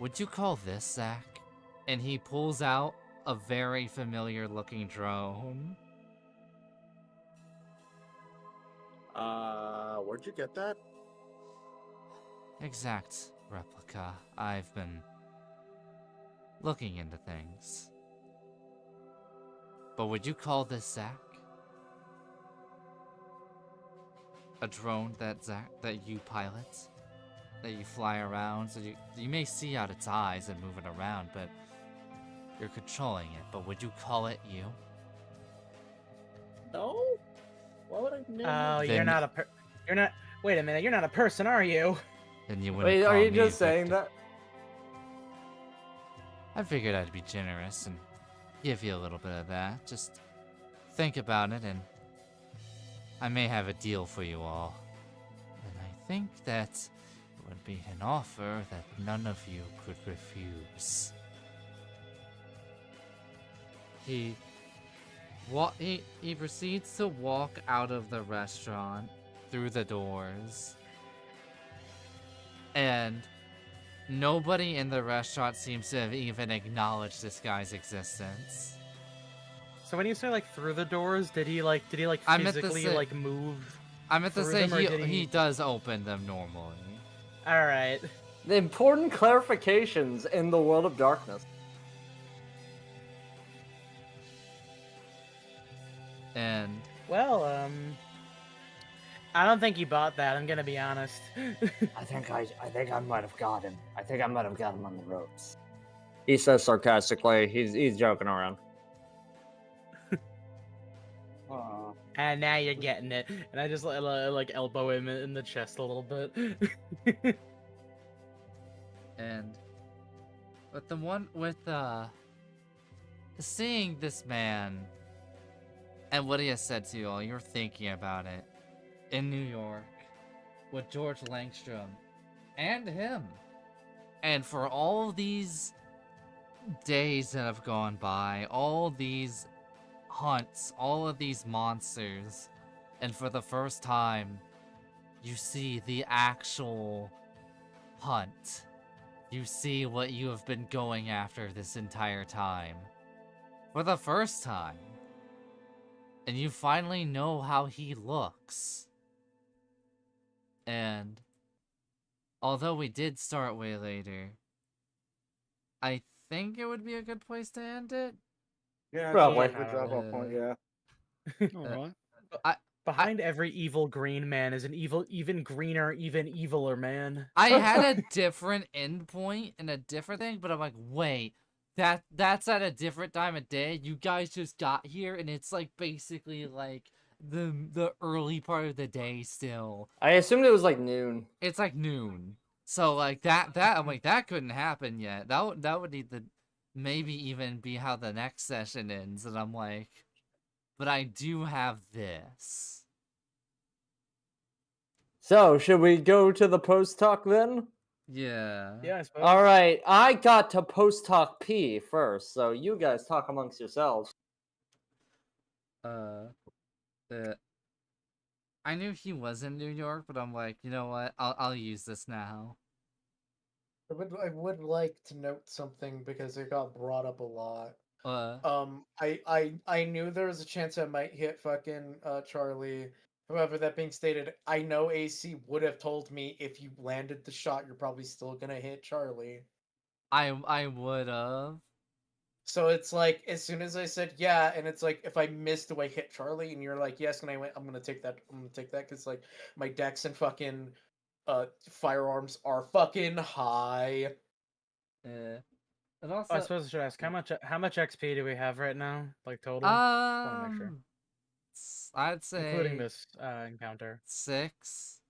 would you call this Zach? And he pulls out a very familiar looking drone. Where'd you get that? Exact replica. I've been looking into things. But would you call this Zach? A drone that you pilot? That you fly around? So you may see out its eyes and move it around, but you're controlling it. But would you call it you? No. Why would I name Oh, it? you're Then- not a you're not. Wait a minute. You're not a person, are you? Then you wouldn't Wait, call are you me just saying Victor. that? I figured I'd be generous and give you a little bit of that. Just think about it, and I may have a deal for you all. And I think that it would be an offer that none of you could refuse. He proceeds to walk out of the restaurant through the doors. And nobody in the restaurant seems to have even acknowledged this guy's existence. So when you say like through the doors, did he I meant to physically say- like move? I meant to Through say them, or did he he- does open them normally. All right. The important clarifications in the world of darkness. And Well, I don't think he bought that. I'm gonna be honest. I think I might have got him. I think I might have got him on the ropes. He says sarcastically. He's joking around. And now you're getting it. And I just like elbow him in the chest a little bit. And but the one with seeing this man and what he has said to you all, you're thinking about it in New York with George Langstrom and him. And for all these days that have gone by, all these hunts, all of these monsters, and for the first time, you see the actual hunt. You see what you have been going after this entire time. For the first time. And you finally know how he looks. And although we did start way later, I think it would be a good place to end it. Yeah, Probably. Good drop off point. Yeah. Alright. Behind every evil green man is an even greener, even eviler man. I had a different endpoint and a different thing, but I'm like, wait, that's at a different time of day. You guys just got here, and it's like basically like the early part of the day still. I assumed it was like noon. It's like noon, so like that I'm like that couldn't happen yet. That would need to maybe even be how the next session ends, and I'm like, but I do have this. So, should we go to the post talk then? Yeah. Yeah, I suppose. All right, I got to post talk P first, so you guys talk amongst yourselves. I knew he was in New York, but I'm like, you know what? I'll use this now. I would like to note something because it got brought up a lot. I knew there was a chance I might hit fucking Charlie. However, that being stated, I know AC would have told me if you landed the shot, you're probably still gonna hit Charlie. I would have. So it's like as soon as I said yeah, and it's like if I missed, do I hit Charlie? And you're like yes, and I went, I'm gonna take that. I'm gonna take that because like my dex and fucking firearms are fucking high. Yeah. And also, Oh, I suppose I should ask how much XP do we have right now, like total? Just wanna make sure. I'd say Including this encounter. 6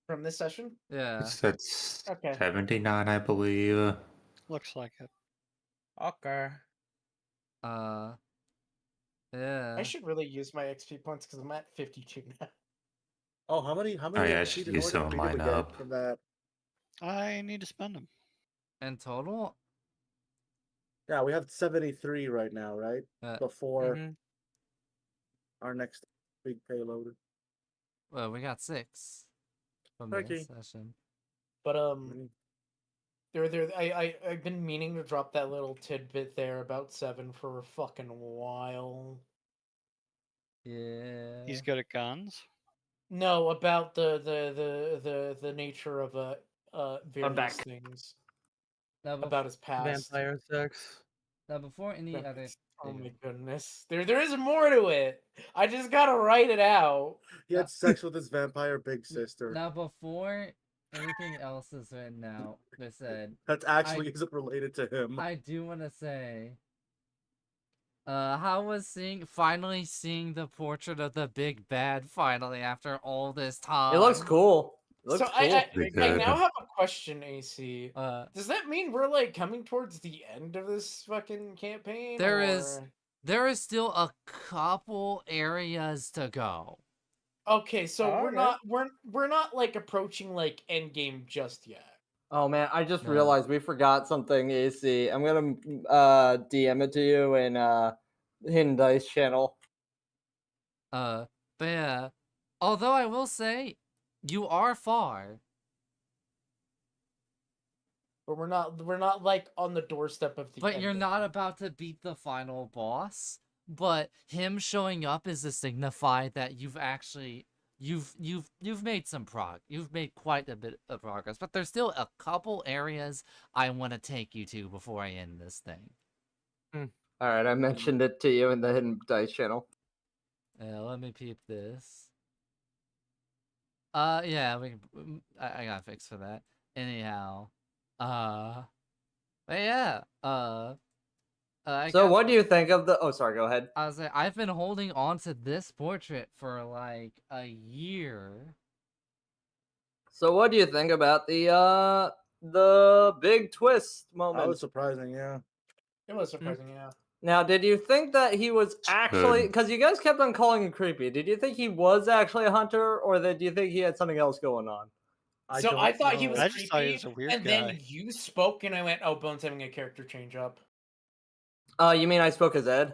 from this session. Yeah. That's Okay. 79, I believe. Looks like it. Okay. Yeah. I should really use my XP points because I'm at 52 now. Oh, how many? Oh, yeah, I XP should did use Orchid some of Tree mine get up. from that? I need to spend them. In total. Yeah, we have 73 right now, right? Before our next big payload. Well, we got 6 from this session. But I've been meaning to drop that little tidbit there about 7 for a fucking while. Yeah. He's good at guns. No, about the nature of various things. Now, about his past. Vampire sex. Now, before any other. Oh my goodness, there is more to it. I just gotta write it out. He had sex with his vampire big sister. Now, before anything else is written out, they said that actually isn't related to him. I do want to say, how was finally seeing the portrait of the big bad finally after all this time? It looks cool. It looks cool. I now have a question, AC. Does that mean we're like coming towards the end of this fucking campaign? There is still a couple areas to go. Okay, so we're not like approaching like end game just yet. Oh man, I just realized we forgot something, AC. I'm gonna DM it to you in Hidden Dice channel. But yeah, although I will say, you are far. But we're not like on the doorstep of the But you're not about to beat the final boss. But him showing up is to signify that you've actually you've made some you've made quite a bit of progress. But there's still a couple areas I want to take you to before I end this thing. Alright, I mentioned it to you in the Hidden Dice channel. Yeah, let me peep this. Yeah, I got fixed for that. Anyhow, but yeah, I So got. what do you think of the? Oh, sorry. Go ahead. I was like, I've been holding on to this portrait for like a year. So what do you think about the big twist That moment? was surprising, yeah. It was surprising, yeah. Now, did you think that he was actually? Good. Because you guys kept on calling him creepy. Did you think he was actually a hunter, or do you think he had something else going on? So I thought he was I just thought he creepy, was a weird and guy. then you spoke, and I went, "Oh, Bone's having a character change up." You mean I spoke as Ed?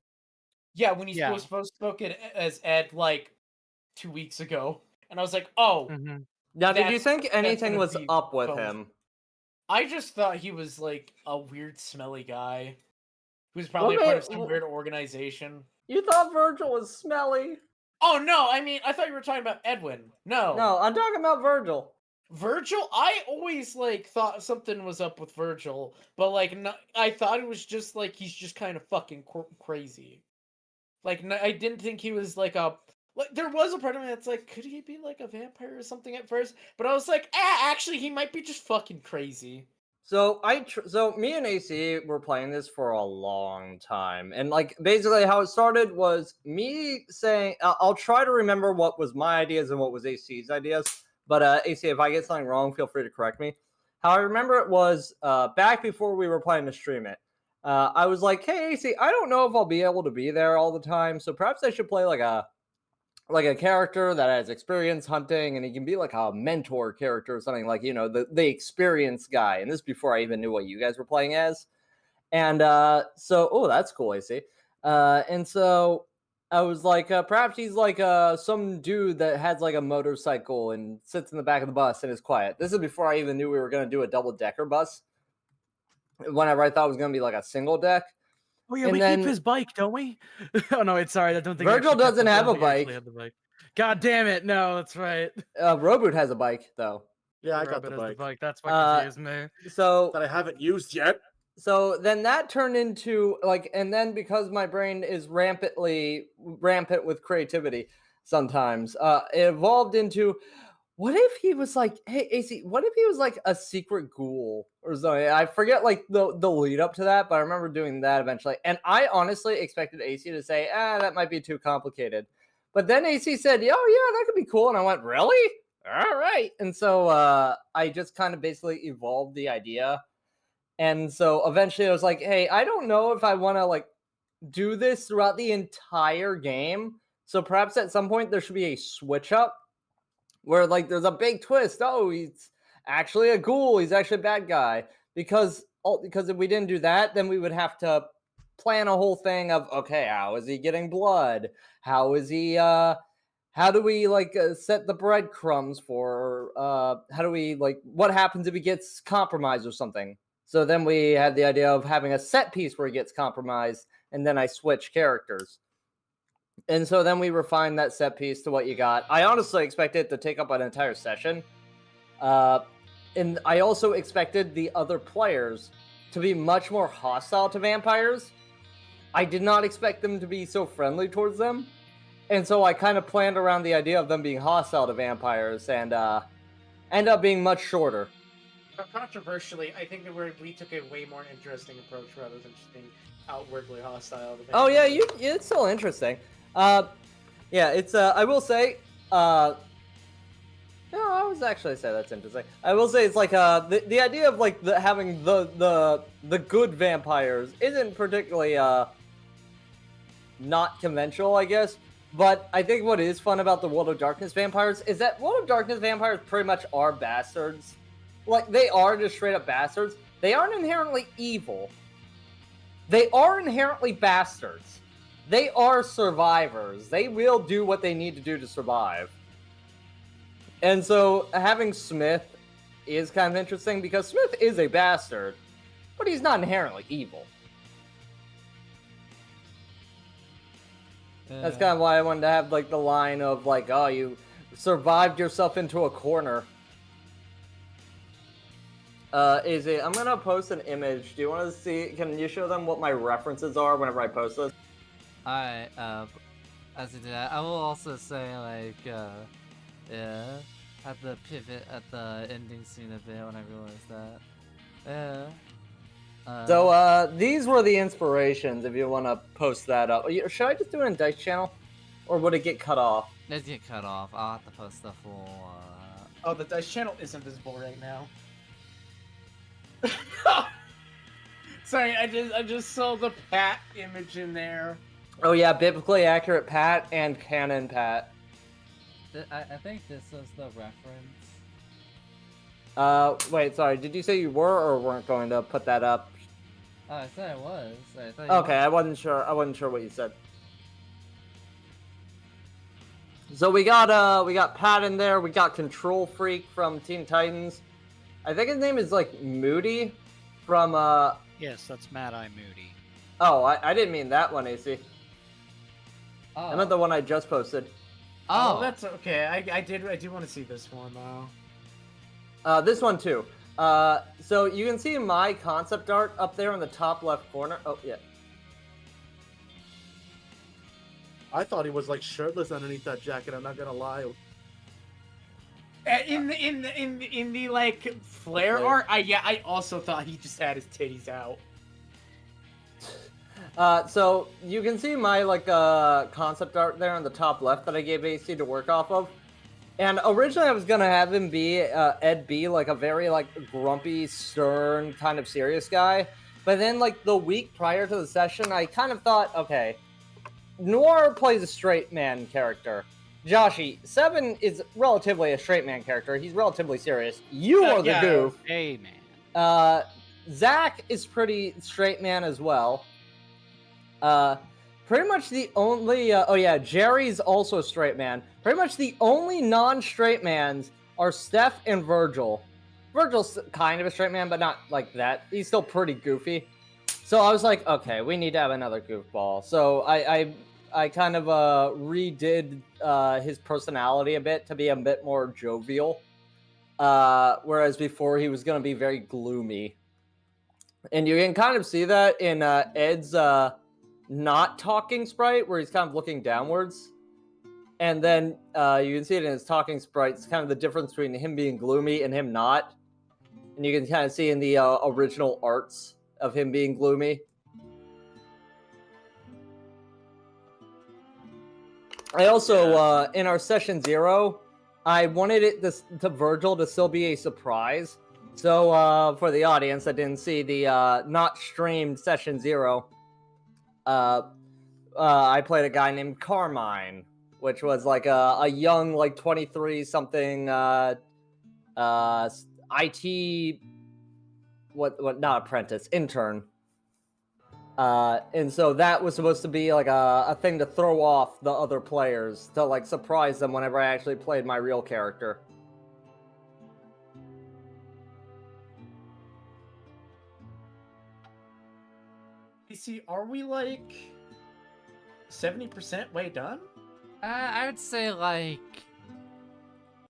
Yeah, when you Yeah. spoke it as Ed like 2 weeks ago, and I was like, "Oh, Now, did you That's- think anything gonna was be up with Bones. him? I just thought he was like a weird, smelly guy who was probably a part of some weird organization." You thought Virgil was smelly? Oh no, I mean, I thought you were talking about Edwin. No, No, I'm talking about Virgil. Virgil. I always like thought something was up with Virgil, but like, no, I thought it was just like he's just kind of fucking crazy. Like, I didn't think he was like a. Like, there was a part of me that's like, could he be like a vampire or something at first? But I was like, actually, he might be just fucking crazy. So so me and AC were playing this for a long time, and like basically how it started was me saying, I'll try to remember what was my ideas and what was AC's ideas. But AC, if I get something wrong, feel free to correct me. How I remember it was back before we were planning to stream it. I was like, hey AC, I don't know if I'll be able to be there all the time, so perhaps I should play like a character that has experience hunting, and he can be like a mentor character or something, like, you know, the experienced guy. And this before I even knew what you guys were playing as. And so, oh, that's cool, AC. And so I was like, perhaps he's like some dude that has like a motorcycle and sits in the back of the bus and is quiet. This is before I even knew we were going to do a double-decker bus. Whenever I thought it was going to be like a single deck. Oh yeah, And we then- keep his bike, don't we? Oh no, wait, sorry, I don't think Virgil actually kept doesn't it. I have don't a think I actually bike. had the bike. God damn it! No, that's right. Roboot has a bike though. Yeah, I got Robert the has bike. That's what confused me. So That I haven't used yet. So then that turned into like, and then because my brain is rampant with creativity sometimes, it evolved into, what if he was like, hey AC, what if he was like a secret ghoul or something? I forget like the lead up to that, but I remember doing that eventually. And I honestly expected AC to say, that might be too complicated. But then AC said, oh yeah, that could be cool. And I went, really? All right. And so I just kind of basically evolved the idea. And so eventually I was like, hey, I don't know if I want to like do this throughout the entire game. So perhaps at some point there should be a switch up where like there's a big twist. Oh, he's actually a ghoul. He's actually a bad guy. Because if we didn't do that, then we would have to plan a whole thing of, okay, how is he getting blood? How is he how do we like set the breadcrumbs for how do we like what happens if he gets compromised or something? So then we had the idea of having a set piece where he gets compromised, and then I switch characters. And so then we refined that set piece to what you got. I honestly expected it to take up an entire session. And I also expected the other players to be much more hostile to vampires. I did not expect them to be so friendly towards them. And so I kind of planned around the idea of them being hostile to vampires and end up being much shorter. Controversially, I think that we took a way more interesting approach rather than just being outwardly hostile. To Oh yeah, vampires. it's still interesting. Yeah, it's I will say no, I was actually say that's interesting. I will say it's like the idea of like having the good vampires isn't particularly not conventional, I guess. But I think what is fun about the World of Darkness vampires is that World of Darkness vampires pretty much are bastards. Like, they are just straight up bastards. They aren't inherently evil. They are inherently bastards. They are survivors. They will do what they need to do to survive. And so having Smith is kind of interesting because Smith is a bastard, but he's not inherently evil. That's kind of why I wanted to have like the line of like, oh, you survived yourself into a corner. I'm gonna post an image. Do you want to see? Can you show them what my references are whenever I post this? As you do that, I will also say like, yeah. At the pivot at the ending scene a bit when I realized that. Yeah. So these were the inspirations. If you want to post that up, should I just do it in Dice Channel, or would it get cut off? Let's get cut off. I'll have to post the full. Oh, the Dice channel isn't visible right now. Sorry, I just saw the Pat image in there. Oh yeah, biblically accurate Pat and canon Pat. I think this was the reference. Wait, sorry. Did you say you were or weren't going to put that up? Oh, I said I was. I thought Okay, I wasn't sure. I wasn't sure what you said. So we got Pat in there. We got Control Freak from Teen Titans. I think his name is like Moody from Yes, that's Mad Eye Moody. Oh, I didn't mean that one, AC. Oh. I meant the one I just posted. Oh, that's okay. I do want to see this one though. This one too. So you can see my concept art up there in the top left corner. Oh yeah. I thought he was like shirtless underneath that jacket. I'm not gonna lie. In the like flare Okay. art, I also thought he just had his titties out. So you can see my like concept art there on the top left that I gave AC to work off of. And originally I was gonna have him be Ed B, like a very like grumpy, stern, kind of serious guy. But then like the week prior to the session, I kind of thought, okay, Noir plays a straight man character. Joshy, Seven is relatively a straight man character. He's relatively serious. You are the yeah. goof. Hey, man. Zach is pretty straight man as well. Pretty much the only, oh yeah, Jerry's also a straight man. Pretty much the only non-straight mans are Steph and Virgil. Virgil's kind of a straight man, but not like that. He's still pretty goofy. So I was like, okay, we need to have another goofball. So I kind of redid his personality a bit to be a bit more jovial. Whereas before he was going to be very gloomy. And you can kind of see that in Ed's not talking sprite, where he's kind of looking downwards. And then you can see it in his talking sprite. It's kind of the difference between him being gloomy and him not. And you can kind of see in the original arts of him being gloomy. I also, in our session 0, I wanted it to Virgil to still be a surprise. So for the audience that didn't see the not streamed session 0, I played a guy named Carmine, which was like a young, like 23-something IT, what not apprentice, intern. And so that was supposed to be like a thing to throw off the other players, to like surprise them whenever I actually played my real character. PC, are we like 70% way done? I would say like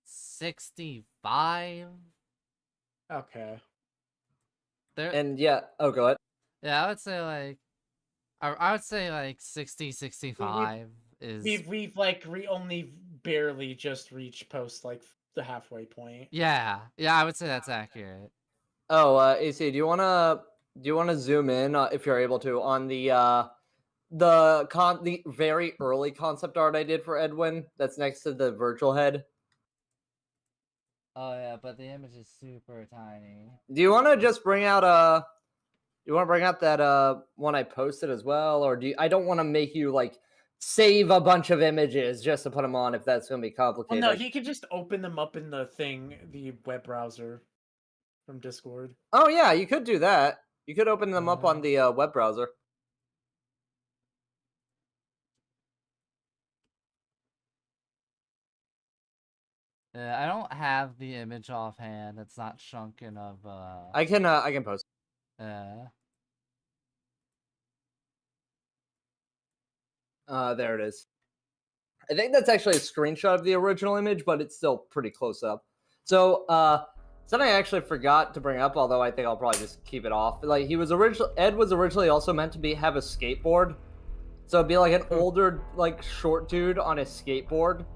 65. Okay. There. And yeah, oh, go ahead. Yeah, I would say like. I would say like 60, 65 is. We've like only barely just reached post like the halfway point. Yeah, I would say that's accurate. Oh, AC, do you wanna zoom in if you're able to on the very early concept art I did for Edwin that's next to the Virgil head? Oh yeah, but the image is super tiny. Do you want to just bring out that one I posted as well, or I don't want to make you like save a bunch of images just to put them on if that's gonna be Well, complicated. no, he could just open them up in the web browser from Discord. Oh yeah, you could do that. You could open them up on the web browser. Yeah, I don't have the image offhand. It's not chunking of. I can post. Yeah. There it is. I think that's actually a screenshot of the original image, but it's still pretty close up. So, something I actually forgot to bring up, although I think I'll probably just keep it off. Like Ed was originally also meant to have a skateboard, so it'd be like an older, like short dude on a skateboard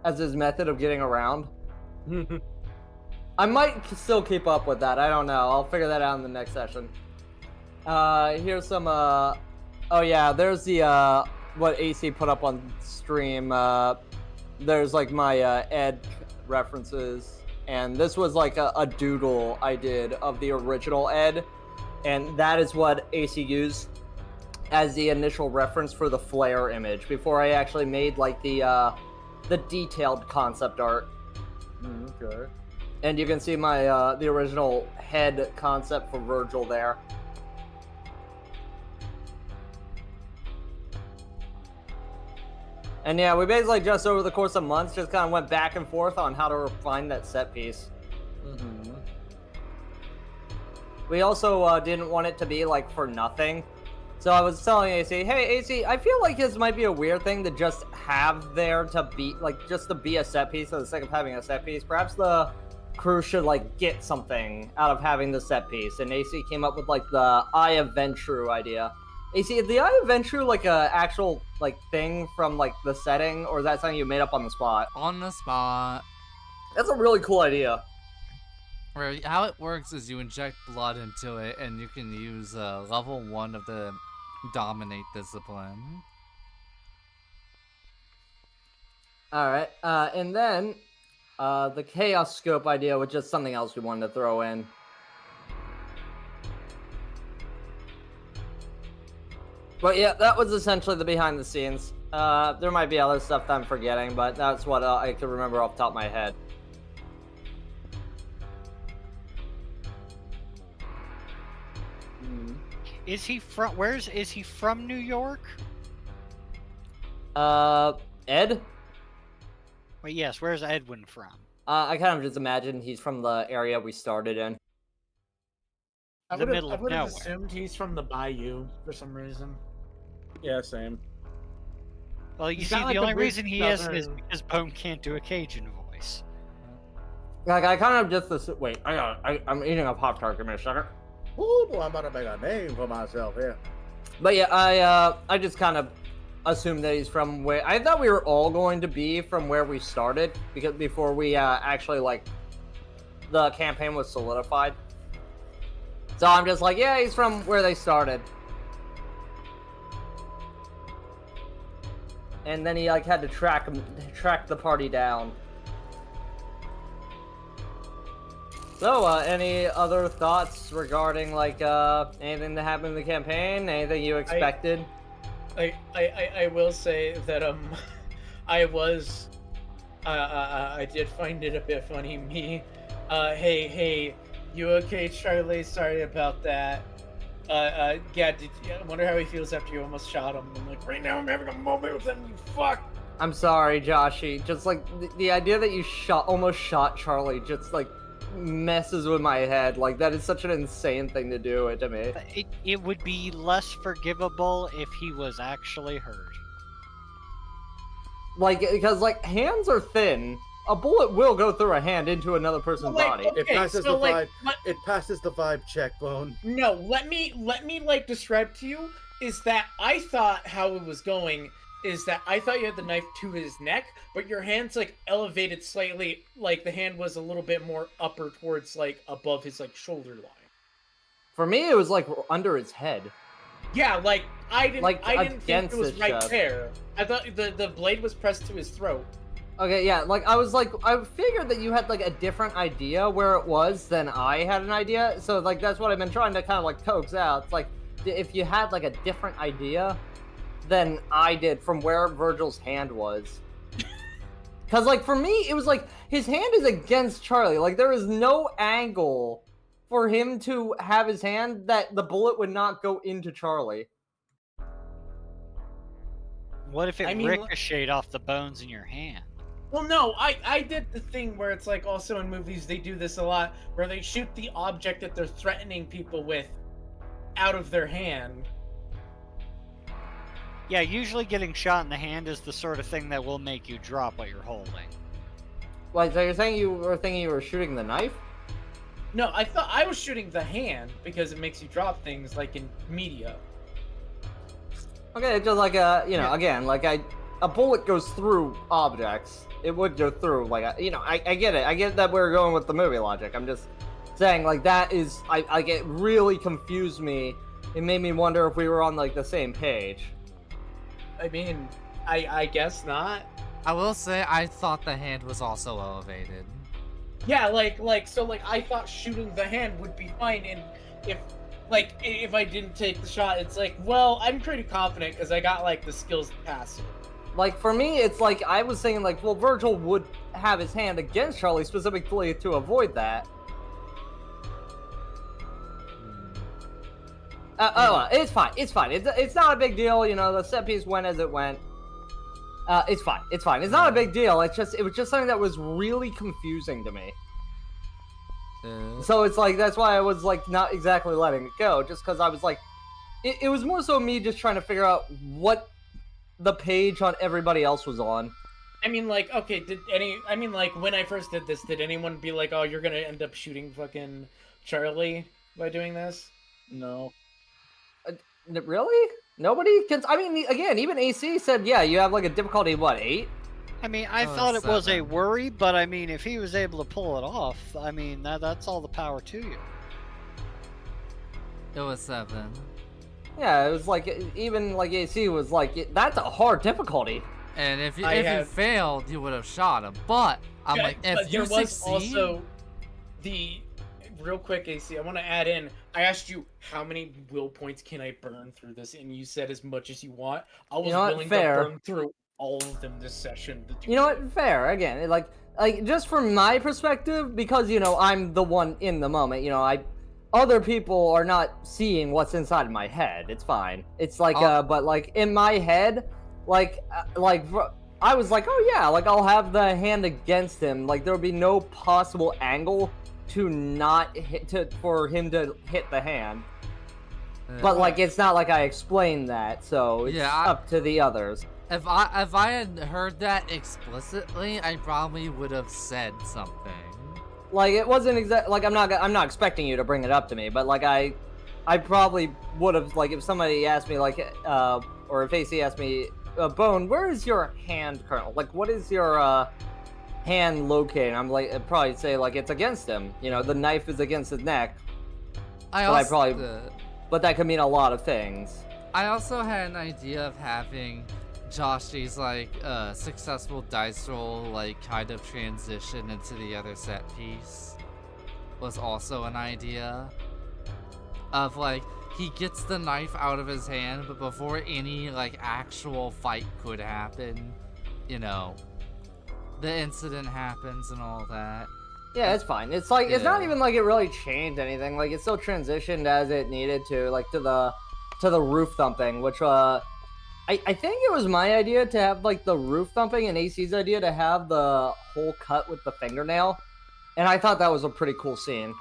as his method of getting around. I might still keep up with that. I don't know. I'll figure that out in the next session. Here's some. Oh yeah, there's the what AC put up on stream. There's like my Ed references, and this was like a doodle I did of the original Ed, and that is what AC used as the initial reference for the flare image before I actually made like the detailed concept art. Okay. And you can see my the original head concept for Virgil there. And yeah, we basically just over the course of months just kind of went back and forth on how to refine that set piece. Mm-hmm. We also didn't want it to be like for nothing. So I was telling AC, hey AC, I feel like this might be a weird thing to just have there to be like just to be a set piece for the sake of having a set piece. Perhaps the crew should like get something out of having the set piece. And AC came up with like the Eye of Ventru idea. AC, is the Eye of Ventru like a actual like thing from like the setting, or is that something you made up on the spot? On the spot. That's a really cool idea. Where how it works is you inject blood into it, and you can use level 1 of the Dominate discipline. Alright, and then the Chaos Scope idea was just something else we wanted to throw in. But yeah, that was essentially the behind the scenes. There might be other stuff that I'm forgetting, but that's what I can remember off the top of my head. Is he from? Is he from New York? Ed? Wait, yes. Where's Edwin from? I kind of just imagine he's from the area we started in. I The would middle of have nowhere. assumed he's from the Bayou for some reason. Yeah, same. Well, you He's see, got, like, the a only weird reason he is southern- because Bone can't do a Cajun voice. Like, I kind of just wait, I'm eating a Pop-Tart, give me a second. Ooh, boy, I'm about to make a name for myself here. But yeah, I just kind of assumed that he's from where, I thought we were all going to be from where we started, because before we, actually, like, the campaign was solidified. So I'm just like, yeah, he's from where they started. And then he, like, had to track the party down. So, any other thoughts regarding, like, anything that happened in the campaign? Anything you expected? I will say that I did find it a bit funny. Me, hey, you okay, Charlie? Sorry about that. Yeah, I wonder how he feels after you almost shot him. I'm like, right now I'm having a moment with him. You fuck. I'm sorry, Joshy. Just like the idea that you almost shot Charlie, just like messes with my head. Like that is such an insane thing to do to me. It would be less forgivable if he was actually hurt. Like because like hands are thin. A bullet will go through a hand into another person's body. Okay, It passes so, the like, vibe. It passes the vibe check, Bone. No, let me like describe to you is that I thought how it was going is that I thought you had the knife to his neck, but your hand's like elevated slightly, like the hand was a little bit more upper towards like above his like shoulder line. For me, it was like under his head. Yeah, like I didn't think it was his right chest. there. I thought the blade was pressed to his throat. Okay, yeah, like I figured that you had like a different idea where it was than I had an idea. So like that's what I've been trying to kind of like coax out. It's like if you had like a different idea than I did from where Virgil's hand was. Cause like for me, it was like his hand is against Charlie. Like there is no angle for him to have his hand that the bullet would not go into Charlie. What if it I mean, ricocheted off the bones in your hand? Well, no, I did the thing where it's like also in movies they do this a lot, where they shoot the object that they're threatening people with out of their hand. Yeah, usually getting shot in the hand is the sort of thing that will make you drop what you're holding. Like, so you're saying you were thinking you were shooting the knife? No, I thought I was shooting the hand because it makes you drop things like in media. Okay, just like you know, again, like a bullet goes through objects. It would go through, like, I get it. I get that we're going with the movie logic. I'm just saying, like, that is, it really confused me. It made me wonder if we were on, like, the same page. I mean, I guess not. I will say I thought the hand was also elevated. Yeah, so I thought shooting the hand would be fine, and if I didn't take the shot, it's like, well, I'm pretty confident because I got like the skills to pass it. Like, for me, it's like, I was thinking, like, well, Virgil would have his hand against Charlie specifically to avoid that. It's fine. It's not a big deal, you know, the set piece went as it went. It's fine. It's not a big deal. It was just something that was really confusing to me. So it's like, that's why I was like not exactly letting it go, just because I was like, it was more so me just trying to figure out what the page on everybody else was on. I mean, like, okay, when I first did this, did anyone be like, oh, you're gonna end up shooting fucking Charlie by doing this? No. Really? Nobody? I mean, again, even AC said, yeah, you have like a difficulty, what, 8? I mean, I thought it was a worry, but I mean, if he was able to pull it off, I mean, that's all the power to you. It was 7. Yeah, it was like, even like AC was like, that's a hard difficulty. And if you failed, you would have shot him. But I'm like, if you succeed, also the real quick, AC, I want to add in. I asked you how many will points can I burn through this, and you said as much as you want. I was willing to burn through all of them this session. You know what? Fair. Again, like just from my perspective, because you know I'm the one in the moment. You know, other people are not seeing what's inside of my head. It's fine. It's like, but like in my head, like I was like, oh yeah, like I'll have the hand against him. Like there would be no possible angle to not hit for him to hit the hand. But like it's not like I explained that, so it's up to the others. If I had heard that explicitly, I probably would have said something. Like it wasn't exact. Like I'm not expecting you to bring it up to me, but like I probably would have, like if somebody asked me like or if AC asked me, Bone, where is your hand currently? Like what is your hand located? I'm like, I'd probably say like it's against him. You know, the knife is against his neck. But that could mean a lot of things. I also had an idea of having Joshy's like successful dice roll like kind of transition into the other set piece was also an idea of like he gets the knife out of his hand, but before any like actual fight could happen, you know, the incident happens and all that. Yeah, it's fine. It's like it's not even like it really changed anything. Like it still transitioned as it needed to, like to the roof thumping, which I think it was my idea to have like the roof thumping and AC's idea to have the hole cut with the fingernail, and I thought that was a pretty cool scene.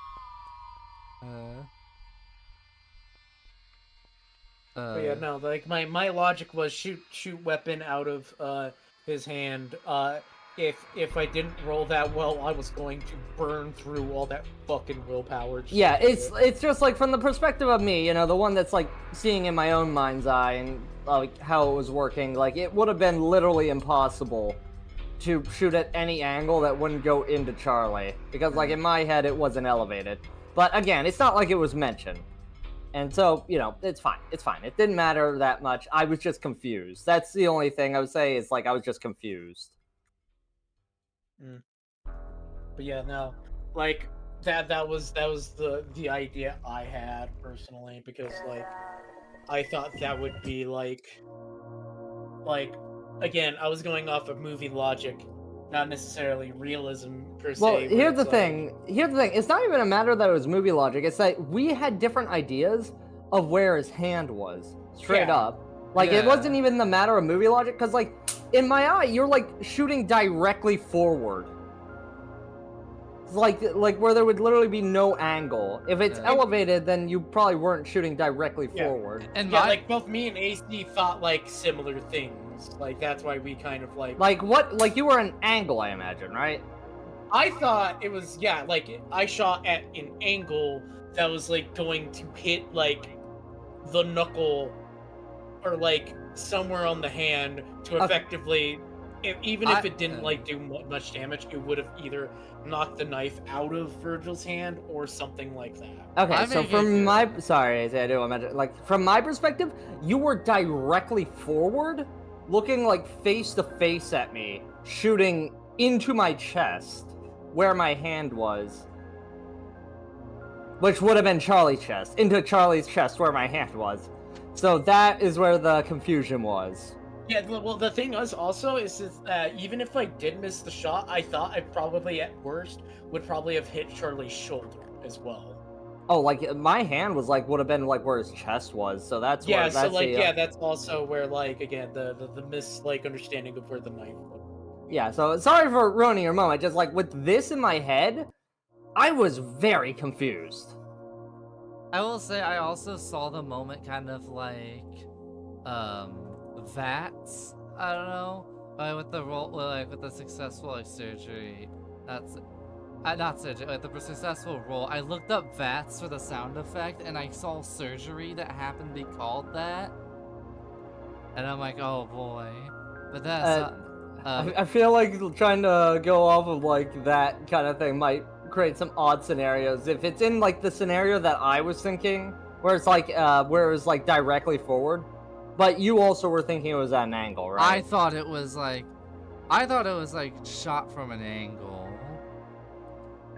But yeah, no, like my logic was shoot weapon out of his hand. If I didn't roll that well, I was going to burn through all that fucking willpower. Yeah, it's just like from the perspective of me, you know, the one that's like seeing in my own mind's eye and like how it was working. Like it would have been literally impossible to shoot at any angle that wouldn't go into Charlie, because like in my head it wasn't elevated. But again, it's not like it was mentioned, and so you know it's fine. It's fine. It didn't matter that much. I was just confused. That's the only thing I would say is like I was just confused. But yeah, no, like that was the idea I had personally, because like I thought that would be like again, I was going off of movie logic, not necessarily realism per se. Well, here's the thing. It's not even a matter that it was movie logic. It's that we had different ideas of where his hand was, straight up. Like it wasn't even the matter of movie logic, because like in my eye, you're like shooting directly forward. Like where there would literally be no angle. If it's elevated, then you probably weren't shooting directly forward. And like both me and AC thought like similar things. Like that's why we kind of like what? Like you were an angle, I imagine, right? I thought it was like I shot at an angle that was like going to hit like the knuckle or like somewhere on the hand to effectively, even if it didn't like do much damage, it would have either knocked the knife out of Virgil's hand or something like that. Okay, so from my sorry, I do imagine like from my perspective, you were directly forward, looking like face to face at me, shooting into my chest, where my hand was. Which would have been Charlie's chest, into Charlie's chest where my hand was. So that is where the confusion was. Yeah, well, the thing is also is even if I did miss the shot, I thought I probably at worst would probably have hit Charlie's shoulder as well. Oh, like my hand was like would have been like where his chest was, so that's yeah. Where, that's so like yeah, that's also where like again the mis like understanding of where the knife was. Yeah, so sorry for ruining your moment. Just like with this in my head, I was very confused. I will say I also saw the moment kind of like Vats. I don't know, with the roll, like with the successful like surgery. That's not surgery. Like the successful roll. I looked up Vats for the sound effect, and I saw surgery that happened to be called that. And I'm like, oh boy. But that's. I feel like trying to go off of like that kind of thing might create some odd scenarios. If it's in like the scenario that I was thinking, where it's like where it was like directly forward, but you also were thinking it was at an angle, right? I thought it was like shot from an angle.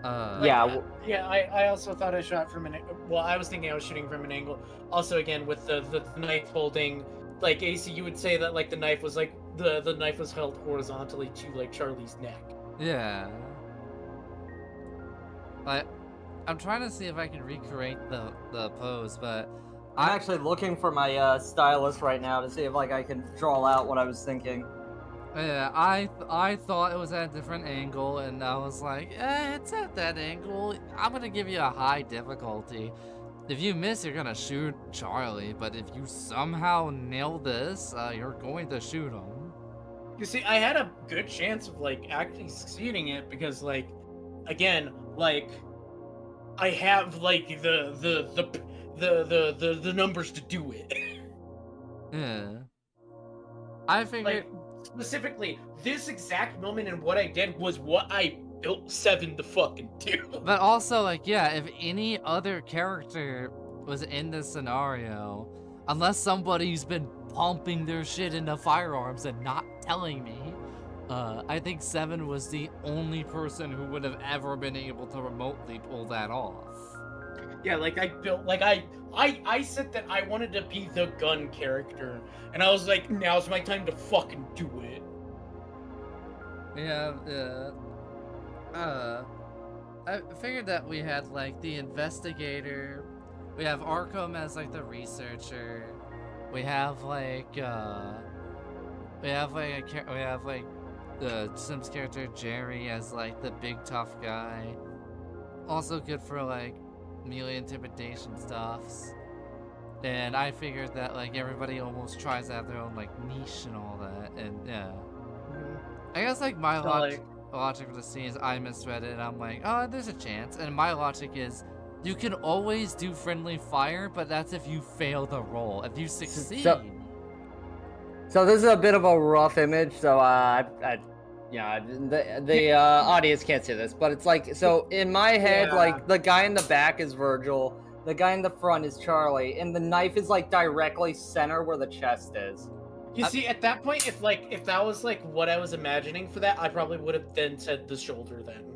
Yeah. Yeah, I also thought I shot from an. Well, I was thinking I was shooting from an angle. Also, again with the knife holding, like AC, you would say that like the knife was like the knife was held horizontally to like Charlie's neck. Yeah. I'm trying to see if I can recreate the pose, but I'm actually looking for my stylus right now to see if like I can draw out what I was thinking. Yeah, I thought it was at a different angle, and I was like, it's at that angle. I'm gonna give you a high difficulty. If you miss, you're gonna shoot Charlie, but if you somehow nail this, you're going to shoot him. You see, I had a good chance of like actually succeeding it because like, again, like, I have like the numbers to do it. Yeah. I figured. Like, specifically, this exact moment and what I did was what I built 7 to fucking do. But also, like, yeah, if any other character was in this scenario, unless somebody's been pumping their shit into firearms and not telling me, I think 7 was the only person who would have ever been able to remotely pull that off. Yeah, like I built, like I said that I wanted to be the gun character, and I was like, now's my time to fucking do it. Yeah, I figured that we had like the investigator, we have Arkham as like the researcher, we have like the Sims character Jerry as like the big tough guy. Also good for like melee intimidation stuffs. And I figured that like everybody almost tries to have their own like niche and all that, and yeah. I guess like my logic for the scene is I misread it and I'm like, oh, there's a chance. And my logic is you can always do friendly fire, but that's if you fail the roll. If you succeed. So this is a bit of a rough image, so the audience can't see this, but it's like, so in my head, like the guy in the back is Virgil, the guy in the front is Charlie, and the knife is like directly center where the chest is. You see, at that point, if that was like what I was imagining for that, I probably would have then said the shoulder then.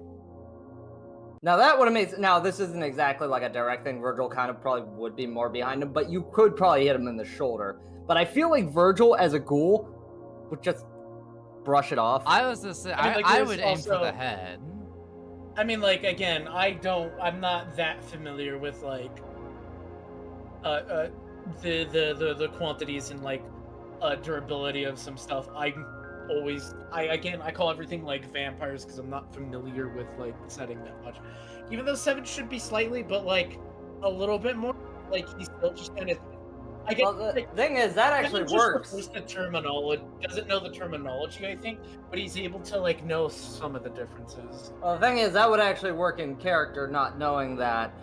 Now that would have made, now this isn't exactly like a direct thing, Virgil kind of probably would be more behind him, but you could probably hit him in the shoulder. But I feel like Virgil as a ghoul would just brush it off. I was just saying, I would aim for the head. I mean, like, again, I'm not that familiar with like the quantities and like durability of some stuff. I call everything like vampires because I'm not familiar with like the setting that much. Even though 7 should be slightly, but like a little bit more, like he's still just kind of. I guess, well, the thing is, that actually works. The terminology doesn't know the terminology, I think, but he's able to like know some of the differences. Well, the thing is, that would actually work in character, not knowing that.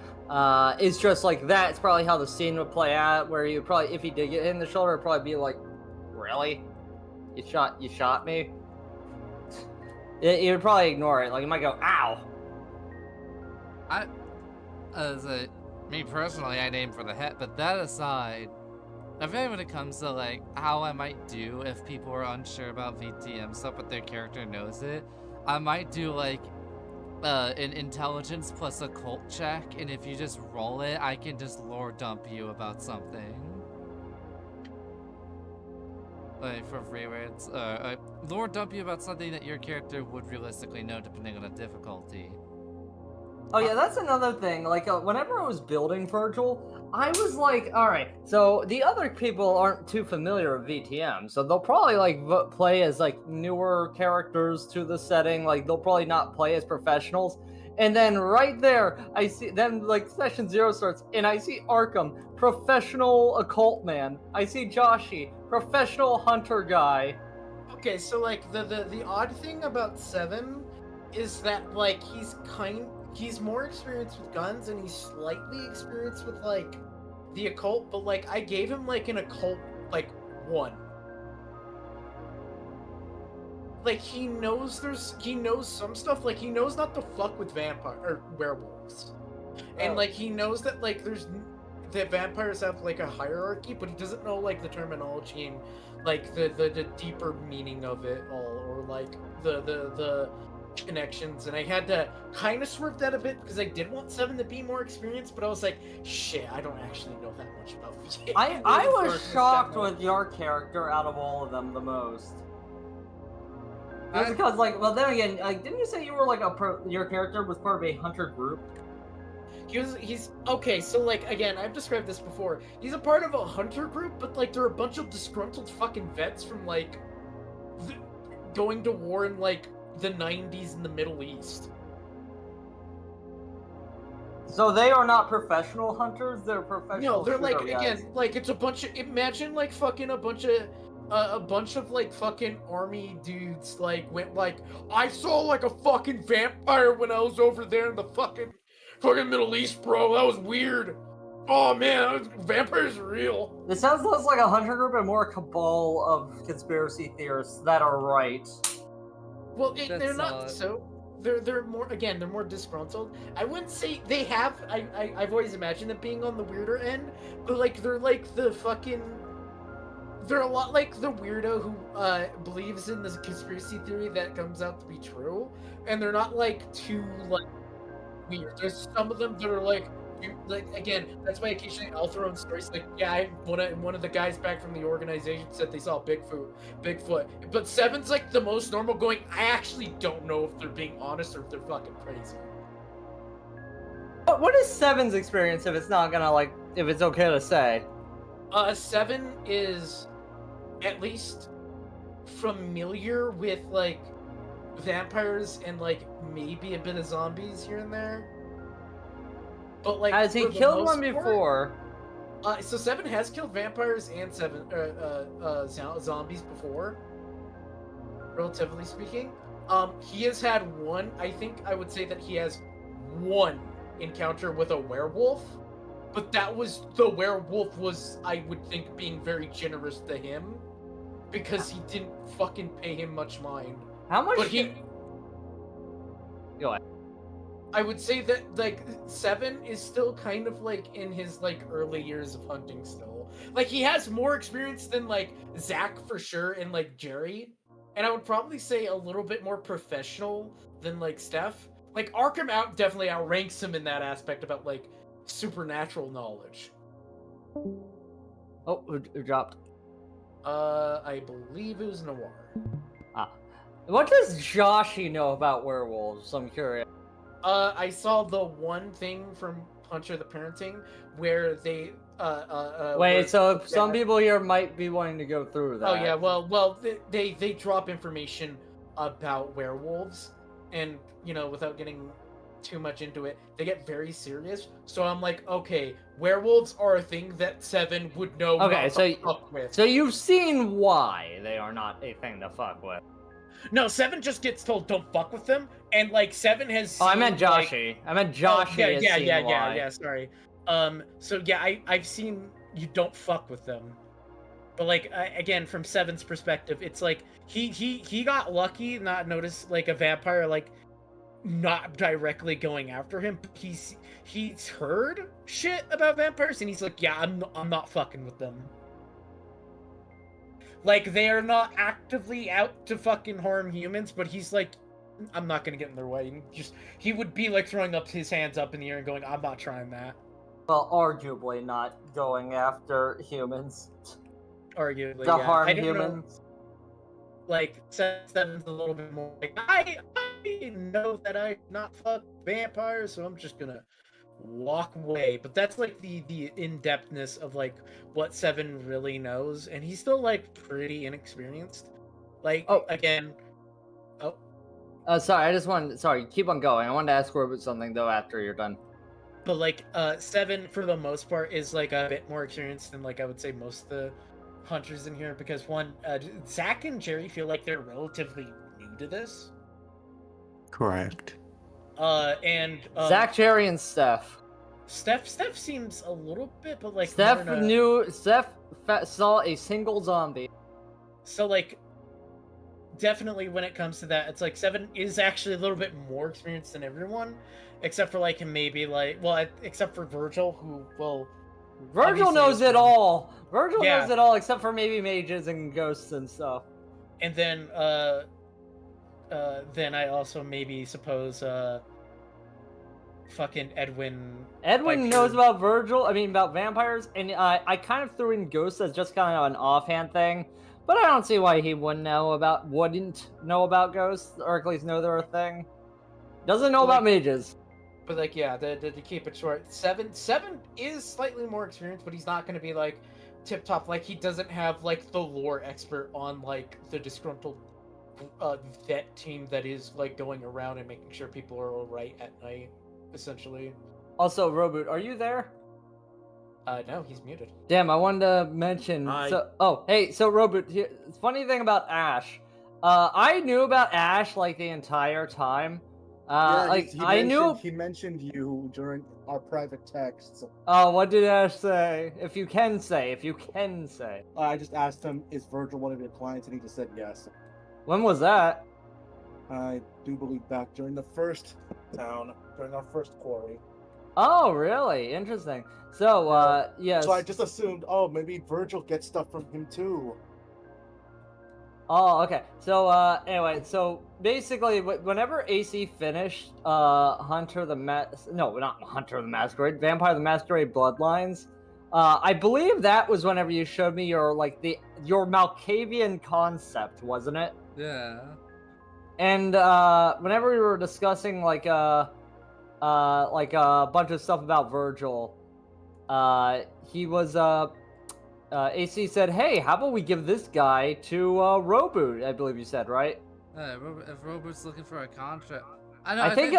It's just like that's probably how the scene would play out. Where you probably, if he did get hit in the shoulder, it'd probably be like, "Really? You shot me?" He would probably ignore it. Like, he might go, "Ow." Me personally, I'd aim for the head. But that aside, I feel like when it comes to like how I might do if people are unsure about VTM stuff, but their character knows it, I might do like an intelligence plus occult check, and if you just roll it, I can just lore dump you about something. Like for free words, lore dump you about something that your character would realistically know depending on the difficulty. Oh yeah, that's another thing. Like, whenever I was building Virgil, I was like, all right, so the other people aren't too familiar with VTM, so they'll probably like play as like newer characters to the setting. Like, they'll probably not play as professionals. And then right there, I see then like session 0 starts, and I see Arkham, professional occult man. I see Joshi, professional hunter guy. Okay, so like the odd thing about 7 is that like he's more experienced with guns and he's slightly experienced with like the occult, but like I gave him like an occult like 1. Like he knows some stuff, like he knows not to fuck with vampire or werewolves. And like he knows that like that vampires have like a hierarchy, but he doesn't know like the terminology and like the deeper meaning of it all, or like the connections. And I had to kind of swerve that a bit because I did want 7 to be more experienced, but I was like, shit, I don't actually know that much about VTM. I was shocked with your character out of all of them the most. Just because, like, well, then again, like, didn't you say you were like your character was part of a hunter group? He's okay, so like again, I've described this before. He's a part of a hunter group, but like they're a bunch of disgruntled fucking vets from like going to war in like the 90s in the Middle East. So they are not professional hunters, they're professional. No, they're like guys. Again, like it's a bunch of, imagine like fucking a bunch of like fucking army dudes like went like, I saw like a fucking vampire when I was over there in the fucking Middle East, bro. That was weird. Oh man, vampires are real. It sounds less like a hunter group and more a cabal of conspiracy theorists that are right. Well, they're not so. They're more, again, they're more disgruntled. I wouldn't say they have. I've always imagined them being on the weirder end, but like they're like the fucking. They're a lot like the weirdo who believes in this conspiracy theory that comes out to be true, and they're not like too like weird. There's some of them that are like again. That's why occasionally I'll throw in stories like, yeah, one of the guys back from the organization said they saw Bigfoot. But 7's like the most normal. Going, I actually don't know if they're being honest or if they're fucking crazy. What is 7's experience if it's not gonna like if it's okay to say? 7 is at least familiar with like vampires and like maybe a bit of zombies here and there. But like, has he killed one before? So 7 has killed vampires and zombies before, relatively speaking. He has had one. I think I would say that he has one encounter with a werewolf. But the werewolf was, I would think, being very generous to him, because he didn't fucking pay him much mind. How much? But Go ahead. I would say that like 7 is still kind of like in his like early years of hunting still. Like he has more experience than like Zach for sure and like Jerry, and I would probably say a little bit more professional than like Steph. Like Arkham definitely outranks him in that aspect about like supernatural knowledge. Oh, who dropped? I believe it was Noir. What does Joshi know about werewolves? I'm curious. I saw the one thing from Puncher the Parenting where they Wait, so some people here might be wanting to go through that. Oh yeah, well, they drop information about werewolves, and you know, without getting too much into it, they get very serious. So I'm like, okay, werewolves are a thing that 7 would know. Okay, not to fuck with. so you've seen why they are not a thing to fuck with. No, Seven just gets told don't fuck with them, and like Seven has. Oh, I meant seen, like- Joshi. I meant Joshi yeah, has yeah, seen yeah, why. yeah. Sorry. So yeah, I've seen you don't fuck with them, but like again, from Seven's perspective, it's like he got lucky, not notice like a vampire like not directly going after him. But he's heard shit about vampires, and he's like, yeah, I'm not fucking with them. Like, they are not actively out to fucking harm humans, but he's like, I'm not gonna get in their way. And he would be like throwing up his hands up in the air and going, I'm not trying that. Well, arguably not going after humans. Arguably, To yeah. harm I don't humans. know. Like, Seven's a little bit more like, I know that I not fuck vampires, so I'm just gonna walk away. But that's like the in-depthness of like what Seven really knows, and he's still like pretty inexperienced. Like, again, sorry, sorry, keep on going. I wanted to ask Robert something though after you're done. but like Seven for the most part is like a bit more experienced than like I would say most of the hunters in here, because one, Zach and Jerry feel like they're relatively new to this. Correct. And Zach, Jerry, and Steph. Steph seems a little bit, but like Steph more saw a single zombie. So like, definitely when it comes to that, it's like Seven is actually a little bit more experienced than everyone, except for like maybe like, well, except for Virgil, who Virgil obviously knows is it from- all. Virgil Yeah. knows it all except for maybe mages and ghosts and stuff. And then I also maybe suppose fucking Edwin. Edwin by knows pure- about vampires, and I kind of threw in ghosts as just kind of an offhand thing, but I don't see why he wouldn't know about ghosts, or at least know they're a thing. Doesn't know about mages. But like, yeah, to keep it short, Seven is slightly more experienced, but he's not going to be like tip top. Like, he doesn't have like the lore expert on like the disgruntled vet team that is like going around and making sure people are all right at night, essentially. Also, Roboot, are you there? No, he's muted. Damn, I wanted to mention. Hi. So Roboot, here, funny thing about Ash. I knew about Ash like the entire time. He mentioned you during our private texts. Oh, what did Ash say? If you can say. I just asked him, "Is Virgil one of your clients?" And he just said yes. When was that? I do believe back during the first town, during our first quarry. Oh, really? Interesting. So, yes. So I just assumed, oh, maybe Virgil gets stuff from him too. Oh, okay. So, anyway, so basically, whenever AC finished, Vampire the Masquerade Bloodlines, I believe that was whenever you showed me your Malkavian concept, wasn't it? Yeah. And, whenever we were discussing, like a bunch of stuff about Virgil, he was, AC said, "Hey, how about we give this guy to Roboot?" I believe you said, right? If Robert's looking for a contract, I think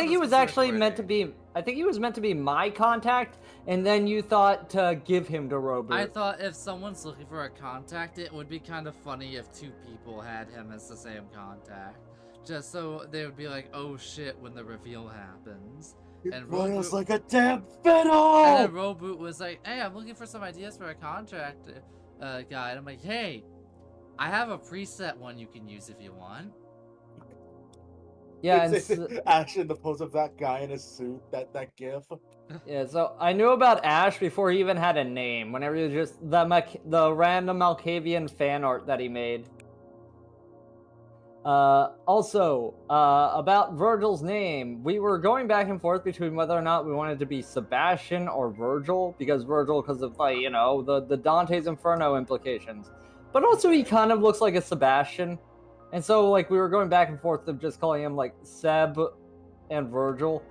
he was actually meant to be. I think he was meant to be my contact, and then you thought to give him to Roboot. I thought if someone's looking for a contact, it would be kind of funny if two people had him as the same contact, just so they would be like, "Oh shit!" when the reveal happens. It boils like a damn fiddle! And then Roboot was like, "Hey, I'm looking for some ideas for a contract guy." And I'm like, "Hey, I have a preset one you can use if you want." Yeah, and Ash in the pose of that guy in his suit, that gif. Yeah, so I knew about Ash before he even had a name. Whenever he was just the random Malkavian fan art that he made. Also, about Virgil's name, we were going back and forth between whether or not we wanted to be Sebastian or Virgil, because of like, the Dante's Inferno implications. But also he kind of looks like a Sebastian. And so, like, we were going back and forth of just calling him, like, Seb and Virgil.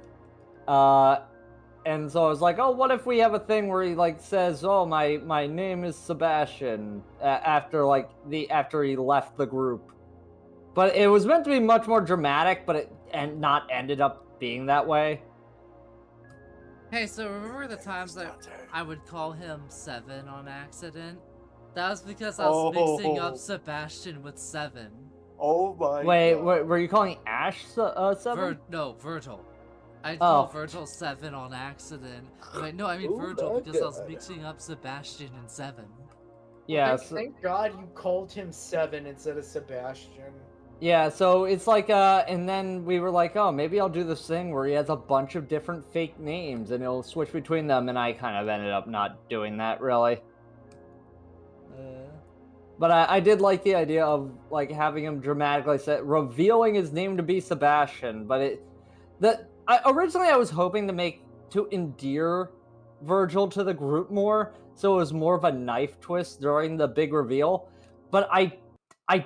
And so I was like, oh, what if we have a thing where he, like, says, oh, my name is Sebastian, after he left the group. But it was meant to be much more dramatic, but not ended up being that way. Hey, so remember the times that I would call him Seven on accident? That was because I was mixing up Sebastian with Seven. Oh my Wait, god. were you calling Ash 7? No, Virgil. I Oh. called Virgil 7 on accident. Wait, no, I mean Oh Virgil my because I was God. mixing up Sebastian and 7. Yeah, Thank God you called him 7 instead of Sebastian. yeah, so it's like, and then we were like, oh, maybe I'll do this thing where he has a bunch of different fake names and he'll switch between them, and I kind of ended up not doing that, really. But I did like the idea of, like, having him dramatically revealing his name to be Sebastian, but originally I was hoping to endear Virgil to the group more, so it was more of a knife twist during the big reveal, but I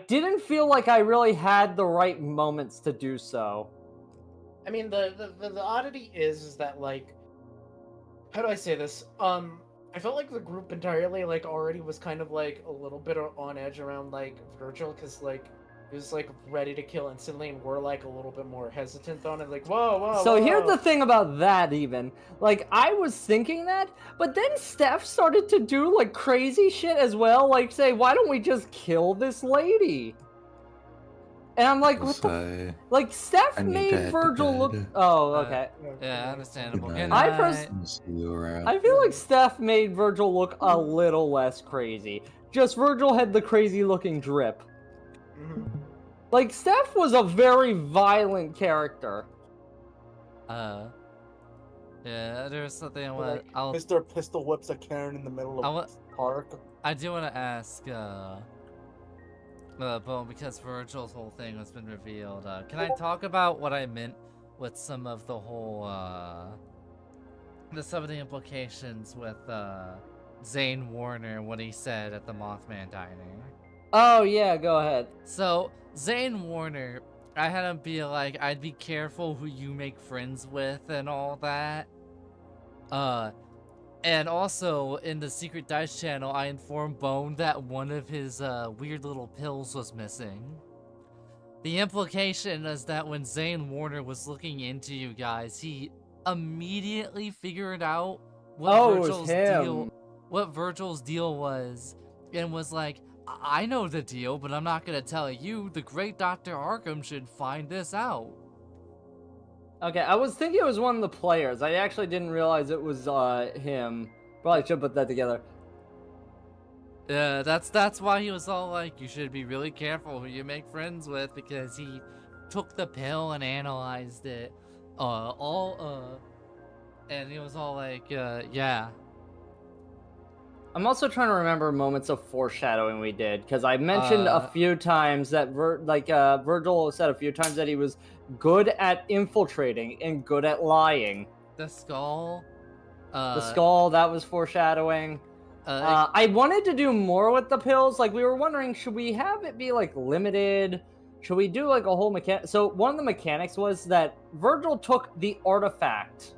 didn't feel like I really had the right moments to do so. I mean, the oddity is that, like, how do I say this? I felt like the group entirely, like, already was kind of, like, a little bit on edge around, like, Virgil, because, like, he was, like, ready to kill instantly, and we're, like, a little bit more hesitant on it, like, whoa. So here's the thing about that, even. Like, I was thinking that, but then Steph started to do, like, crazy shit as well, like, say, why don't we just kill this lady? And I'm like, what the like, Steph I need to made head to Virgil look... bed. Oh, okay. Yeah, understandable. Good Good night. night. See you around. I feel like Steph made Virgil look a little less crazy. Just Virgil had the crazy-looking drip. Like, Steph was a very violent character. Yeah, there's something I want. Like, Mr. Pistol whips a Karen in the middle of the park. I do want to ask, Bo, because Virgil's whole thing has been revealed. Can I talk about what I meant with some of the whole, some of the implications with Zane Warner, what he said at the Mothman dining? Oh yeah, go ahead. So Zane Warner, I had him be like, I'd be careful who you make friends with and all that. And also in the Secret Dice channel, I informed Bone that one of his weird little pills was missing. The implication is that when Zane Warner was looking into you guys, he immediately figured out what Virgil's deal was, and was like, I know the deal, but I'm not gonna tell you. The great Dr. Arkham should find this out. Okay, I was thinking it was one of the players. I actually didn't realize it was him. Probably should put that together. Yeah, that's why he was all like, you should be really careful who you make friends with, because he took the pill and analyzed it, and he was all like, yeah. I'm also trying to remember moments of foreshadowing we did, because I mentioned a few times that Virgil said a few times that he was good at infiltrating and good at lying. The skull. That was foreshadowing. I wanted to do more with the pills. Like, we were wondering, should we have it be, like, limited? Should we do, like, a whole mechanic? So one of the mechanics was that Virgil took the artifact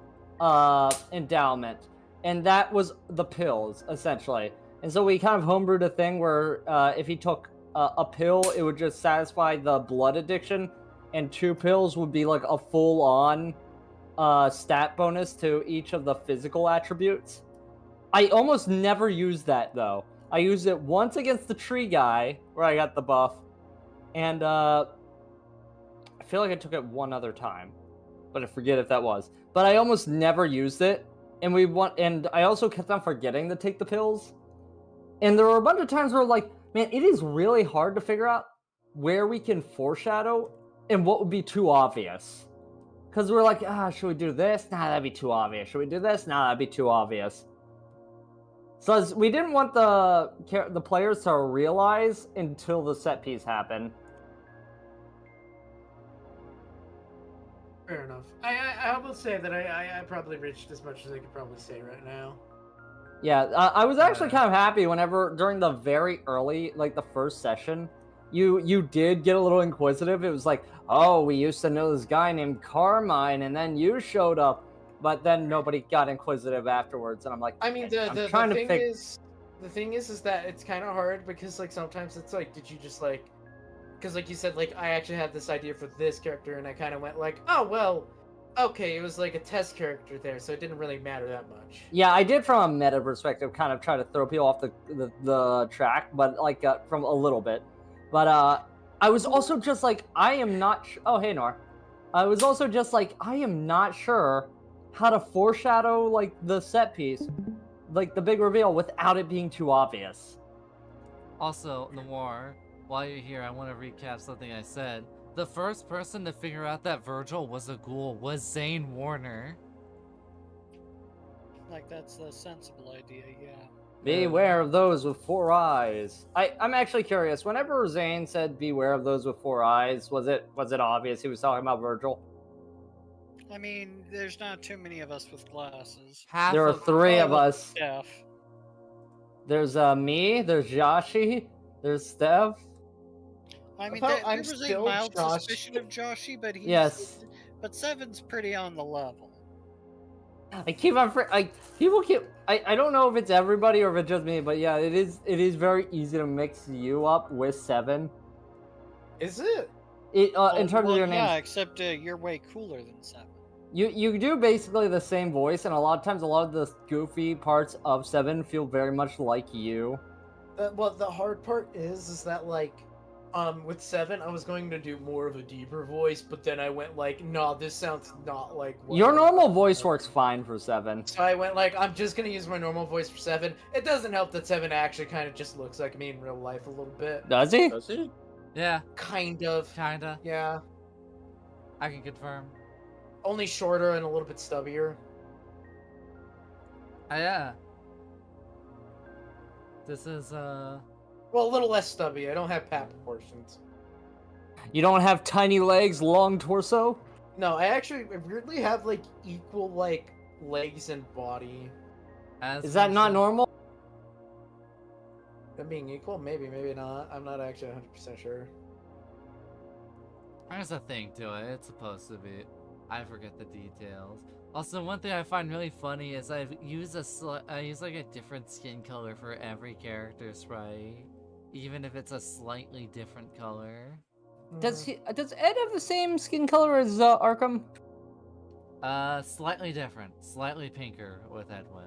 endowment, and that was the pills, essentially. And so we kind of homebrewed a thing where if he took a pill, it would just satisfy the blood addiction, and 2 pills would be like a full-on stat bonus to each of the physical attributes. I almost never used that, though. I used it once against the tree guy, where I got the buff, and I feel like I took it one other time, but I forget if that was. But I almost never used it, and I also kept on forgetting to take the pills. And there were a bunch of times where, like, man, it is really hard to figure out where we can foreshadow and what would be too obvious. Because we're like, should we do this? Nah, that'd be too obvious. Should we do this? Nah, that'd be too obvious. So we didn't want the players to realize until the set piece happened. Fair enough. I will say that I probably reached as much as I could probably say right now. Yeah, I was actually kind of happy whenever, during the very early, like the first session, you did get a little inquisitive. It was like, oh, we used to know this guy named Carmine, and then you showed up, but then nobody got inquisitive afterwards, and I'm like, I mean, the thing is that it's kind of hard, because, like, sometimes it's like, did you just, like, because, like you said, like, I actually had this idea for this character, and I kind of went like, oh, well, okay, it was like a test character there, so it didn't really matter that much. Yeah, I did, from a meta perspective, kind of try to throw people off the track, but, like, from a little bit. But, I was also just like, I am not. Oh, hey, Nor. I was also just like, I am not sure how to foreshadow like the set piece, like the big reveal, without it being too obvious. Also, Noir, while you're here, I want to recap something I said. The first person to figure out that Virgil was a ghoul was Zane Warner. Like, that's a sensible idea, yeah. Beware of those with 4 eyes. I'm actually curious. Whenever Zane said "beware of those with 4 eyes," was it obvious he was talking about Virgil? I mean, there's not too many of us with glasses. Half There are of 3 of us. Steph. There's me. There's Joshi. There's Steph. I mean, About there I'm was a still mild Josh. suspicion of Joshi, but he's... Yes. But Seven's pretty on the level. I keep on. People keep. I don't know if it's everybody or if it's just me, but yeah, it is very easy to mix you up with 7. Is it? In terms of your yeah, name, except you're way cooler than 7. you do basically the same voice, and a lot of times, a lot of the goofy parts of 7 feel very much like you. Well, the hard part is that like, with 7, I was going to do more of a deeper voice, but then I went like, no, this sounds not like what Your I- normal voice works fine for 7. So I went like, I'm just gonna use my normal voice for 7. It doesn't help that 7 actually kind of just looks like me in real life a little bit. Does he? Does he? Yeah, Kind of. kinda. Yeah. I can confirm. Only shorter and a little bit stubbier. Yeah. This is Well, a little less stubby. I don't have pat proportions. You don't have tiny legs, long torso. No, I weirdly have like equal like legs and body. as Is that not mentioned- normal? Them being equal? Maybe, maybe not. I'm not actually 100% sure. There's a thing to it. It's supposed to be. I forget the details. Also, one thing I find really funny is I use like a different skin color for every character sprite, even if it's a slightly different color. Does Ed have the same skin color as Arkham? Slightly different, slightly pinker with Edwin.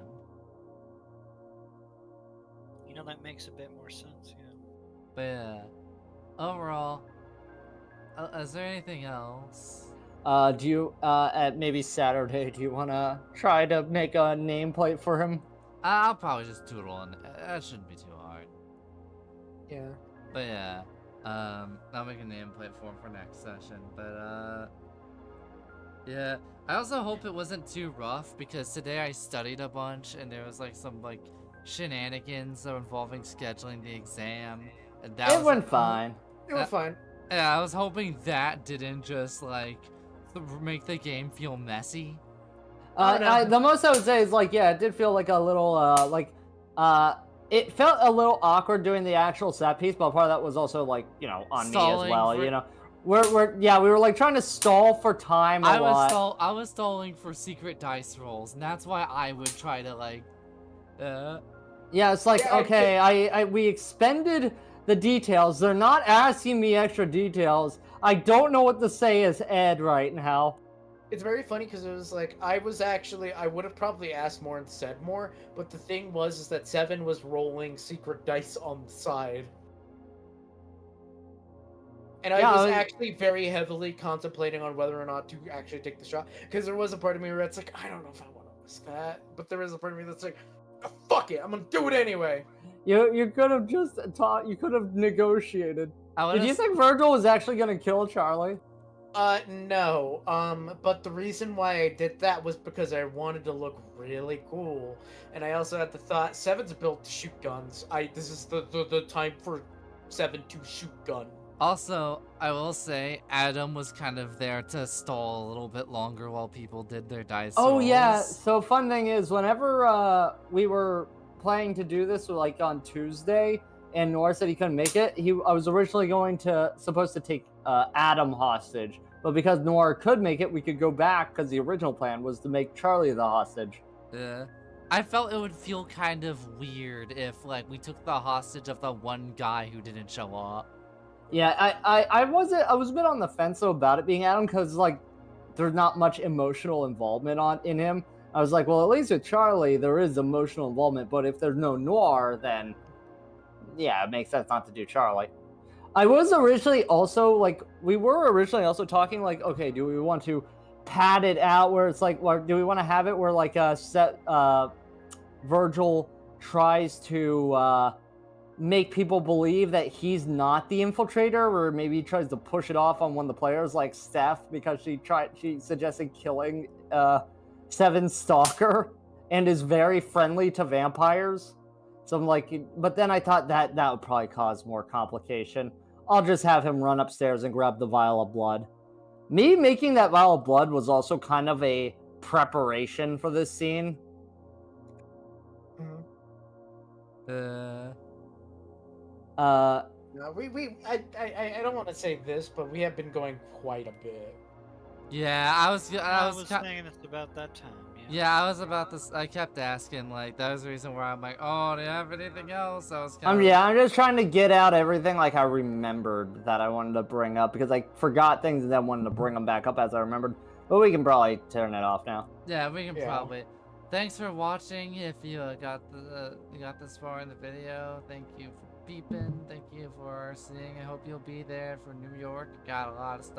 You know, that makes a bit more sense, yeah. But yeah, overall, is there anything else? Do you, at maybe Saturday, do you want to try to make a nameplate for him? I'll probably just doodle, and that shouldn't be too hard. Yeah. But yeah, I'll make a nameplate for him for next session. But yeah, I also hope it wasn't too rough because today I studied a bunch and there was like some like shenanigans involving scheduling the exam. And that It was, went fine. It was fine. Yeah, I was hoping that didn't just like make the game feel messy. The most I would say is like, yeah, it did feel like a little, it felt a little awkward doing the actual set piece, but part of that was also like, you know, on Stalling me as well, for- you know. We were like trying to stall for time a lot. I was stalling for secret dice rolls, and that's why I would try to like. Yeah, it's like, Yeah, okay, we expended the details. They're not asking me extra details. I don't know what to say as Ed right now. It's very funny because it was like I would have probably asked more and said more, but the thing was is that 7 was rolling secret dice on the side. And I was actually very heavily contemplating on whether or not to actually take the shot, because there was a part of me where it's like, I don't know if I want to risk that, but there is a part of me that's like, oh, fuck it, I'm gonna do it anyway. You could have just taught. You could have negotiated. I Did you think Virgil was actually gonna kill Charlie? No. But the reason why I did that was because I wanted to look really cool, and I also had the thought 7's built to shoot guns. This is the time for 7 to shoot gun. Also, I will say Adam was kind of there to stall a little bit longer while people did their dice Oh rolls. yeah. So fun thing is, whenever we were planning to do this, like on Tuesday, and Nora said he couldn't make it, I was originally supposed to take Adam hostage, but because Nora could make it, we could go back because the original plan was to make Charlie the hostage. Yeah. I felt it would feel kind of weird if like we took the hostage of the one guy who didn't show up. Yeah, I was a bit on the fence though about it being Adam because like there's not much emotional involvement in him. I was like, well, at least with Charlie there is emotional involvement, but if there's no Noir, then yeah, it makes sense not to do Charlie. I was originally also like, we were originally also talking like, okay, do we want to pad it out where it's like, or do we want to have it where like Virgil tries to make people believe that he's not the infiltrator, or maybe he tries to push it off on one of the players like Steph because she suggested killing Seven's stalker and is very friendly to vampires. So I'm like, but then I thought that would probably cause more complication. I'll just have him run upstairs and grab the vial of blood. Me making that vial of blood was also kind of a preparation for this scene. No, I don't want to say this, but we have been going quite a bit. Yeah, I was saying it's about that time. Yeah, I was about to. I kept asking, like, that was the reason why I'm like, oh, do you have anything else? I was kind of. Yeah, I'm just trying to get out everything like I remembered that I wanted to bring up because I forgot things and then wanted to bring them back up as I remembered. But we can probably turn it off now. Yeah, we can probably. Thanks for watching. If you got this far in the video, thank you for peeping. Thank you for seeing. I hope you'll be there for New York. Got a lot of stuff.